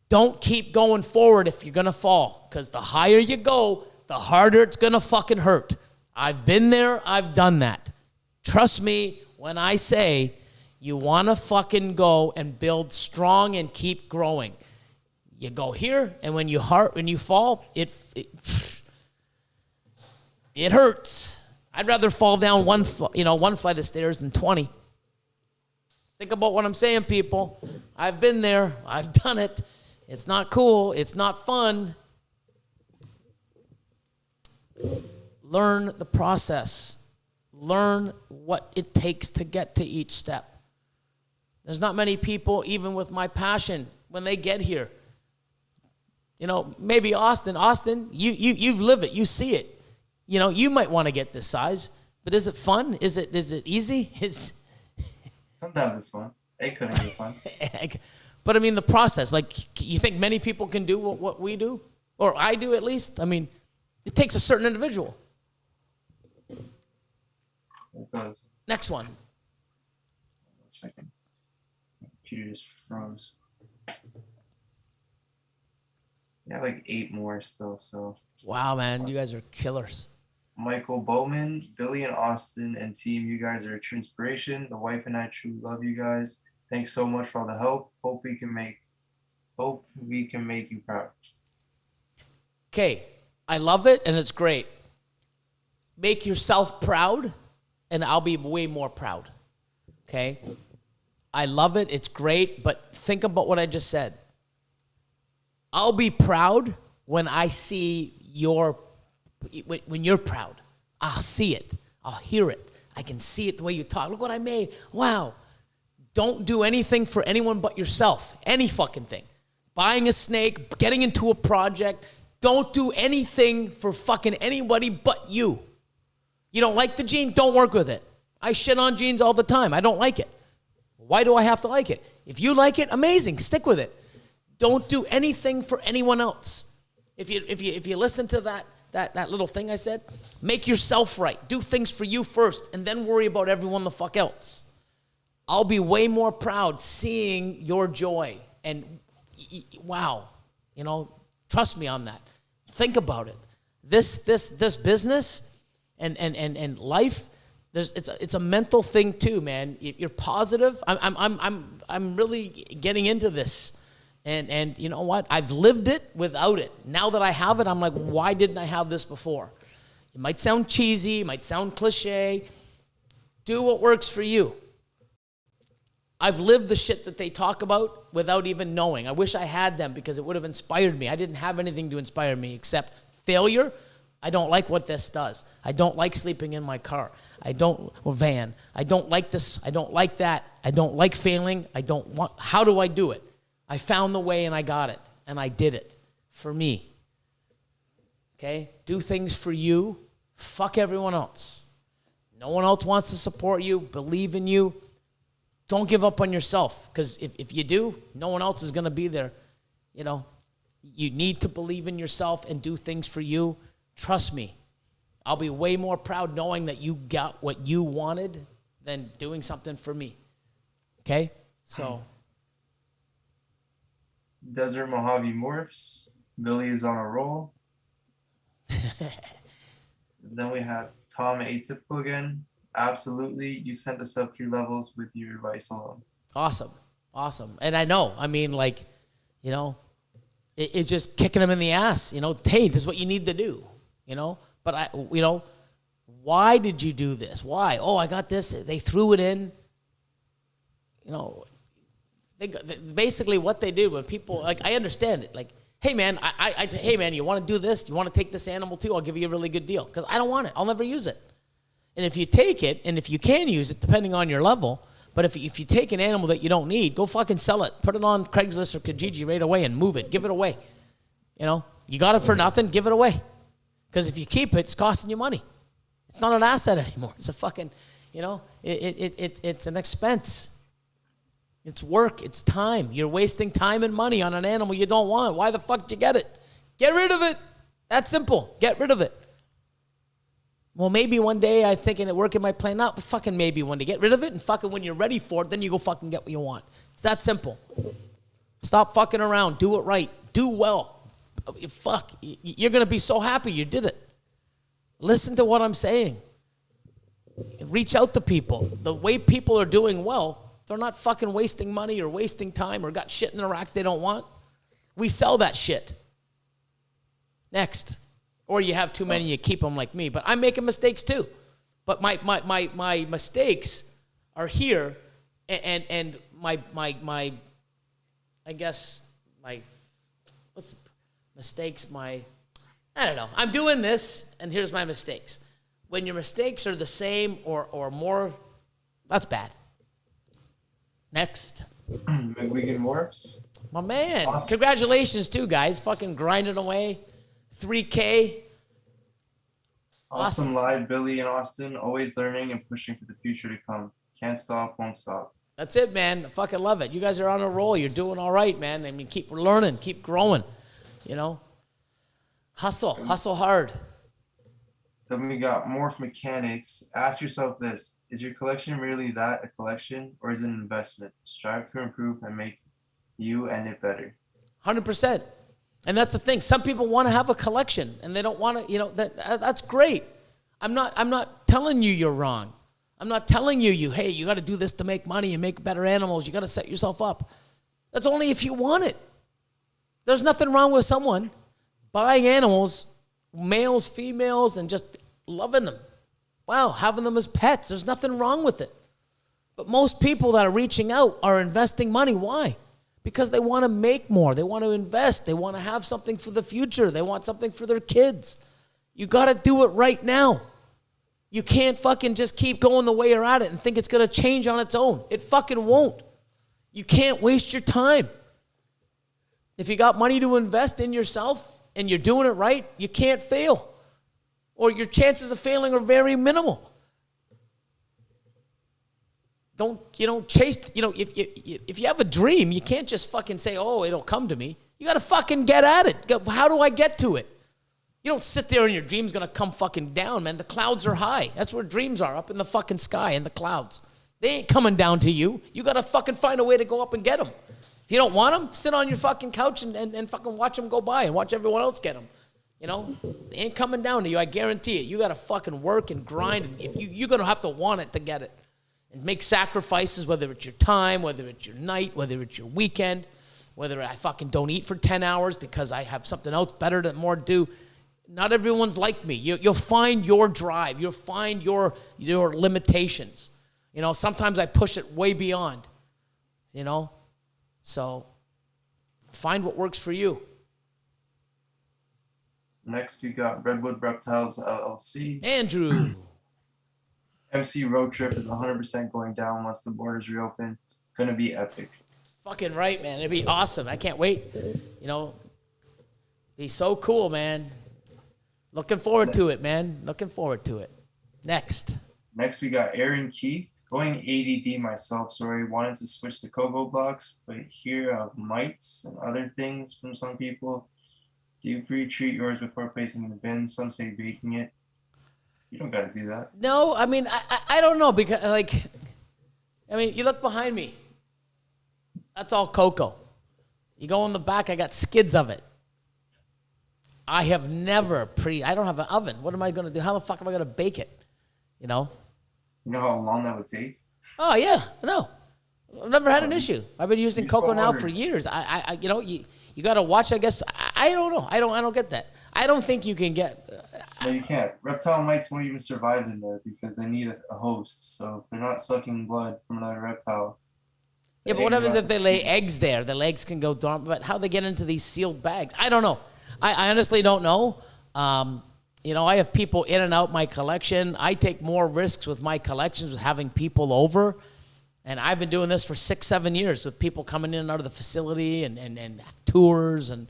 Don't keep going forward if you're going to fall, because the higher you go, the harder it's going to fucking hurt. I've been there. I've done that. Trust me when I say you want to fucking go and build strong and keep growing. You go here, and when you fall, it hurts. I'd rather fall down one flight of stairs than 20. Think about what I'm saying, people. I've been there. I've done it. It's not cool. It's not fun. Learn the process. Learn what it takes to get to each step. There's not many people, even with my passion, when they get here. You know, maybe Austin, you've lived it. You see it. You know, you might want to get this size, but is it fun? Is it easy? Sometimes it's fun. It couldn't be fun. But I mean, the process, like, you think many people can do what we do? Or I do, at least? I mean, it takes a certain individual. It does. Next one. 1 second. My computer just froze. Yeah, like 8 more still, so. Wow, man, you guys are killers. Michael Bowman, Billy and Austin and team, you guys are a true inspiration. The wife and I truly love you guys. Thanks so much for all the help. Hope we can make you proud. Okay, I love it, and it's great. Make yourself proud, and I'll be way more proud. Okay? I love it. It's great, but think about what I just said. I'll be proud when I see when you're proud. I'll see it. I'll hear it. I can see it the way you talk. Look what I made. Wow. Don't do anything for anyone but yourself. Any fucking thing. Buying a snake, getting into a project. Don't do anything for fucking anybody but you. You don't like the gene? Don't work with it. I shit on genes all the time. I don't like it. Why do I have to like it? If you like it, amazing. Stick with it. Don't do anything for anyone else. If you listen to that little thing I said, make yourself right. Do things for you first, and then worry about everyone the fuck else. I'll be way more proud seeing your joy. And wow, you know, trust me on that. Think about it. This business and life, it's a mental thing too, man. You're positive. I'm really getting into this. And you know what? I've lived it without it. Now that I have it, I'm like, why didn't I have this before? It might sound cheesy, it might sound cliche. Do what works for you. I've lived the shit that they talk about without even knowing. I wish I had them because it would have inspired me. I didn't have anything to inspire me except failure. I don't like what this does. I don't like sleeping in my car. I don't like this. I don't like that. I don't like failing. How do I do it? I found the way and I got it. And I did it for me. Okay? Do things for you. Fuck everyone else. No one else wants to support you, believe in you. Don't give up on yourself, because if you do, no one else is going to be there. You know, you need to believe in yourself and do things for you. Trust me, I'll be way more proud knowing that you got what you wanted than doing something for me. Okay? So. Desert Mojave Morphs. Billy is on a roll. Then we have Tom Atypical again. Absolutely. You sent us up 3 levels with your advice alone. Awesome. And I know, I mean, like, you know, it's just kicking them in the ass. You know, hey, this is what you need to do, you know. But, why did you do this? Why? Oh, I got this. They threw it in. You know, basically what they did when people, like, I understand it. Like, hey, man, I say, hey, man, you want to do this? You want to take this animal too? I'll give you a really good deal, because I don't want it. I'll never use it. And if you take it, and if you can use it, depending on your level, but if you take an animal that you don't need, go fucking sell it. Put it on Craigslist or Kijiji right away and move it. Give it away. You know, you got it for nothing, give it away. Because if you keep it, it's costing you money. It's not an asset anymore. It's a fucking, you know, it's an expense. It's work. It's time. You're wasting time and money on an animal you don't want. Why the fuck did you get it? Get rid of it. That's simple. Get rid of it. Well, maybe one day I'm thinking that working my plan. Not fucking maybe one day. Get rid of it, and fucking when you're ready for it, then you go fucking get what you want. It's that simple. Stop fucking around. Do it right. Do well. Fuck. You're going to be so happy you did it. Listen to what I'm saying. Reach out to people. The way people are doing well, they're not fucking wasting money or wasting time or got shit in their racks they don't want. We sell that shit. Next. Or you have too many, you keep them like me. But I'm making mistakes too. But my mistakes are here, and my I guess my what's mistakes, I don't know. I'm doing this, and here's my mistakes. When your mistakes are the same or more, that's bad. Next. McWegan Morphs. My man. Awesome. Congratulations too, guys. Fucking grinding away. 3K. Awesome live, Billy and Austin. Always learning and pushing for the future to come. Can't stop, won't stop. That's it, man. I fucking love it. You guys are on a roll. You're doing all right, man. I mean, keep learning, keep growing. You know, hustle hard. Then we got Morph Mechanics. Ask yourself this: is your collection really that a collection, or is it an investment? Strive to improve and make you and it better. 100%. And that's the thing. Some people want to have a collection, and they don't want to. You know, that's great. I'm not telling you you're wrong. I'm not telling you hey, you got to do this to make money and make better animals. You got to set yourself up. That's only if you want it. There's nothing wrong with someone buying animals, males, females, and just loving them. Wow, having them as pets. There's nothing wrong with it. But most people that are reaching out are investing money. Why? Because they want to make more. They want to invest. They want to have something for the future. They want something for their kids. You got to do it right now. You can't fucking just keep going the way you're at it and think it's going to change on its own. It fucking won't. You can't waste your time. If you got money to invest in yourself and you're doing it right, you can't fail. Or your chances of failing are very minimal. Don't chase, if you have a dream, you can't just fucking say, oh, it'll come to me. You got to fucking get at it. How do I get to it? You don't sit there and your dream's going to come fucking down, man. The clouds are high. That's where dreams are, up in the fucking sky, in the clouds. They ain't coming down to you. You got to fucking find a way to go up and get them. If you don't want them, sit on your fucking couch and fucking watch them go by and watch everyone else get them. You know, they ain't coming down to you. I guarantee it. You got to fucking work and grind. And if you're going to have to want it to get it. And make sacrifices, whether it's your time, whether it's your night, whether it's your weekend, whether I fucking don't eat for 10 hours because I have something else better to more do. Not everyone's like me. You'll find your drive. You'll find your limitations. You know, sometimes I push it way beyond, you know. So find what works for you. Next, we got Redwood Reptiles LLC. Andrew. MC Road Trip is 100% going down once the borders reopen. Gonna be epic. Fucking right, man. It'd be awesome. I can't wait. You know, be so cool, man. Looking forward to it, man. Looking forward to it. Next, we got Aaron Keith. Going ADD myself, sorry. Wanted to switch to cocoa blocks, but hear of mites and other things from some people. Do you pre-treat yours before placing in the bin? Some say baking it. You don't got to do that. No, I mean, I don't know because, you look behind me. That's all cocoa. You go in the back, I got skids of it. I have never I don't have an oven. What am I going to do? How the fuck am I going to bake it? You know? You know how long that would take? Oh, yeah. No. I've never had an issue. I've been using cocoa now for years. You got to watch, I guess. I don't know. I don't get that. I don't think you can get... No, you can't. Reptile mites won't even survive in there because they need a host. So if they're not sucking blood from another reptile... Yeah, but what happens if they lay eggs there? The legs can go dormant. But how they get into these sealed bags? I don't know. I honestly don't know. I have people in and out my collection. I take more risks with my collections with having people over. And I've been doing this for 6-7 years with people coming in and out of the facility and tours and,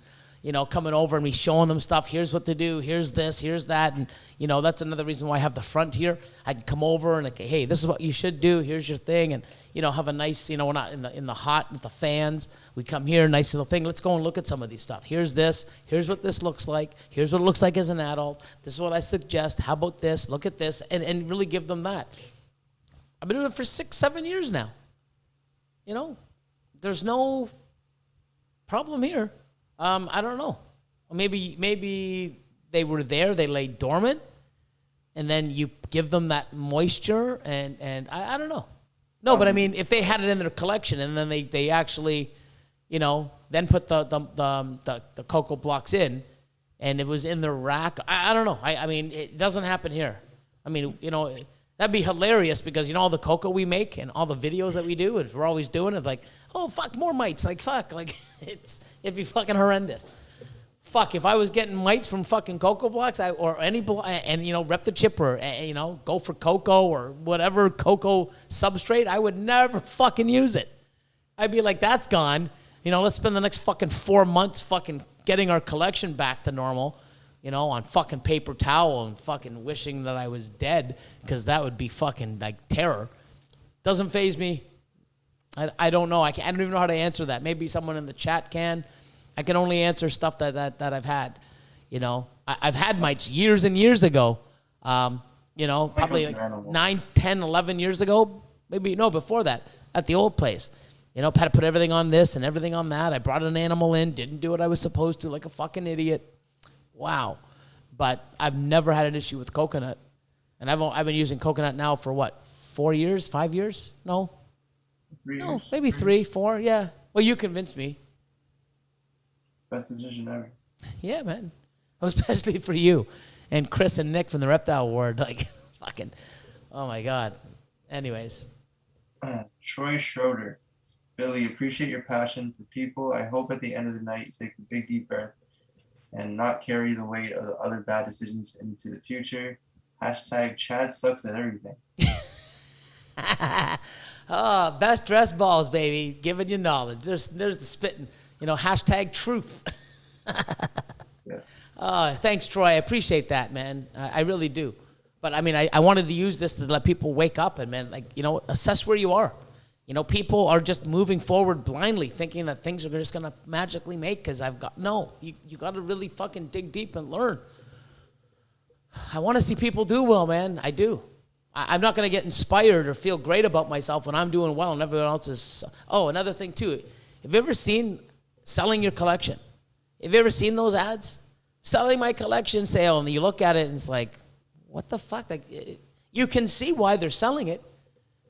coming over and me showing them stuff. Here's what to do. Here's this. Here's that. And, that's another reason why I have the front here. I can come over and like, hey, this is what you should do. Here's your thing. And, have a nice, we're not in the hot with the fans. We come here, nice little thing. Let's go and look at some of these stuff. Here's this. Here's what this looks like. Here's what it looks like as an adult. This is what I suggest. How about this? Look at this. And really give them that. I've been doing it for 6-7 years now. There's no problem here. I don't know. Maybe they were there, they lay dormant, and then you give them that moisture, and I don't know. No, but I mean, if they had it in their collection, and then they actually, then put the cocoa blocks in, and it was in their rack. I don't know. I mean, it doesn't happen here. I mean, that'd be hilarious because, all the cocoa we make and all the videos that we do, and we're always doing it like, oh, fuck, more mites. Like, fuck. Like, it'd be fucking horrendous. Fuck, if I was getting mites from fucking cocoa blocks or any Reptile Chip or, go for cocoa or whatever cocoa substrate, I would never fucking use it. I'd be like, that's gone. Let's spend the next fucking 4 months fucking getting our collection back to normal. On fucking paper towel and fucking wishing that I was dead because that would be fucking like terror. Doesn't faze me. I don't know. I don't even know how to answer that. Maybe someone in the chat can. I can only answer stuff that I've had. I've had mites years and years ago. Probably like 9, 10, 11 years ago. Maybe, no, before that at the old place. Had to put everything on this and everything on that. I brought an animal in, didn't do what I was supposed to like a fucking idiot. Wow. But I've never had an issue with coconut. And I've been using coconut now for what, 4 years, 5 years? No. 3 years. No, maybe 3, 4, yeah. Well, you convinced me. Best decision ever. Yeah, man. Especially for you. And Chris and Nick from the Reptile Ward. Like, fucking, oh my God. Anyways. Troy Schroeder. Billy, appreciate your passion for people. I hope at the end of the night you take a big deep breath and not carry the weight of the other bad decisions into the future. Hashtag Chad sucks at everything. Oh, best dress balls, baby. Giving you knowledge. There's the spitting. Hashtag truth. Yeah. Thanks, Troy. I appreciate that, man. I really do. But I mean, I wanted to use this to let people wake up and, man, like, assess where you are. People are just moving forward blindly, thinking that things are just going to magically make because you got to really fucking dig deep and learn. I want to see people do well, man. I do. I'm not going to get inspired or feel great about myself when I'm doing well and everyone else is. Oh, another thing, too. Have you ever seen selling your collection? Have you ever seen those ads? Selling my collection sale, and you look at it and it's like, what the fuck? Like, you can see why they're selling it.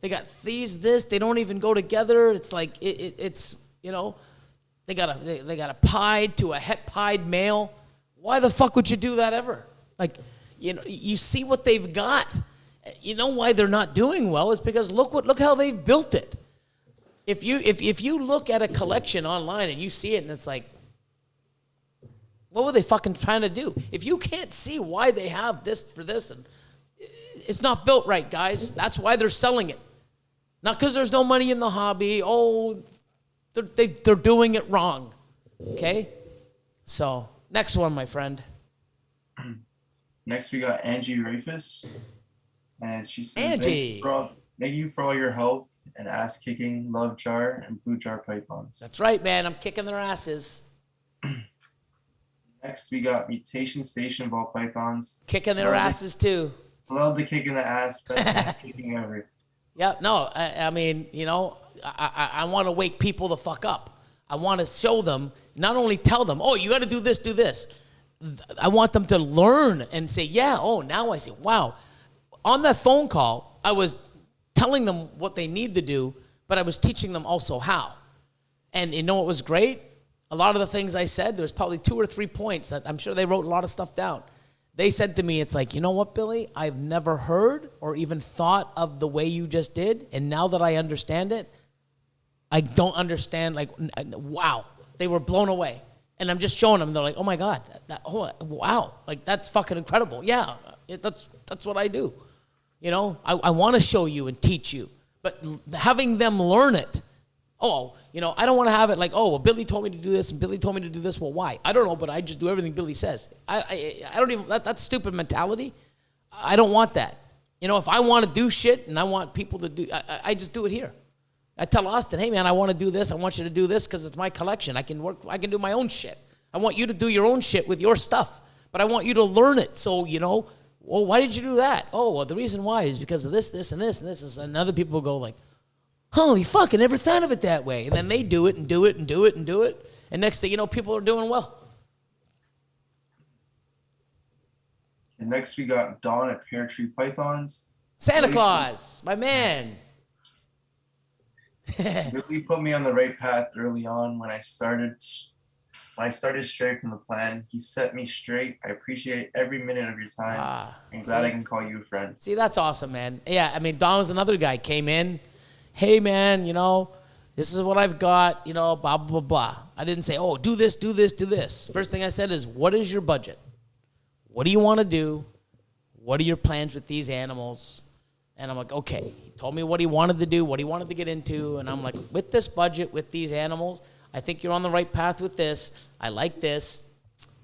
They got they don't even go together. It's like, it's, they got a pied to a het pied male. Why the fuck would you do that ever? Like, you see what they've got. You know why they're not doing well is because look how they've built it. If you look at a collection online and you see it and it's like, what were they fucking trying to do? If you can't see why they have this for this, and it's not built right, guys. That's why they're selling it. Not because there's no money in the hobby. Oh, they're doing it wrong. Okay? So, next one, my friend. Next, we got Angie Rafus. And she says, Angie. Thank you for all your help and ass kicking, love jar, and blue jar pythons. That's right, man. I'm kicking their asses. Next, we got Mutation Station ball pythons. Kicking their asses, too. Love the kick in the ass. Best ass kicking ever. Yeah, no, I mean, I want to wake people the fuck up. I want to show them, not only tell them, oh, you got to do this, do this. I want them to learn and say, yeah, oh, now I see. Wow. On that phone call, I was telling them what they need to do, but I was teaching them also how. And you know what was great? A lot of the things I said, there was probably 2 or 3 points that I'm sure they wrote a lot of stuff down. They said to me, it's like, you know what, Billy? I've never heard or even thought of the way you just did. And now that I understand it, I don't understand. Like, wow. They were blown away. And I'm just showing them. They're like, oh, my God. Wow. Like, that's fucking incredible. Yeah, that's what I do. I want to show you and teach you. But having them learn it, Oh, I don't want to have it like, oh, well, Billy told me to do this and Billy told me to do this. Well, why? I don't know, but I just do everything Billy says. I don't even, that's stupid mentality. I don't want that. If I want to do shit and I want people to do, I just do it here. I tell Austin, hey man, I want to do this. I want you to do this because it's my collection. I can do my own shit. I want you to do your own shit with your stuff, but I want you to learn it. So, well, why did you do that? Oh, well, the reason why is because of this, this, and this, and this. And other people go like, holy fuck, I never thought of it that way. And then they do it and do it and do it and do it. And next thing you know, people are doing well. And next we got Don at Pear Tree Pythons. Santa Claus, my man. Really put me on the right path early on when I started straight from the plan. He set me straight. I appreciate every minute of your time. I'm glad I can call you a friend. See, that's awesome, man. Yeah, I mean, Don was another guy, came in, hey, man, this is what I've got, blah, blah, blah, blah. I didn't say, oh, do this, do this, do this. First thing I said is, what is your budget? What do you want to do? What are your plans with these animals? And I'm like, okay. He told me what he wanted to do, what he wanted to get into. And I'm like, with this budget, with these animals, I think you're on the right path with this. I like this.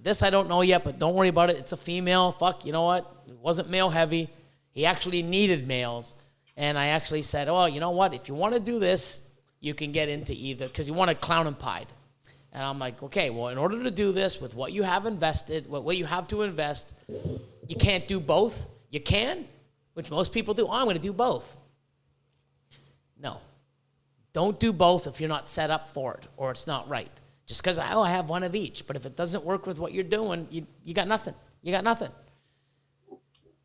This I don't know yet, but don't worry about it. It's a female. Fuck, you know what? It wasn't male heavy. He actually needed males. And I actually said, oh, you know what? If you want to do this, you can get into either, because he wanted clown and pied. And I'm like, okay, well, in order to do this with what you have invested, what you have to invest, you can't do both. You can, which most people do. Oh, I'm going to do both. No. Don't do both if you're not set up for it or it's not right. Just because, I have one of each. But if it doesn't work with what you're doing, you got nothing. You got nothing.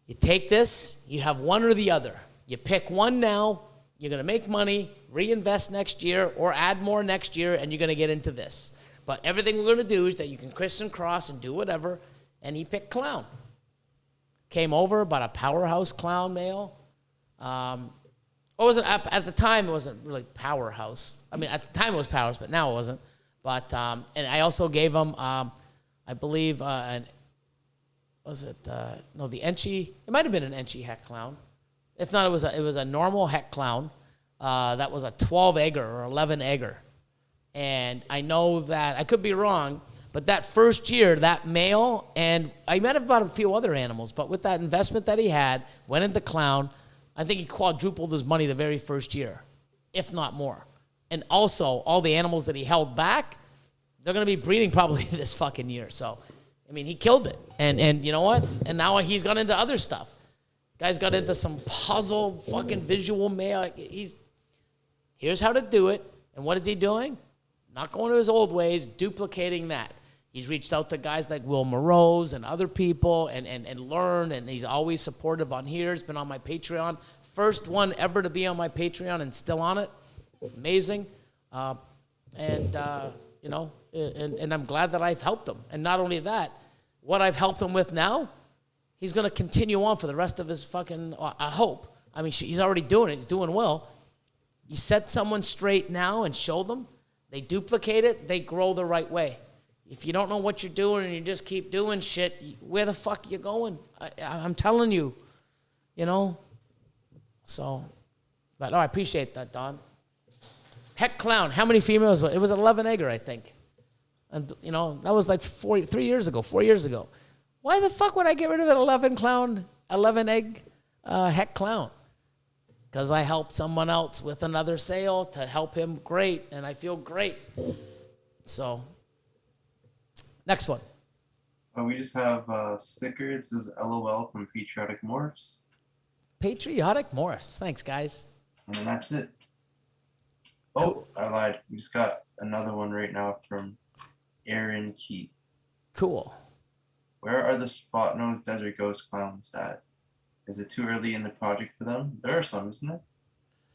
You take this, you have one or the other. You pick one now, you're going to make money, reinvest next year, or add more next year, and you're going to get into this. But everything we're going to do is that you can criss and cross and do whatever, and he picked clown. Came over, about a powerhouse clown male. It wasn't at the time. It wasn't really powerhouse. I mean, at the time it was powerhouse, but now it wasn't. But and I also gave him, I believe, the Enchi. It might have been an Enchi heck clown. If not, it was a normal heck clown. That was a 12 egger or 11 egger. And I know that I could be wrong, but that first year, that male, and I might have bought a few other animals, but with that investment that he had, went into clown. I think he quadrupled his money the very first year, if not more. And also, all the animals that he held back, they're going to be breeding probably this fucking year. So, I mean, he killed it. And you know what? And now he's gone into other stuff. Guy's got into some puzzle, fucking visual mail. Here's how to do it. And what is he doing? Not going to his old ways, duplicating that. He's reached out to guys like Will Morose and other people and learned, and he's always supportive on here. He's been on my Patreon. First one ever to be on my Patreon and still on it. Amazing. And I'm glad that I've helped him. And not only that, what I've helped him with now, he's going to continue on for the rest of his fucking, I hope. I mean, he's already doing it. He's doing well. You set someone straight now and show them. They duplicate it. They grow the right way. If you don't know what you're doing and you just keep doing shit, where the fuck are you going? I'm telling you, So, but I appreciate that, Don. Heck clown. How many females? It was 11 egger, I think. And, that was like 4 years ago. Why the fuck would I get rid of an 11 egg heck clown? Because I helped someone else with another sale to help him great, and I feel great. So, next one. We just have a sticker. This is LOL from Patriotic Morphs. Patriotic Morphs. Thanks, guys. And that's it. Oh, cool. I lied. We just got another one right now from Aaron Keith. Cool. Where are the spot-nosed desert ghost clowns at? Is it too early in the project for them? There are some, isn't there?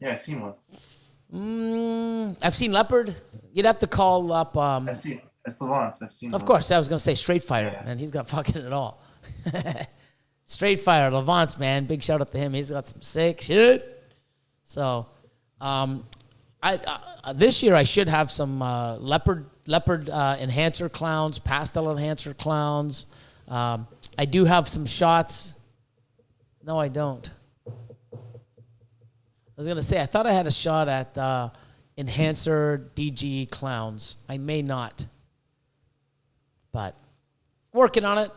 Yeah, I've seen one. I've seen leopard. You'd have to call up. I've seen. It's Levance. I've seen. Of course, I was gonna say Straight Fire, and he's got fucking it all. Straight Fire, Levance, man. Big shout out to him. He's got some sick shit. So, this year I should have some leopard enhancer clowns, pastel enhancer clowns. I do have some shots. No, I don't. I was going to say, I thought I had a shot at enhancer DG clowns. I may not, but working on it.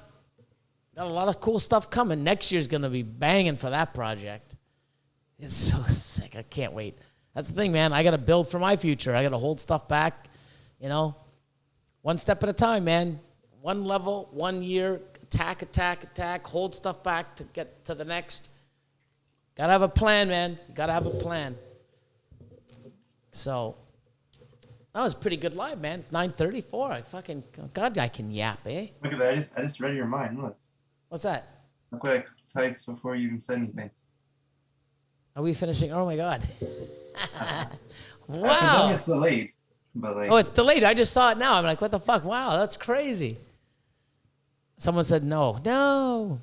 Got a lot of cool stuff coming. Next year's going to be banging for that project. It's so sick. I can't wait. That's the thing, man. I got to build for my future. I got to hold stuff back, you know, one step at a time, man. One level, 1 year, attack, hold stuff back to get to the next. Got to have a plan, man. Got to have a plan. So that was a pretty good live, man. It's 9:34. I fucking, God, I can yap, eh? Look at that. I just read your mind. Look. What's that? Look what I typed before you even said anything. Are we finishing? Oh, my God. Wow. Wow. It's delayed. But like, Oh, it's delayed. I just saw it now. I'm like, what the fuck? Wow, that's crazy. Someone said no. No.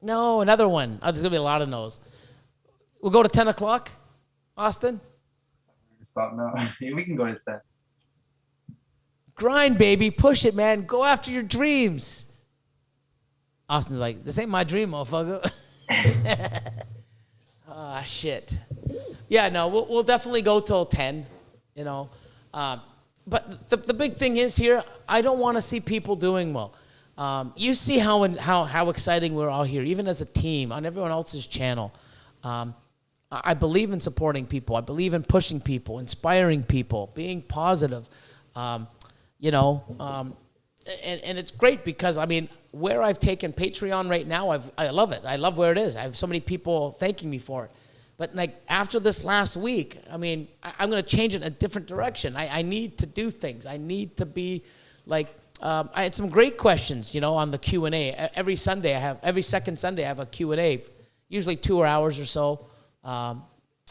No, another one. Oh, there's going to be a lot of no's. We'll go to 10 o'clock, Austin. Stop now. We can go to 10. Grind, baby. Push it, man. Go after your dreams. Austin's like, this ain't my dream, motherfucker. Ah, shit. Yeah, no, we'll definitely go till 10, you know. But the big thing is here, I don't want to see people doing well. You see how exciting we're all here, even as a team, on everyone else's channel. I believe in supporting people. I believe in pushing people, inspiring people, being positive, you know. And it's great because, I mean, where I've taken Patreon right now, I love it. I love where it is. I have so many people thanking me for it. But, like, after this last week, I mean, I'm going to change it in a different direction. I need to do things. I need to be, like, I had some great questions, you know, on the Q&A. Every second Sunday I have a Q&A, usually 2 hours or so.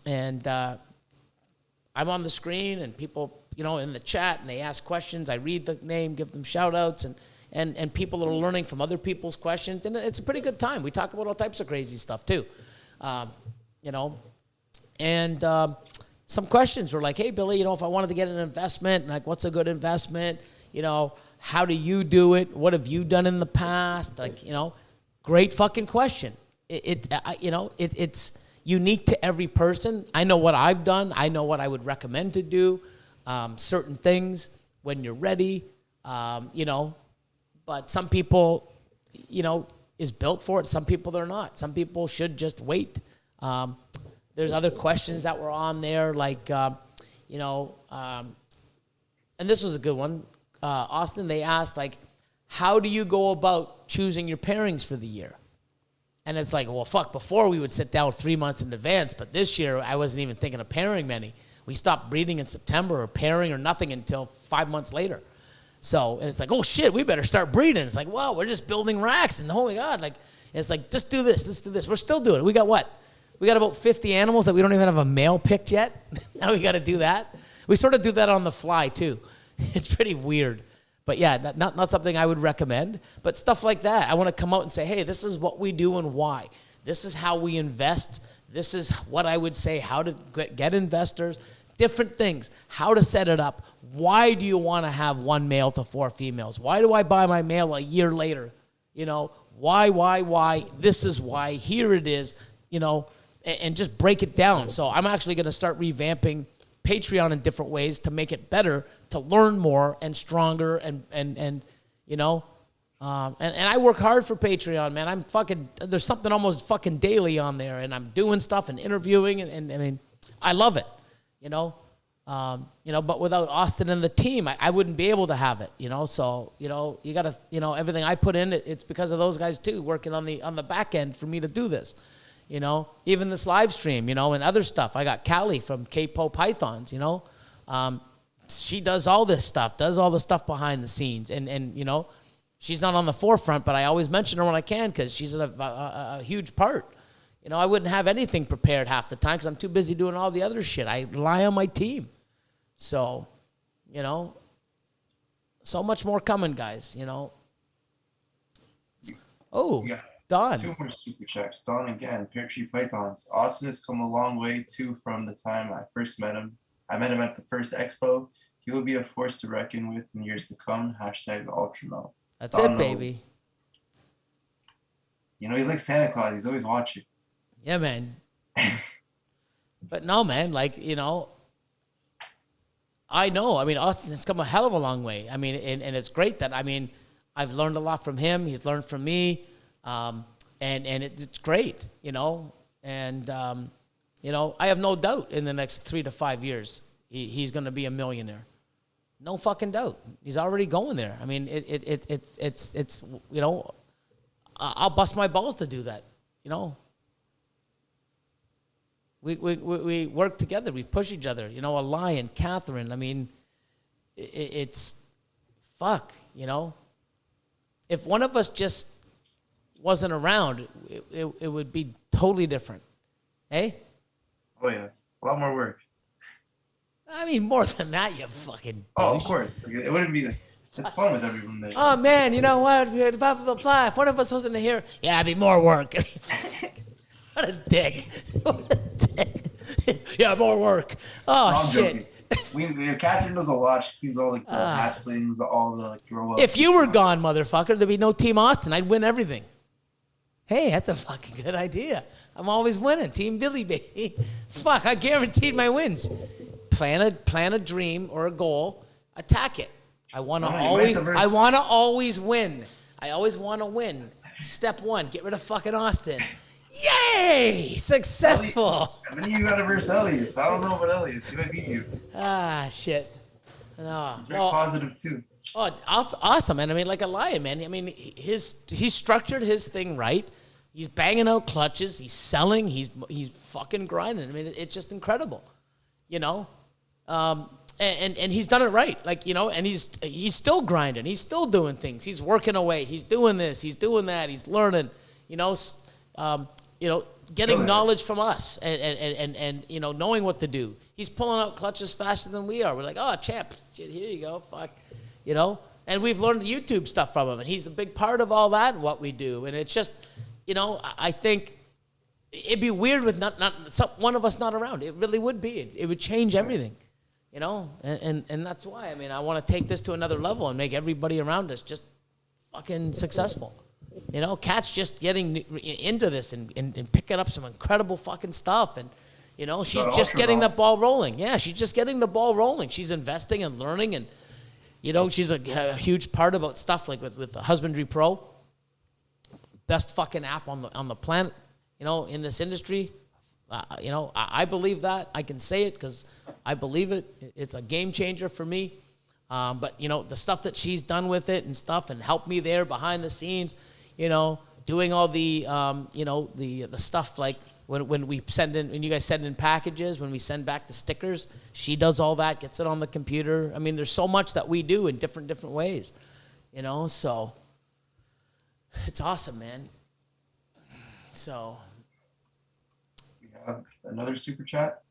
And I'm on the screen and people, you know, in the chat, and they ask questions. I read the name, give them shout outs, and people are learning from other people's questions. And it's a pretty good time. We talk about all types of crazy stuff too. You know, and some questions were like, hey, Billy, you know, if I wanted to get an investment, like, what's a good investment? You know, how do you do it? What have you done in the past? Like, you know, great fucking question. It's unique to every person. I know what I've done. I know what I would recommend to do. Certain things when you're ready, you know, but some people, you know, is built for it. Some people they're not. Some people should just wait. There's other questions that were on there, like, you know, and this was a good one. Austin, they asked, like, how do you go about choosing your pairings for the year? And it's like, well, fuck, before we would sit down 3 months in advance, but this year I wasn't even thinking of pairing many. We stopped breeding in September or pairing or nothing until 5 months later. So, and it's like, oh shit, we better start breeding. It's like, well, we're just building racks, and oh my God, like, it's like, just do this, let's do this. We're still doing it. We got what? We got about 50 animals that we don't even have a male picked yet. Now we got to do that. We sort of do that on the fly too. It's pretty weird. But yeah, not something I would recommend. But stuff like that, I want to come out and say, hey, this is what we do and why. This is how we invest. This is what I would say, how to get investors, different things, how to set it up. Why do you want to have 1 male to 4 females? Why do I buy my male a year later? You know, why? This is why. Here it is, you know, and just break it down. So I'm actually going to start revamping Patreon in different ways to make it better, to learn more and stronger, and you know, and I work hard for Patreon, man. There's something almost fucking daily on there, and I'm doing stuff and interviewing, and I mean, I love it, you know, but without Austin and the team, I wouldn't be able to have it, you know. So, you know, you gotta, you know, everything I put in, it's because of those guys too, working on the back end for me to do this. You know, even this live stream, you know, and other stuff. I got Callie from KPOPythons, you know. She does all this stuff, does all the stuff behind the scenes. And you know, she's not on the forefront, but I always mention her when I can because she's a huge part. You know, I wouldn't have anything prepared half the time because I'm too busy doing all the other shit. I rely on my team. So, you know, so much more coming, guys, you know. Oh. Yeah. Don. 2 more super checks. Don again. Pear Tree Pythons. Austin has come a long way too from the time I first met him. I met him at the first expo. He will be a force to reckon with in years to come. Hashtag UltraMel. That's Don it, baby. Knows. You know, he's like Santa Claus. He's always watching. Yeah, man. But no, man, like, you know, I know. I mean, Austin has come a hell of a long way. I mean, and it's great that, I mean, I've learned a lot from him. He's learned from me. And it's great, you know. And, you know, I have no doubt in the next 3 to 5 years, he's going to be a millionaire. No fucking doubt. He's already going there. I mean, it's you know, I'll bust my balls to do that, you know. We work together. We push each other. You know, Elion, Catherine. I mean, it's fuck, you know. If one of us just wasn't around, it would be totally different. Hey? Oh, yeah. A lot more work. I mean, more than that, you fucking Oh, douche. of course. Like, it wouldn't be like, it's fun with everyone there. Oh, man, you know what? Blah, blah, blah. If one of us wasn't here, yeah, it'd be more work. What a dick. What a dick. Yeah, more work. Oh, No, I'm shit. joking. Catherine does a lot. She cleans all the hatchlings, all the like grow ups. If you were gone, motherfucker, there'd be no Team Austin. I'd win everything. Hey, that's a fucking good idea. I'm always winning. Team Billy, baby. Fuck, I guaranteed my wins. Plan a dream or a goal. Attack it. I want to always win. I always want to win. Step 1, get rid of fucking Austin. Yay! Successful. And then you got to verse Elias. I don't know about Elias. He might beat you. Ah, shit. No. He's very positive too. Oh, awesome, man. I mean, like Elion, man. I mean, he's structured his thing right. He's banging out clutches. He's selling. He's fucking grinding. I mean, it's just incredible, you know. And he's done it right, like, you know. And he's still grinding. He's still doing things. He's working away. He's doing this. He's doing that. He's learning, you know. You know, getting knowledge from us and you know, knowing what to do. He's pulling out clutches faster than we are. We're like, oh, champ, shit, here you go, fuck, you know. And we've learned the YouTube stuff from him, and he's a big part of all that and what we do. And it's just, you know, I think it'd be weird with not one of us not around. It really would be. It would change everything, you know. And that's why, I mean, I want to take this to another level and make everybody around us just fucking successful. You know, Kat's just getting into this and picking up some incredible fucking stuff. And, you know, she's just getting the ball rolling. Yeah, she's just getting the ball rolling. She's investing and learning. And, you know, she's a huge part about stuff like with Husbandry Pro. Best fucking app on the planet, you know, in this industry. You know, I believe that. I can say it because I believe it. It's a game changer for me. But, you know, the stuff that she's done with it and stuff and helped me there behind the scenes, you know, doing all the, you know, the stuff like when we send in, when you guys send in packages, when we send back the stickers, she does all that, gets it on the computer. I mean, there's so much that we do in different ways, you know, so it's awesome, man. So. We have another super chat.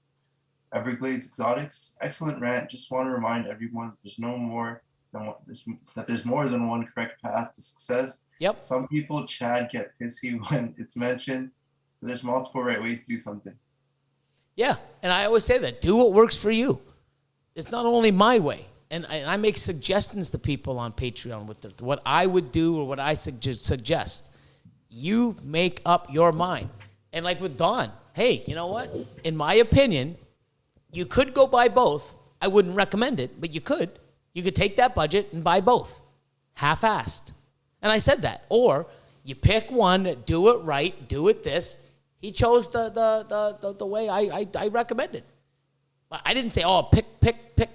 Everglades Exotics, excellent rant. Just want to remind everyone there's more than one correct path to success. Yep. Some people, Chad, get pissy when it's mentioned. But there's multiple right ways to do something. Yeah, and I always say that. Do what works for you. It's not only my way. And I make suggestions to people on Patreon with what I would do or what I suggest. You make up your mind. And like with Dawn, hey, you know what? In my opinion, you could go buy both. I wouldn't recommend it, but you could. You could take that budget and buy both, half-assed. And I said that. Or you pick one, do it right, do it this. He chose the way I recommended. I didn't say, oh, pick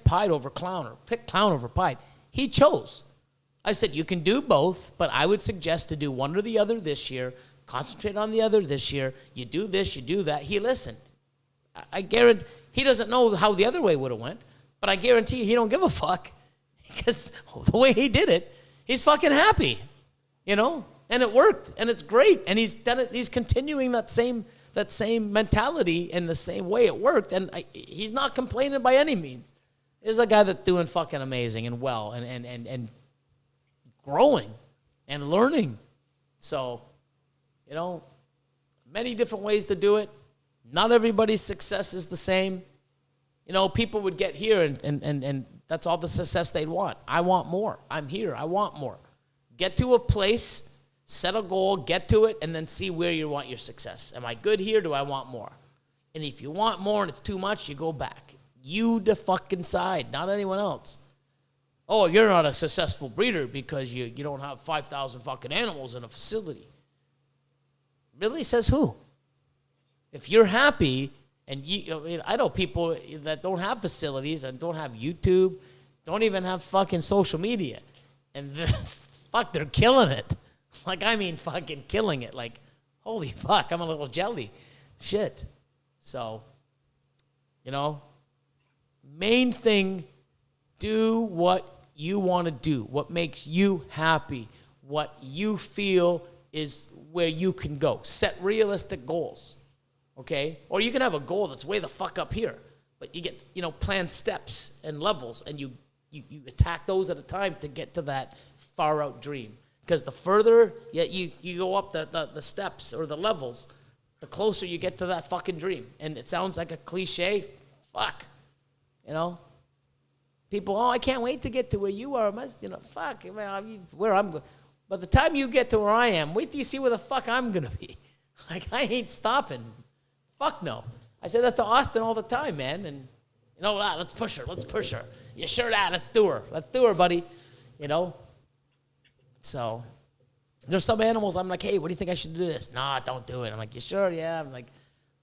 Pied over Clown or pick Clown over Pied. He chose. I said you can do both, but I would suggest to do one or the other this year. Concentrate on the other this year. You do this, you do that. He listened. I guarantee he doesn't know how the other way would have went, but I guarantee you he don't give a fuck because the way he did it, he's fucking happy, you know, and it worked and it's great. And he's done it. He's continuing that same mentality in the same way it worked. And he's not complaining by any means. He's a guy that's doing fucking amazing and well and growing and learning. So, you know, many different ways to do it. Not everybody's success is the same. You know, people would get here and that's all the success they'd want. I want more. I'm here. I want more. Get to a place, set a goal, get to it, and then see where you want your success. Am I good here? Do I want more? And if you want more and it's too much, you go back. You decide, not anyone else. Oh, you're not a successful breeder because you don't have 5,000 fucking animals in a facility. Really? Says who? If you're happy, and I know people that don't have facilities and don't have YouTube, don't even have fucking social media, and fuck, they're killing it. Like, I mean, fucking killing it. Like, holy fuck, I'm a little jelly. Shit. So, main thing, do what you want to do, what makes you happy, what you feel is where you can go. Set realistic goals, okay? Or you can have a goal that's way the fuck up here, but you get, plan steps and levels, and you attack those at a time to get to that far out dream. Because the further you go up the steps or the levels, the closer you get to that fucking dream. And it sounds like a cliche. Fuck. People, I can't wait to get to where you are. Fuck, where I'm going. By the time you get to where I am, wait till you see where the fuck I'm going to be. Like, I ain't stopping. Fuck no. I say that to Austin all the time, man. And, let's push her. You sure that? Let's do her, buddy. So, there's some animals I'm like, hey, what do you think I should do this? Nah, don't do it. I'm like, you sure? Yeah. I'm like,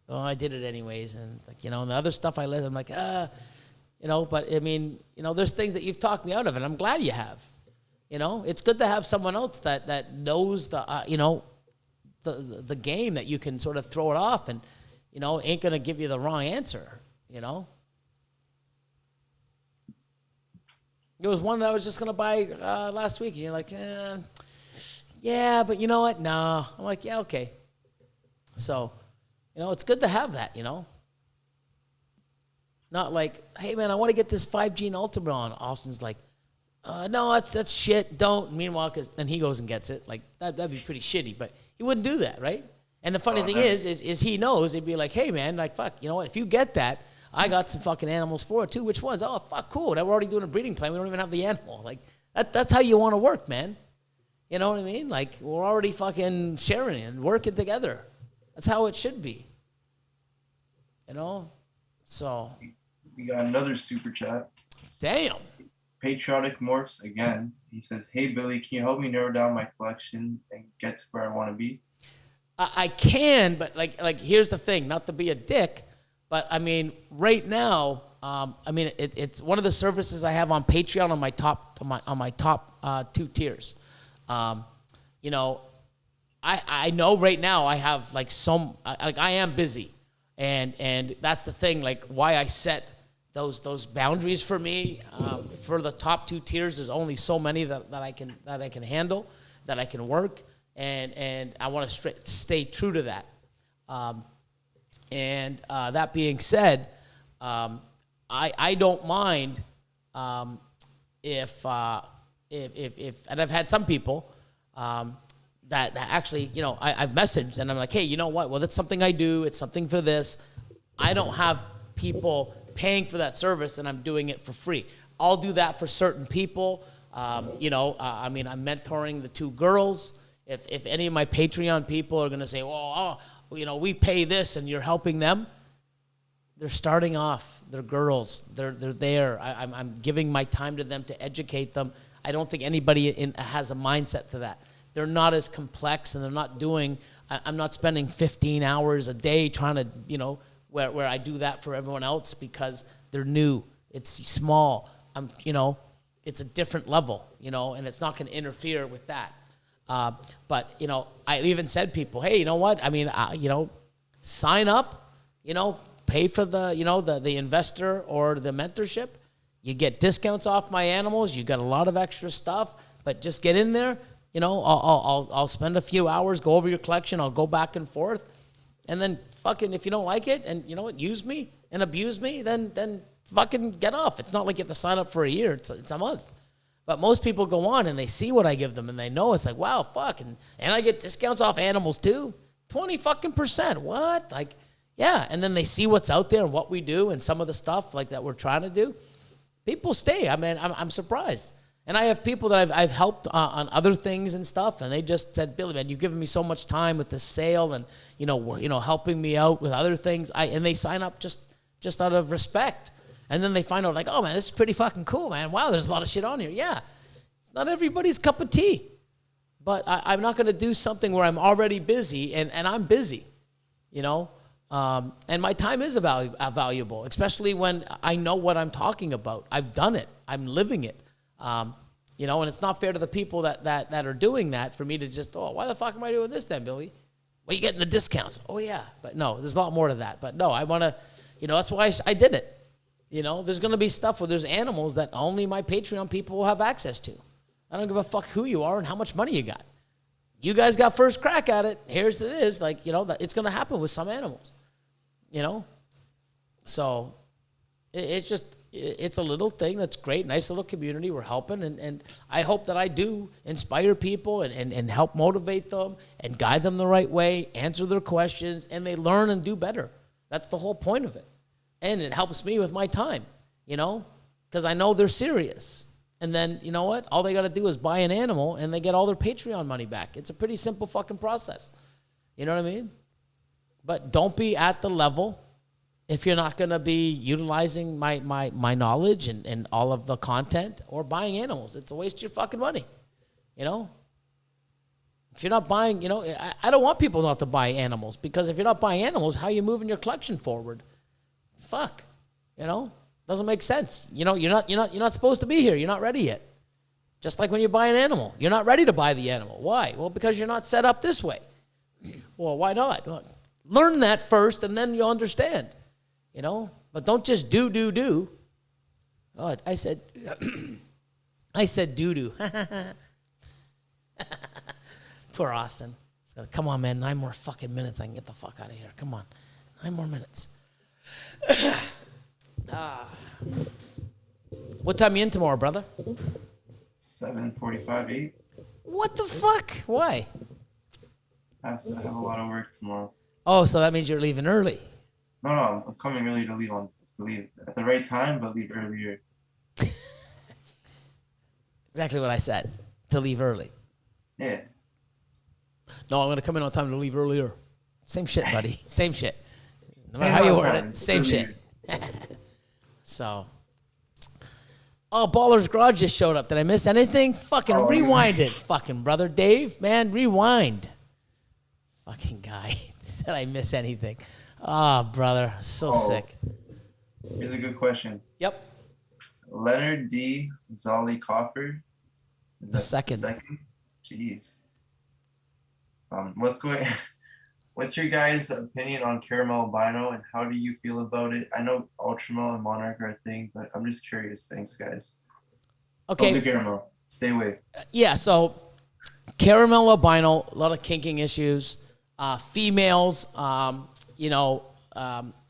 oh, I did it anyways. And, and the other stuff I let, I'm like, but I mean, there's things that you've talked me out of, and I'm glad you have. It's good to have someone else that knows the game, that you can sort of throw it off and, ain't going to give you the wrong answer, There was one that I was just going to buy last week, and you're like, yeah, but you know what? No. I'm like, yeah, okay. So, it's good to have that, Not like, hey, man, I want to get this 5G and Ultimate on. Austin's like, no, that's shit. Don't. Meanwhile, because then he goes and gets it. Like, that'd be pretty shitty. But he wouldn't do that, right? And the funny thing is he knows. He'd be like, hey, man, like, fuck, you know what? If you get that, I got some fucking animals for it, too. Which ones? Oh, fuck, cool. Now we're already doing a breeding plan. We don't even have the animal. Like, that's how you want to work, man. You know what I mean? Like, we're already fucking sharing and working together. That's how it should be. So... We got another super chat. Damn. Patriotic Morphs again. He says, hey, Billy, can you help me narrow down my collection and get to where I want to be? I can, but like here's the thing, not to be a dick, but I mean, right now, it's one of the services I have on Patreon on my top 2 tiers. I know right now I have I am busy, and that's the thing, like why I set those boundaries for me. For the top 2 tiers, there's only so many that I can handle, that I can work, and I want to stay true to that. That being said, I don't mind if and I've had some people that actually, I've messaged and I'm like, hey, you know what? Well, that's something I do. It's something for this. I don't have people paying for that service, and I'm doing it for free. I'll do that for certain people. I'm mentoring the 2 girls. If any of my Patreon people are going to say, well, we pay this and you're helping them, they're starting off. They're girls. They're there. I'm giving my time to them to educate them. I don't think anybody has a mindset to that. They're not as complex, and they're not doing. I'm not spending 15 hours a day trying to, where I do that for everyone else because they're new. It's small. It's a different level, and it's not going to interfere with that. But I even said people, hey, you know what? I mean, sign up, pay for the investor or the mentorship. You get discounts off my animals. You got a lot of extra stuff, but just get in there. I'll spend a few hours, go over your collection. I'll go back and forth, and then fucking if you don't like it and use me and abuse me, then fucking get off. It's not like you have to sign up for a year. It's a month. But most people go on and they see what I give them and they know it's like, wow, fuck, and I get discounts off animals too. 20% what? Like, yeah. And then they see what's out there and what we do and some of the stuff like that we're trying to do. People stay. I mean, I'm surprised. And I have people that I've helped on other things and stuff, and they just said, Billy, man, you've given me so much time with this sale, and helping me out with other things. And they sign up just out of respect, and then they find out like, oh man, this is pretty fucking cool, man. Wow, there's a lot of shit on here. Yeah, it's not everybody's cup of tea, but I'm not going to do something where I'm already busy, and I'm busy, and my time is valuable, especially when I know what I'm talking about. I've done it. I'm living it. And it's not fair to the people that are doing that for me to just, why the fuck am I doing this then, Billy? Well, you getting the discounts. Oh, yeah. But no, there's a lot more to that. But no, I want to, that's why I did it. There's going to be stuff where there's animals that only my Patreon people will have access to. I don't give a fuck who you are and how much money you got. You guys got first crack at it. Here's it is. Like, it's going to happen with some animals, So it's a little thing that's great, nice little community. We're helping, and I hope that I do inspire people and help motivate them and guide them the right way, answer their questions, and they learn and do better. That's the whole point of it. And it helps me with my time, because I know they're serious. And then, you know what? All they got to do is buy an animal, and they get all their Patreon money back. It's a pretty simple fucking process. You know what I mean? But don't be at the level if you're not going to be utilizing my knowledge and all of the content or buying animals. It's a waste of your fucking money, If you're not buying, I don't want people not to buy animals, because if you're not buying animals, how are you moving your collection forward? Fuck, doesn't make sense. You're not supposed to be here. You're not ready yet. Just like when you buy an animal, you're not ready to buy the animal. Why? Well, because you're not set up this way. Well, why not? Well, learn that first, and then you'll understand. But don't just do. Oh, I said doo-doo. Poor Austin. Come on, man, 9 more fucking minutes. I can get the fuck out of here. Come on, 9 more minutes. What time you in tomorrow, brother? 7:45, 8. What the fuck? Why? I have a lot of work tomorrow. Oh, so that means you're leaving early. No, I'm coming early to leave at the right time, but leave earlier. Exactly what I said. To leave early. Yeah. No, I'm gonna come in on time to leave earlier. Same shit, buddy. Same shit. No matter how you word it, same shit. So. Oh, Baller's Garage just showed up. Did I miss anything? Fucking rewind it. Fucking brother Dave, man, rewind. Fucking guy. Did I miss anything? Oh, brother, so sick. Here's a good question. Yep. Leonard D. Zolly Coffer. Is that second? Jeez. What's your guys' opinion on caramel albino, and how do you feel about it? I know Ultramel and Monarch are a thing, but I'm just curious. Thanks, guys. Okay. Don't do caramel. Stay away. Yeah, so caramel albino, a lot of kinking issues. Females,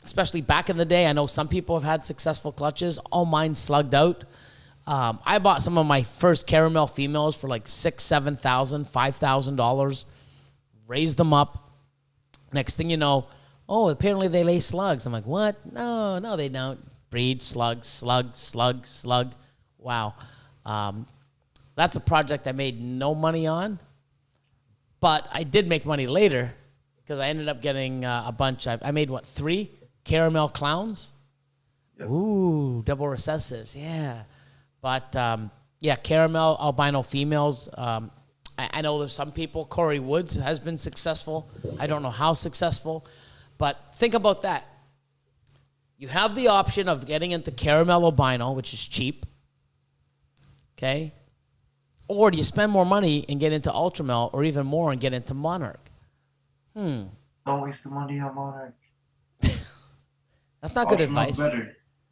especially back in the day, I know some people have had successful clutches. All mine slugged out. I bought some of my first caramel females for like $6,000, $7,000, $5,000. Raised them up. Next thing you know, apparently they lay slugs. I'm like, what? No, they don't. Breed, slug. Wow. That's a project I made no money on. But I did make money later, because I ended up getting a bunch. I made, 3 caramel clowns? Yep. Ooh, double recessives, yeah. But, caramel albino females. I know there's some people. Corey Woods has been successful. I don't know how successful. But think about that. You have the option of getting into caramel albino, which is cheap. Okay? Or do you spend more money and get into Ultramel, or even more and get into Monarch? Don't waste the money on Monarch. That's not good advice.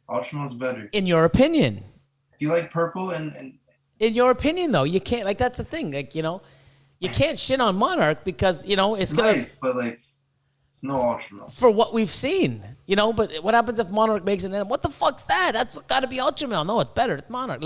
Ultramel's better. In your opinion. If you like purple and... In your opinion, though, you can't, that's the thing. You can't shit on Monarch because, it's going to... Nice, but, it's no Ultramel. For what we've seen, but what happens if Monarch makes an... What the fuck's that? That's got to be Ultramel. No, it's better. It's Monarch.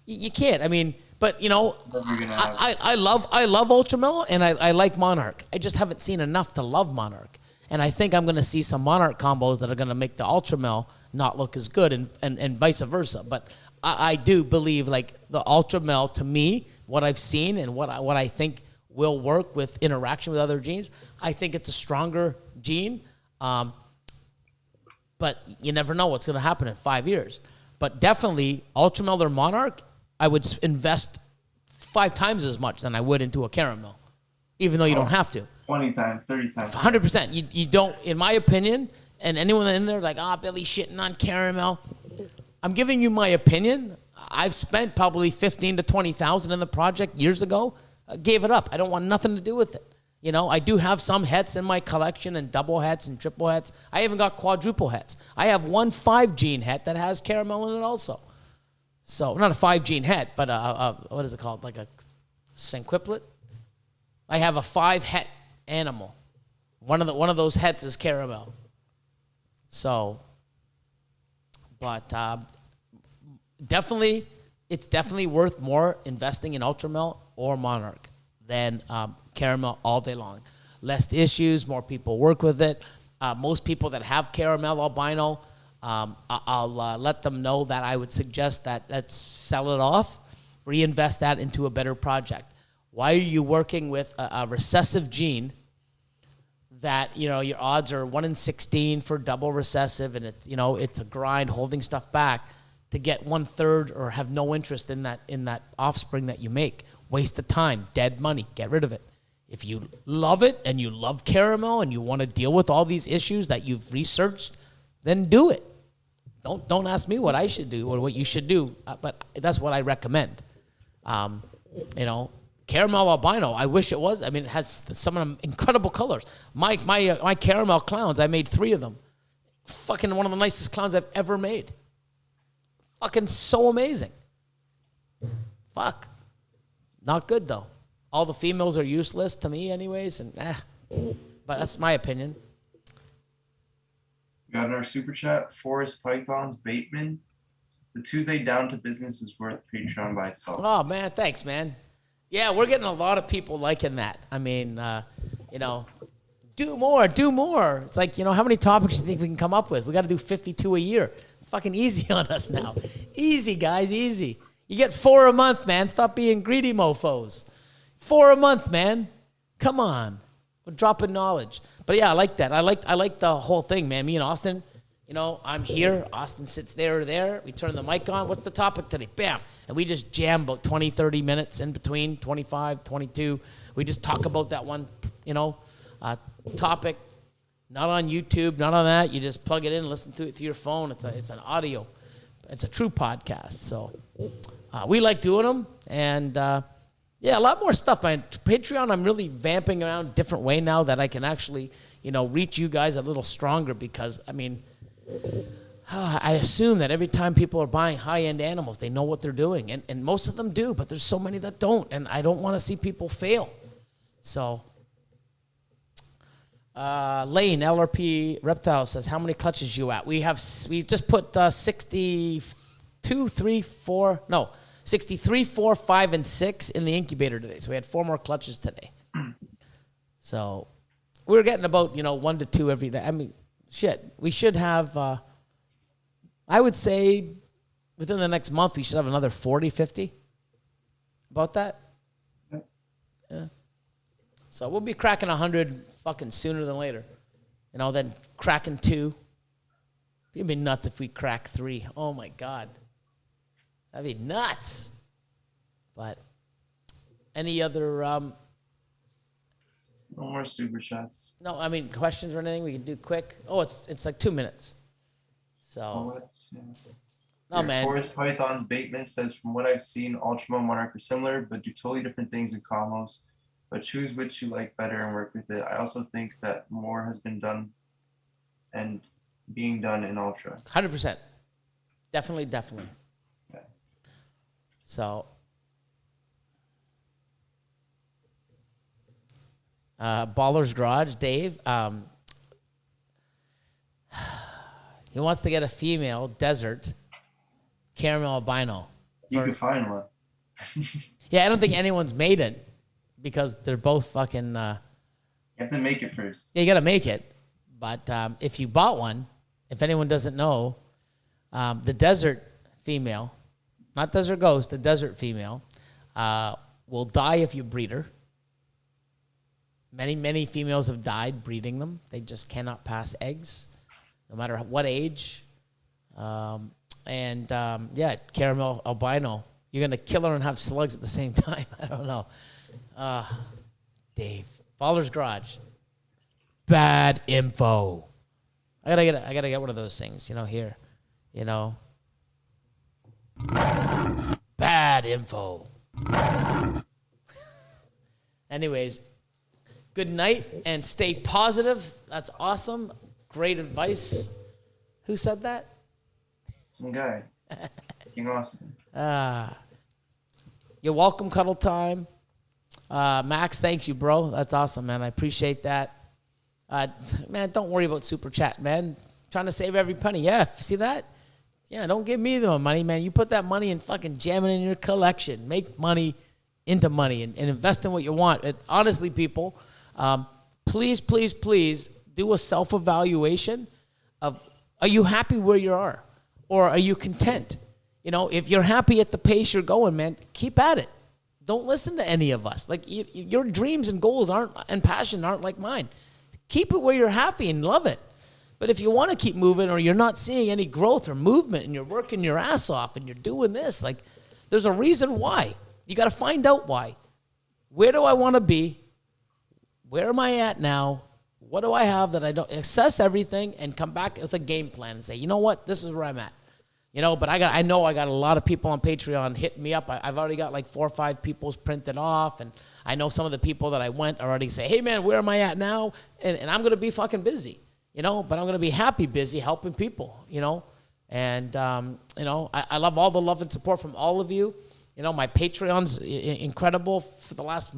You can't. I mean... But, I love Ultramel, and I like Monarch. I just haven't seen enough to love Monarch. And I think I'm going to see some Monarch combos that are going to make the Ultra Male not look as good, and vice versa. But I do believe, like, the Ultra Male, to me, what I've seen and what I think will work with interaction with other genes, I think it's a stronger gene. But you never know what's going to happen in 5 years. But definitely, Ultra Male or Monarch, I would invest 5 times as much than I would into a Caramel, even though you don't have to. 20 times, 30 times. 100%. You don't, in my opinion, and anyone in there like, Billy shitting on Caramel. I'm giving you my opinion. I've spent probably 15 to 20,000 in the project years ago. I gave it up. I don't want nothing to do with it. You know, I do have some hets in my collection, and double hets and triple hets. I even got quadruple hets. I have one 5-gene het that has Caramel in it also. So, not a 5-gene het, but what is it called? Like a cinquiplet? I have a 5-het animal. One of those hets is Caramel. So, but definitely, it's definitely worth more investing in Ultramel or Monarch than Caramel all day long. Less issues, more people work with it. Most people that have Caramel albino, I'll let them know that I would suggest that let's sell it off, reinvest that into a better project. Why are you working with a recessive gene that, you know, your odds are 1 in 16 for double recessive, and it's, you know, it's a grind holding stuff back to get 1/3 or have no interest in that offspring that you make? Waste of time, dead money, get rid of it. If you love it and you love Caramel and you want to deal with all these issues that you've researched, then do it. Don't ask me what I should do or what you should do, but that's what I recommend. You know, Caramel albino, I wish it was. I mean, it has some of them incredible colors. My Caramel clowns, I made 3 of them. Fucking one of the nicest clowns I've ever made. Fucking so amazing. Fuck. Not good, though. All the females are useless to me anyways, and but that's my opinion. We got another super chat. Forest Pythons Bateman. The Tuesday Down to Business is worth Patreon by itself. Oh, man. Thanks, man. Yeah, we're getting a lot of people liking that. I mean, you know, do more. It's like, you know, how many topics do you think we can come up with? We got to do 52 a year. Fucking easy on us now. Easy, guys, easy. You get 4 a month, man. Stop being greedy mofos. 4 a month, man. Come on. We're dropping knowledge. But yeah, I like that. I like the whole thing, man. Me and Austin, you know, I'm here. Austin sits there or there. We turn the mic on. What's the topic today? Bam. And we just jam about 20, 30 minutes in between, 25, 22. We just talk about that one, you know, topic. Not on YouTube, not on that. You just plug it in and listen to it through your phone. It's an audio. It's a true podcast. So we like doing them. And, yeah, a lot more stuff, man. Patreon, I'm really vamping around a different way now that I can actually, you know, reach you guys a little stronger because, I mean, I assume that every time people are buying high-end animals, they know what they're doing. And most of them do, but there's so many that don't. And I don't want to see people fail. So, Lane, LRP Reptile says, how many clutches you at? We just put 63, 4, 5, and 6 in the incubator today. So we had 4 more clutches today. So we were getting about, you know, 1 to 2 every day. I mean, shit, we should have, I would say within the next month, we should have another 40, 50. About that? Yeah. So we'll be cracking 100 fucking sooner than later. You know, then cracking 2. It'd be nuts if we crack 3. Oh, my God. That'd be nuts. But any other... No more super chats. No, I mean, questions or anything we can do quick? Oh, it's like 2 minutes. So... Oh, man. Forest Pythons Bateman says, from what I've seen, Ultramel and Monarch are similar, but do totally different things in combos. But choose which you like better and work with it. I also think that more has been done and being done in Ultra. 100%. Definitely. Okay. So, Baller's Garage, Dave. He wants to get a female desert caramel albino. You can find one. Yeah, I don't think anyone's made it because they're both fucking. You have to make it first. Yeah, you got to make it. But if you bought one, if anyone doesn't know, the desert female, not desert ghost, the desert female, will die if you breed her. Many, many females have died breeding them. They just cannot pass eggs, no matter what age. Caramel albino. You're going to kill her and have slugs at the same time. I don't know. Dave. Faller's Garage. Bad info. I gotta get one of those things, here. Bad info. Anyways, good night and stay positive. That's awesome. Great advice. Who said that? Some guy. King Austin. You're welcome, Cuddle Time. Max, thanks you, bro. That's awesome, man. I appreciate that. Man, don't worry about Super Chat, man. Trying to save every penny. Yeah, see that? Yeah, don't give me the money, man. You put that money in fucking jamming in your collection. Make money into money and invest in what you want. Honestly, people, please, please, please do a self-evaluation of, are you happy where you are? Or are you content? If you're happy at the pace you're going, man, keep at it. Don't listen to any of us. Like, your dreams and goals and passion aren't like mine. Keep it where you're happy and love it. But if you want to keep moving or you're not seeing any growth or movement and you're working your ass off and you're doing this, like, there's a reason why. You got to find out why. Where do I want to be? Where am I at now? What do I have that I don't assess everything and come back with a game plan and say, you know what, this is where I'm at. But I know I got a lot of people on Patreon hitting me up. I've already got like 4 or 5 people's printed off, and I know some of the people that I went already say, hey man, where am I at now? And I'm gonna be fucking busy, but I'm gonna be happy busy helping people, And I love all the love and support from all of you. My Patreon's incredible for the last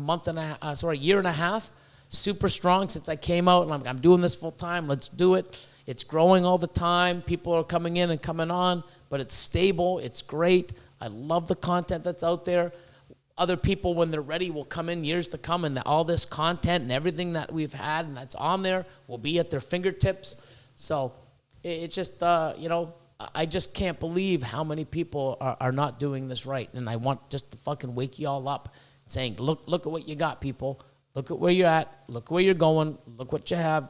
year and a half. Super strong since I came out, and I'm doing this full time. Let's do it. It's growing all the time. People are coming in and coming on, but it's stable. It's great. I love the content that's out there. Other people, when they're ready, will come in years to come, and all this content and everything that we've had and that's on there will be at their fingertips. So it's just, I just can't believe how many people are not doing this right. And I want just to fucking wake you all up saying, look at what you got, people. Look at where you're at. Look where you're going. Look what you have.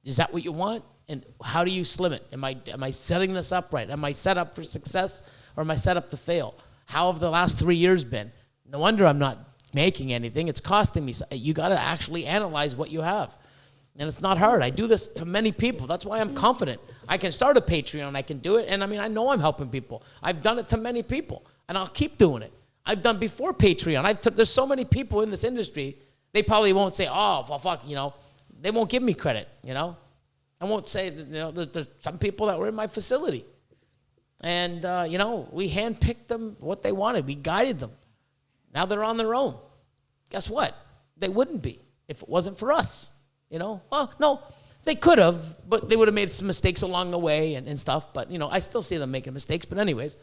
Is that what you want? And how do you slim it? Am I setting this up right? Am I set up for success or am I set up to fail? How have the last 3 years been? No wonder I'm not making anything. It's costing me. You got to actually analyze what you have. And it's not hard. I do this to many people. That's why I'm confident. I can start a Patreon. I can do it. And I know I'm helping people. I've done it to many people. And I'll keep doing it. I've done before Patreon. There's so many people in this industry, they probably won't say, oh, well, fuck, they won't give me credit, I won't say that, there's some people that were in my facility. And, we handpicked them what they wanted. We guided them. Now they're on their own. Guess what? They wouldn't be if it wasn't for us, Well, no, they could have, but they would have made some mistakes along the way and stuff. But, I still see them making mistakes. But anyways,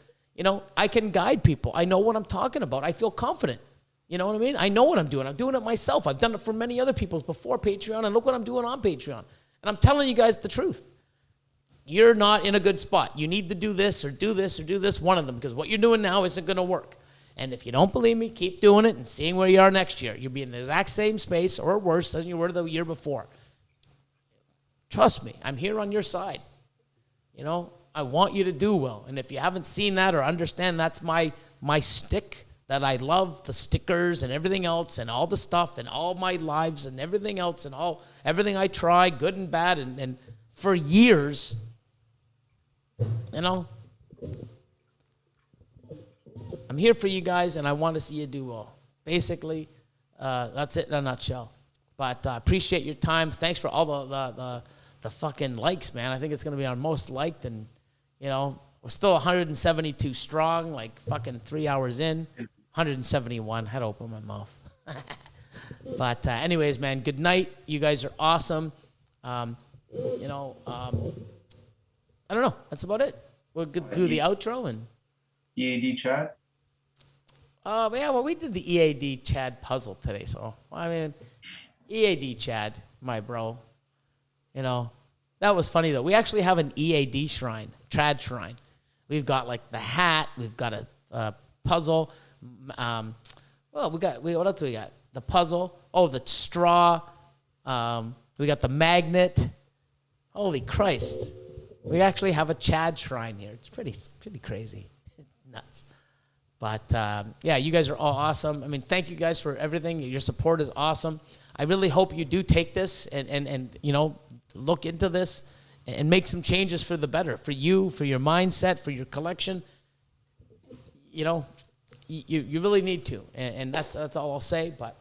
I can guide people. I know what I'm talking about. I feel confident. You know what I mean? I know what I'm doing. I'm doing it myself. I've done it for many other people before Patreon, and look what I'm doing on Patreon. And I'm telling you guys the truth. You're not in a good spot. You need to do this or do this or do this, one of them, because what you're doing now isn't going to work. And if you don't believe me, keep doing it and seeing where you are next year. You'll be in the exact same space or worse than you were the year before. Trust me, I'm here on your side. I want you to do well. And if you haven't seen that or understand that's my stick, that I love, the stickers and everything else and all the stuff and all my lives and everything else and everything I try, good and bad, and for years, I'm here for you guys and I want to see you do well. Basically, that's it in a nutshell. But I appreciate your time. Thanks for all the fucking likes, man. I think it's going to be our most liked, and, we're still 172 strong, like fucking 3 hours in. 171. Had to open my mouth. But anyways, man, good night. You guys are awesome. I don't know. That's about it. We'll do the outro and EAD Chad. Well, we did the EAD Chad puzzle today, so EAD Chad, my bro. That was funny though. We actually have an EAD shrine, trad shrine. We've got like the hat. We've got a puzzle. What else do we got? The puzzle. Oh, the straw. We got the magnet. Holy Christ. We actually have a Chad shrine here. It's pretty crazy. It's nuts. But, yeah, you guys are all awesome. I mean, thank you guys for everything. Your support is awesome. I really hope you do take this and you know, look into this and make some changes for the better, for you, for your mindset, for your collection. You know, you really need to. And that's all I'll say. But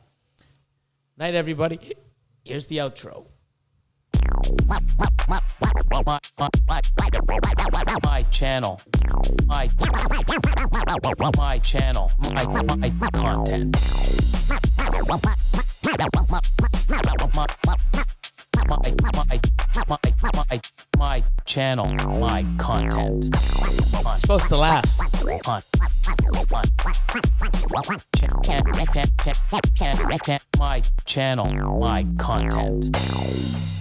night, everybody. Here's the outro. My channel, my channel, my content. My channel, my content. I'm supposed to laugh. My channel, my content.